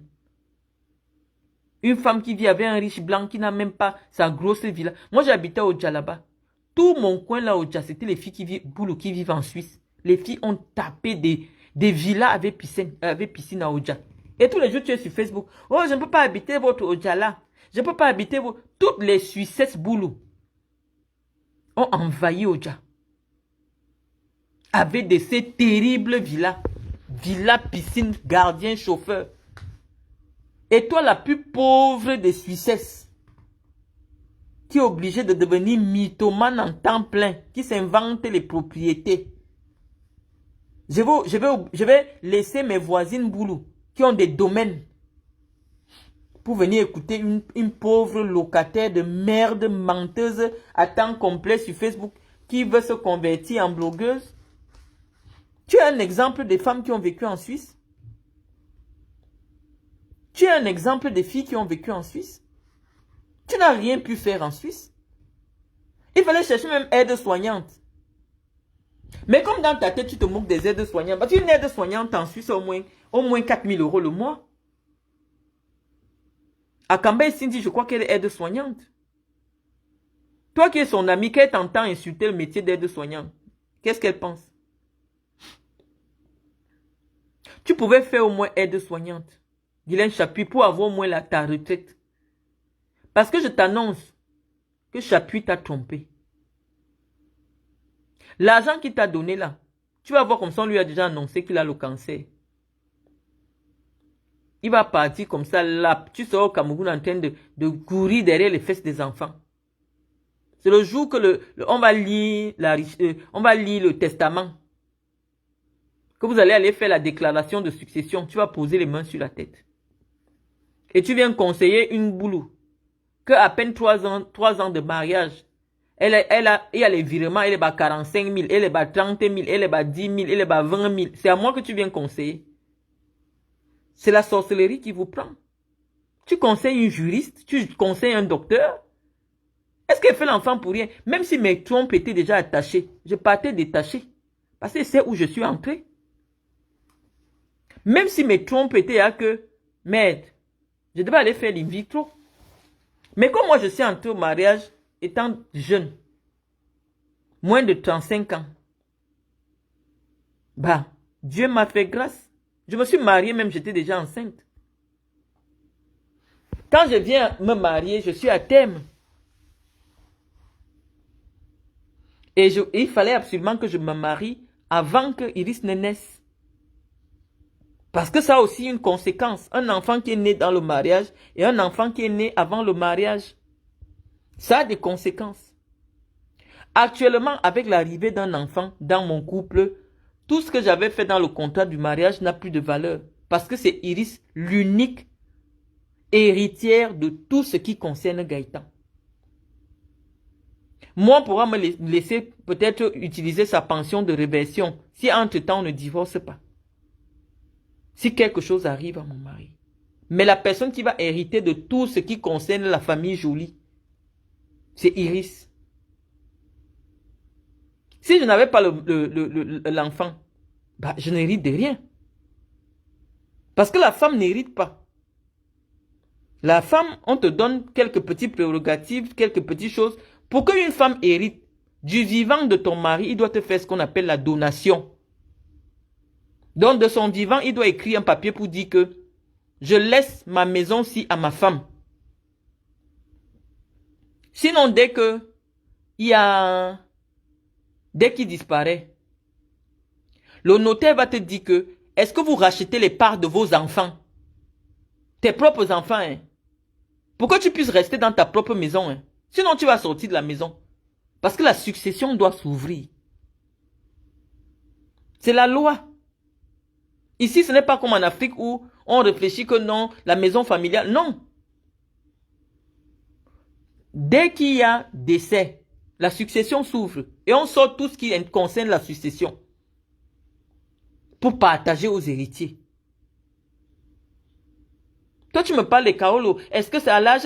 Une femme qui vit avec un riche blanc qui n'a même pas sa grosse villa. Moi, j'habitais au Dja là-bas. Tout mon coin là au Dja, c'était les filles qui vivent en Suisse. Les filles ont tapé des villas avec piscine à Oja. Et tous les jours, tu es sur Facebook. Oh, je ne peux pas habiter votre Oja là. Je ne peux pas habiter votre... Toutes les Suissesses boulot ont envahi Oja. Avec ces terribles villas. Villas, piscine, gardien, chauffeur. Et toi, la plus pauvre des Suissesses, qui est obligée de devenir mythomane en temps plein, qui s'invente les propriétés. Je vais laisser mes voisines boulot qui ont des domaines pour venir écouter une pauvre locataire de merde menteuse à temps complet sur Facebook qui veut se convertir en blogueuse. Tu es un exemple des femmes qui ont vécu en Suisse? Tu es un exemple des filles qui ont vécu en Suisse? Tu n'as rien pu faire en Suisse. Il fallait chercher même aide-soignante. Mais comme dans ta tête, tu te moques des aides-soignantes. Parce qu'une aide-soignante en Suisse, au moins 4 000 € le mois. À Cambay Cindy, je crois qu'elle est aide-soignante. Toi qui es son amie, qu'elle t'entend insulter le métier d'aide-soignante, qu'est-ce qu'elle pense? Tu pouvais faire au moins aide-soignante, Guylaine Chapuis, pour avoir au moins ta retraite. Parce que je t'annonce que Chapuis t'a trompé. L'argent qu'il t'a donné là, tu vas voir comme ça, on lui a déjà annoncé qu'il a le cancer. Il va partir comme ça, là, tu seras au Cameroun en train de courir derrière les fesses des enfants. C'est le jour que on va lire le testament. Que vous allez aller faire la déclaration de succession. Tu vas poser les mains sur la tête. Et tu viens conseiller une boulot. Que à peine 3 ans de mariage. Il y a les virements, elle est bas 45 000, elle est bas 30 000, elle est bas 10 000, elle est bas 20 000. C'est à moi que tu viens conseiller. C'est la sorcellerie qui vous prend. Tu conseilles une juriste, tu conseilles un docteur. Est-ce qu'elle fait l'enfant pour rien? Même si mes trompes étaient déjà attachées, je partais détaché. Parce que c'est où je suis entré. Même si mes trompes étaient à que, merde, je devais aller faire l'in vitro. Mais comme moi je suis entré au mariage, étant jeune, moins de 35 ans, bah, Dieu m'a fait grâce. Je me suis mariée, même j'étais déjà enceinte. Quand je viens me marier, je suis à terme. Et il fallait absolument que je me marie avant que Iris ne naisse. Parce que ça a aussi une conséquence. Un enfant qui est né dans le mariage et un enfant qui est né avant le mariage. Ça a des conséquences. Actuellement, avec l'arrivée d'un enfant dans mon couple, tout ce que j'avais fait dans le contrat du mariage n'a plus de valeur. Parce que c'est Iris l'unique héritière de tout ce qui concerne Gaëtan. Moi, on pourra me laisser peut-être utiliser sa pension de réversion si entre-temps on ne divorce pas. Si quelque chose arrive à mon mari. Mais la personne qui va hériter de tout ce qui concerne la famille Joly, c'est Iris. Si je n'avais pas l'enfant, bah, je n'hérite de rien. Parce que la femme n'hérite pas. La femme, on te donne quelques petites prérogatives, quelques petites choses. Pour qu'une femme hérite du vivant de ton mari, il doit te faire ce qu'on appelle la donation. Donc, de son vivant, il doit écrire un papier pour dire que je laisse ma maison-ci à ma femme. Sinon, dès qu'il disparaît, le notaire va te dire que est-ce que vous rachetez les parts de vos enfants? Tes propres enfants, hein? Pour que tu puisses rester dans ta propre maison, hein? Sinon, tu vas sortir de la maison. Parce que la succession doit s'ouvrir. C'est la loi. Ici, ce n'est pas comme en Afrique où on réfléchit que non, la maison familiale, non. Dès qu'il y a décès, la succession s'ouvre. Et on sort tout ce qui concerne la succession. Pour partager aux héritiers. Toi, tu me parles des Kaolo. Est-ce que c'est à l'âge...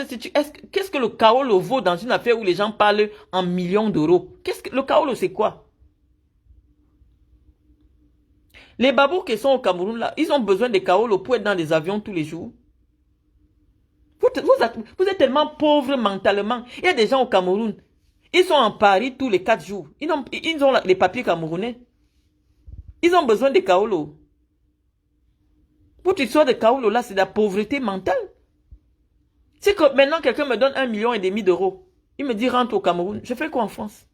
Qu'est-ce que le Kaolo vaut dans une affaire où les gens parlent en millions d'euros? Le Kaolo, c'est quoi? Les babous qui sont au Cameroun, là, ils ont besoin des Kaolo pour être dans des avions tous les jours. Vous êtes tellement pauvres mentalement. Il y a des gens au Cameroun. Ils sont en Paris tous les 4 jours. Ils ont les papiers camerounais. Ils ont besoin des Kaolo. Votre histoire de Kaolo, là, c'est de la pauvreté mentale. C'est que maintenant, quelqu'un me donne 1,5 million d'euros. Il me dit, rentre au Cameroun. Je fais quoi en France?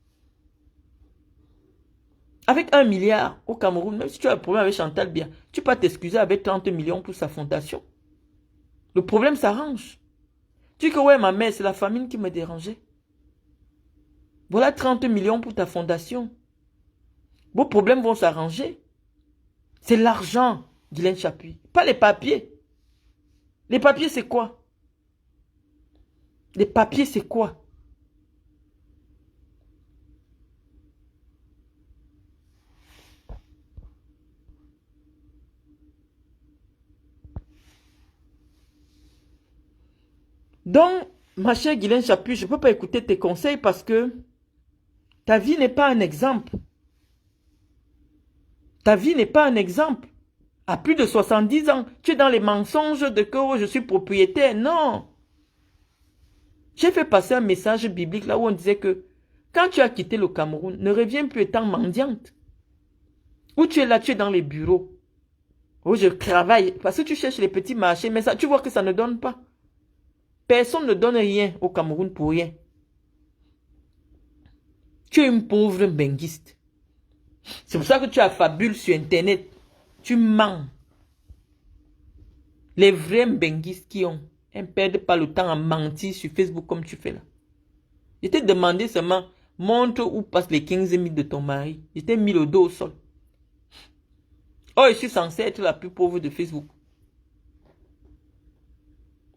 Avec 1 milliard au Cameroun, même si tu as un problème avec Chantal Bien, tu peux t'excuser avec 30 millions pour sa fondation. Le problème s'arrange. Tu dis que ouais, ma mère, c'est la famine qui me dérangeait. Voilà 30 millions pour ta fondation. Vos problèmes vont s'arranger. C'est l'argent, Guylaine Chapuis. Pas les papiers. Les papiers, c'est quoi? Les papiers, c'est quoi? Donc, ma chère Guylaine Chapuis, je ne peux pas écouter tes conseils parce que ta vie n'est pas un exemple. Ta vie n'est pas un exemple. À plus de 70 ans, tu es dans les mensonges de que oh, je suis propriétaire. Non. J'ai fait passer un message biblique là où on disait que quand tu as quitté le Cameroun, ne reviens plus étant mendiante. Où tu es là, tu es dans les bureaux. Oh, je travaille. Parce que tu cherches les petits marchés, mais ça, tu vois que ça ne donne pas. Personne ne donne rien au Cameroun pour rien. Tu es une pauvre benguiste. C'est pour ça que tu affabules sur Internet. Tu mens. Les vrais benguistes qui ont, ils ne perdent pas le temps à mentir sur Facebook comme tu fais là. Je t'ai demandé seulement, montre où passent les 15 000 de ton mari. Je t'ai mis le dos au sol. Oh, je suis censé être la plus pauvre de Facebook.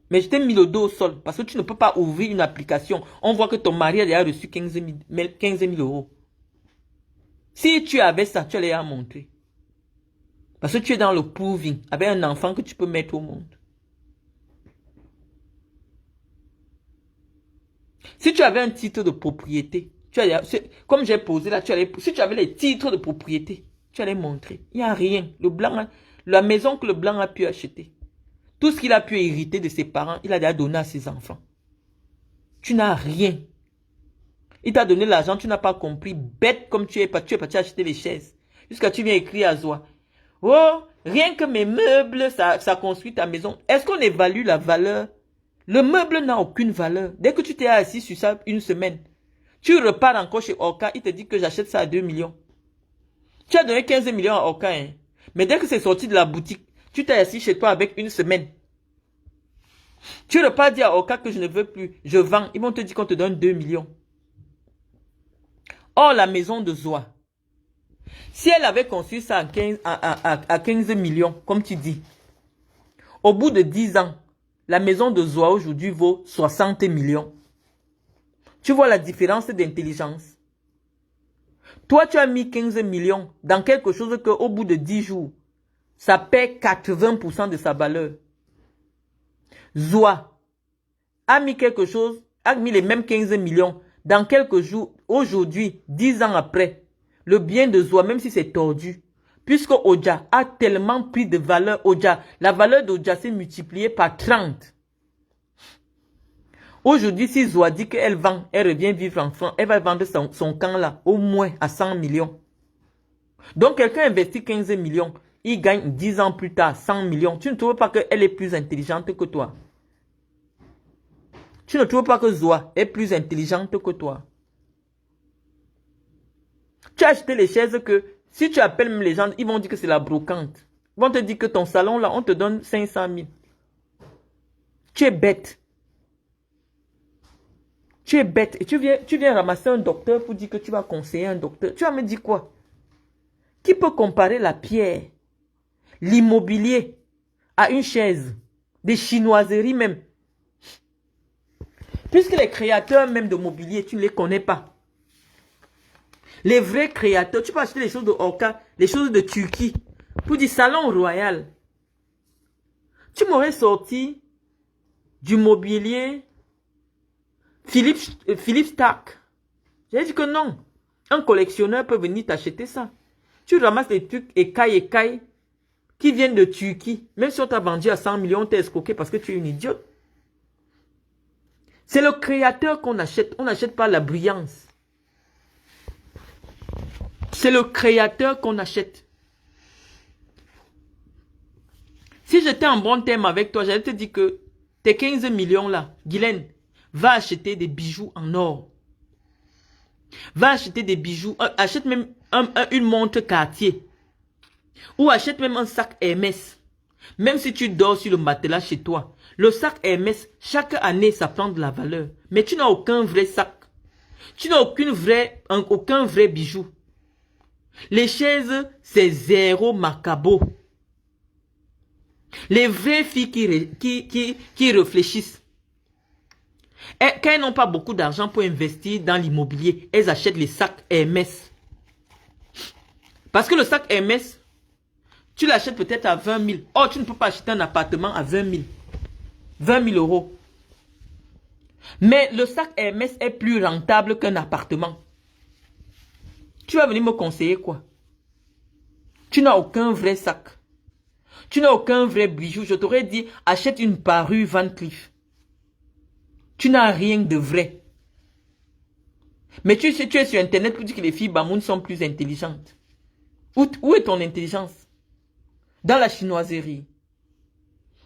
Mais je t'ai mis le dos au sol parce que tu ne peux pas ouvrir une application. On voit que ton mari a déjà reçu 15 000 euros. Si tu avais ça, tu allais à montrer. Parce que tu es dans le proving avec un enfant que tu peux mettre au monde. Si tu avais un titre de propriété, comme j'ai posé là, si tu avais les titres de propriété, tu allais montrer. Il n'y a rien. Le blanc, la maison que le blanc a pu acheter. Tout ce qu'il a pu hériter de ses parents, il a déjà donné à ses enfants. Tu n'as rien. Il t'a donné l'argent, tu n'as pas compris. Bête comme tu es parti acheter les chaises. Jusqu'à tu viens écrire à Zoa. Oh, rien que mes meubles, ça construit ta maison. Est-ce qu'on évalue la valeur? Le meuble n'a aucune valeur. Dès que tu t'es assis sur ça une semaine, tu repars encore chez Orca, il te dit que j'achète ça à 2 millions. Tu as donné 15 millions à Orca, hein. Mais dès que c'est sorti de la boutique, tu t'es assis chez toi avec une semaine. Tu repars dire à Orca que je ne veux plus, je vends. Ils vont te dire qu'on te donne 2 millions. Or, la maison de Zoa, si elle avait construit ça à 15 millions, comme tu dis, au bout de 10 ans, la maison de Zoa aujourd'hui vaut 60 millions. Tu vois la différence d'intelligence. Toi, tu as mis 15 millions dans quelque chose qu'au bout de 10 jours, ça perd 80% de sa valeur. Zoa a mis quelque chose, a mis les mêmes 15 millions dans quelques jours, aujourd'hui, 10 ans après, le bien de Zoa, même si c'est tordu, puisque Oja a tellement pris de valeur, la valeur d'Oja s'est multipliée par 30. Aujourd'hui, si Zoa dit qu'elle vend, elle revient vivre en France, elle va vendre son camp là, au moins à 100 millions. Donc, quelqu'un investit 15 millions, il gagne 10 ans plus tard 100 millions. Tu ne trouves pas qu'elle est plus intelligente que toi? Tu ne trouves pas que Zoa est plus intelligente que toi? Tu as acheté les chaises que, si tu appelles même les gens, ils vont dire que c'est la brocante. Ils vont te dire que ton salon là, on te donne 500 000. Tu es bête. Tu es bête. Et tu viens ramasser un docteur pour dire que tu vas conseiller un docteur. Tu vas me dire quoi? Qui peut comparer la pierre, l'immobilier, à une chaise, des chinoiseries même? Puisque les créateurs même de mobilier, tu ne les connais pas. Les vrais créateurs, tu peux acheter les choses de Orca, les choses de Turquie, pour du salon royal. Tu m'aurais sorti du mobilier Philippe Stark. J'ai dit que non. Un collectionneur peut venir t'acheter ça. Tu ramasses des trucs écailles qui viennent de Turquie. Même si on t'a vendu à 100 millions, on t'a escroqué parce que tu es une idiote. C'est le créateur qu'on achète. On n'achète pas la brillance. C'est le créateur qu'on achète. Si j'étais en bon terme avec toi, j'allais te dire que tes 15 millions là, Guylaine, va acheter des bijoux en or. Va acheter des bijoux. Achète même une montre Cartier. Ou achète même un sac Hermès. Même si tu dors sur le matelas chez toi. Le sac Hermès, chaque année, ça prend de la valeur. Mais tu n'as aucun vrai sac. Tu n'as aucun vrai bijou. Les chaises, c'est zéro macabo. Les vraies filles qui réfléchissent. Et quand elles n'ont pas beaucoup d'argent pour investir dans l'immobilier, elles achètent les sacs Hermès. Parce que le sac Hermès, tu l'achètes peut-être à 20 000. Oh, tu ne peux pas acheter un appartement à 20 000. 20 000 euros. Mais le sac Hermès est plus rentable qu'un appartement. Tu vas venir me conseiller quoi? Tu n'as aucun vrai sac. Tu n'as aucun vrai bijou. Je t'aurais dit, achète une parure Van Cleef. Tu n'as rien de vrai. Mais tu es sur Internet pour dire que les filles Bamoun sont plus intelligentes. Où est ton intelligence? Dans la chinoiserie.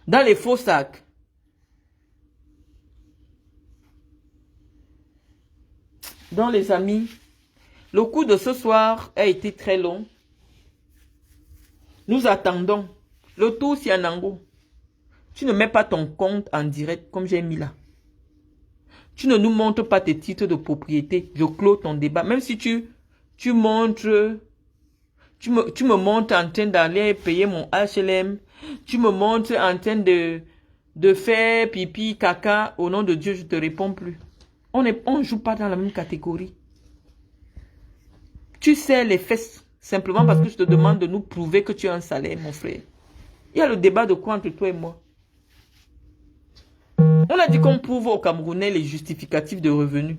Dans les faux sacs. Donc les amis, le coup de ce soir a été très long. Nous attendons. Le tour Sianango. Tu ne mets pas ton compte en direct comme j'ai mis là. Tu ne nous montres pas tes titres de propriété. Je clôt ton débat. Même si tu me montres en train d'aller payer mon HLM. Tu me montres en train de faire pipi, caca. Au nom de Dieu, je ne te réponds plus. On ne joue pas dans la même catégorie. Tu sais les fesses. Simplement parce que je te demande de nous prouver que tu as un salaire, mon frère. Il y a le débat de quoi entre toi et moi? On a dit qu'on prouve aux Camerounais les justificatifs de revenus.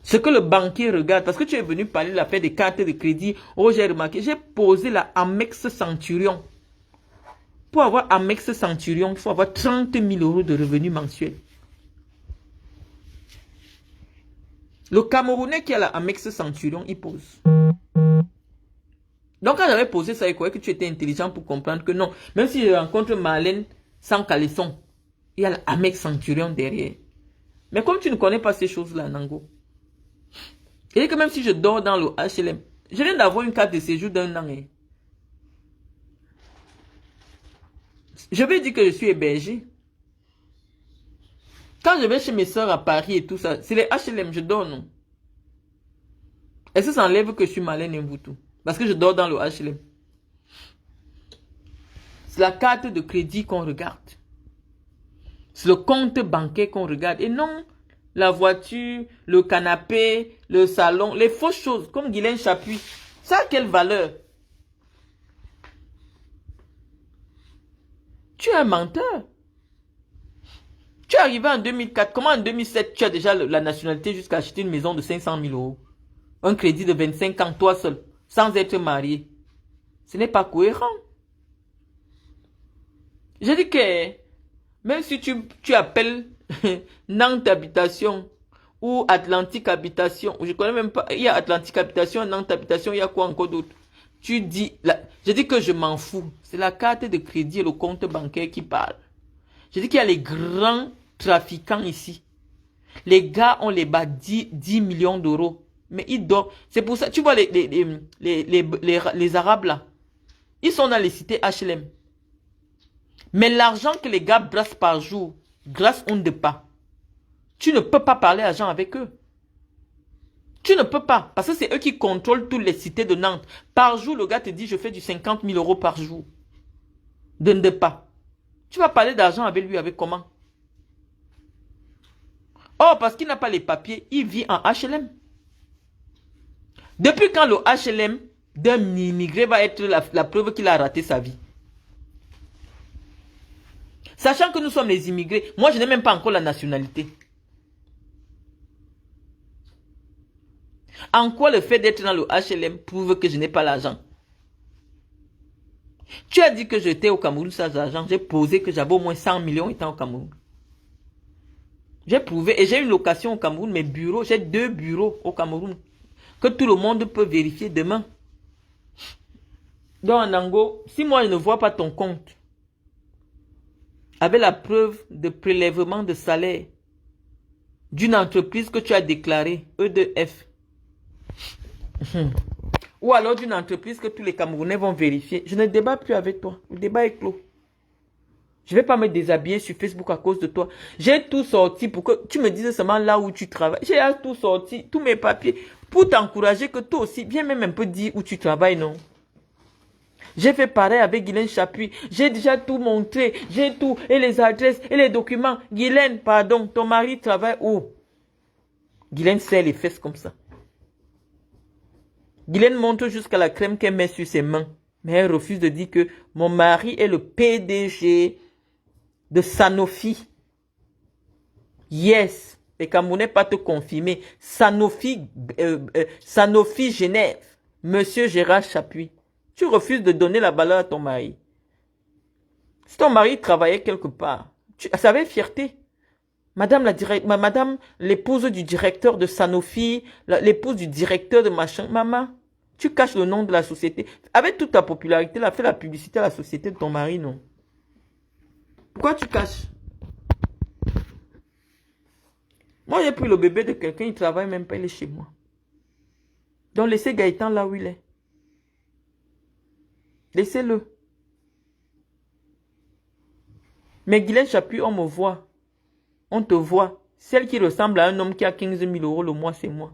Ce que le banquier regarde, parce que tu es venu parler de l'affaire des cartes de crédit. Oh, j'ai remarqué, j'ai posé la Amex Centurion. Pour avoir Amex Centurion, il faut avoir 30 000 euros de revenus mensuels. Le Camerounais qui a la Amex Centurion, il pose. Donc quand j'avais posé ça, il croyait que tu étais intelligent pour comprendre que non. Même si je rencontre Marlène sans caleçon, il y a la Amex Centurion derrière. Mais comme tu ne connais pas ces choses-là, Nango, et que même si je dors dans le HLM, je viens d'avoir une carte de séjour d'un an. Je vais dire que je suis hébergé. Quand je vais chez mes soeurs à Paris et tout ça, c'est les HLM, je dors, non. Est-ce que ça enlève que je suis malin tout? Parce que je dors dans le HLM. C'est la carte de crédit qu'on regarde. C'est le compte bancaire qu'on regarde. Et non la voiture, le canapé, le salon, les fausses choses, comme Guylaine Chapuis. Ça a quelle valeur? Tu es un menteur. Tu es arrivé en 2004. Comment en 2007, tu as déjà la nationalité jusqu'à acheter une maison de 500 000 euros? Un crédit de 25 ans, toi seul, sans être marié. Ce n'est pas cohérent. Je dis que, même si tu appelles Nantes Habitation ou Atlantique Habitation, je connais même pas, il y a Atlantique Habitation, Nantes Habitation, il y a quoi encore d'autre? Tu dis, je dis que je m'en fous. C'est la carte de crédit et le compte bancaire qui parle. Je dis qu'il y a les grands trafiquants ici. Les gars ont les bas 10 millions d'euros. Mais ils dorment. C'est pour ça, tu vois les Arabes là, ils sont dans les cités HLM. Mais l'argent que les gars brassent par jour, grâce on ne pas. Tu ne peux pas parler argent avec eux. Tu ne peux pas. Parce que c'est eux qui contrôlent toutes les cités de Nantes. Par jour, le gars te dit, je fais du 50 000 euros par jour. De ne pas. Tu vas parler d'argent avec lui, avec comment? Oh, parce qu'il n'a pas les papiers, il vit en HLM. Depuis quand le HLM d'un immigré va être la preuve qu'il a raté sa vie? Sachant que nous sommes les immigrés, moi je n'ai même pas encore la nationalité. En quoi le fait d'être dans le HLM prouve que je n'ai pas l'argent? Tu as dit que j'étais au Cameroun sans argent. J'ai posé que j'avais au moins 100 millions étant au Cameroun. J'ai prouvé et j'ai une location au Cameroun, mes bureaux, j'ai 2 bureaux au Cameroun. Que tout le monde peut vérifier demain. Donc Nango, si moi je ne vois pas ton compte, avec la preuve de prélèvement de salaire d'une entreprise que tu as déclarée, E2F, ou alors d'une entreprise que tous les Camerounais vont vérifier, je ne débat plus avec toi. Le débat est clos. Je ne vais pas me déshabiller sur Facebook à cause de toi. J'ai tout sorti pour que tu me dises seulement là où tu travailles. J'ai tout sorti, tous mes papiers, pour t'encourager que toi aussi, viens même un peu dire où tu travailles, non? J'ai fait pareil avec Guylaine Chapuis. J'ai déjà tout montré. J'ai tout. Et les adresses, et les documents. Guylaine, pardon, ton mari travaille où? Guylaine serre les fesses comme ça. Guylaine montre jusqu'à la crème qu'elle met sur ses mains. Mais elle refuse de dire que mon mari est le PDG de Sanofi. Yes. Les Camerounais pas te confirmer. Sanofi Genève. Monsieur Gérard Chapuis. Tu refuses de donner la valeur à ton mari. Si ton mari travaillait quelque part, ça avait fierté. Madame l'épouse du directeur de Sanofi, l'épouse du directeur de machin, maman, tu caches le nom de la société. Avec toute ta popularité, elle a fait la publicité à la société de ton mari, non? Pourquoi tu caches? Moi, j'ai pris le bébé de quelqu'un, il travaille même pas, il est chez moi. Donc, laissez Gaëtan là où il est. Laissez-le. Mais Guylaine Chapuis, on me voit. On te voit. Celle qui ressemble à un homme qui a 15 000 euros le mois, c'est moi.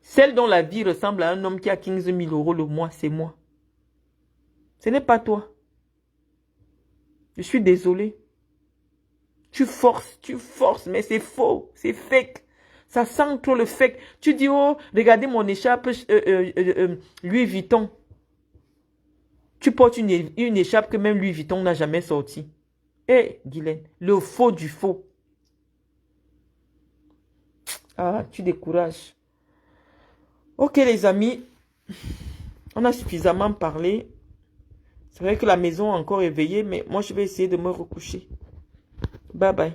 Celle dont la vie ressemble à un homme qui a 15 000 euros le mois, c'est moi. Ce n'est pas toi. Je suis désolé. Tu forces, mais c'est faux, c'est fake. Ça sent trop le fake. Tu dis, oh, regardez mon écharpe Louis Vuitton. Tu portes une écharpe que même Louis Vuitton n'a jamais sortie. Eh, Guylaine, le faux du faux. Ah, tu décourages. Ok, les amis, on a suffisamment parlé. C'est vrai que la maison est encore éveillée, mais moi, je vais essayer de me recoucher. Bye bye.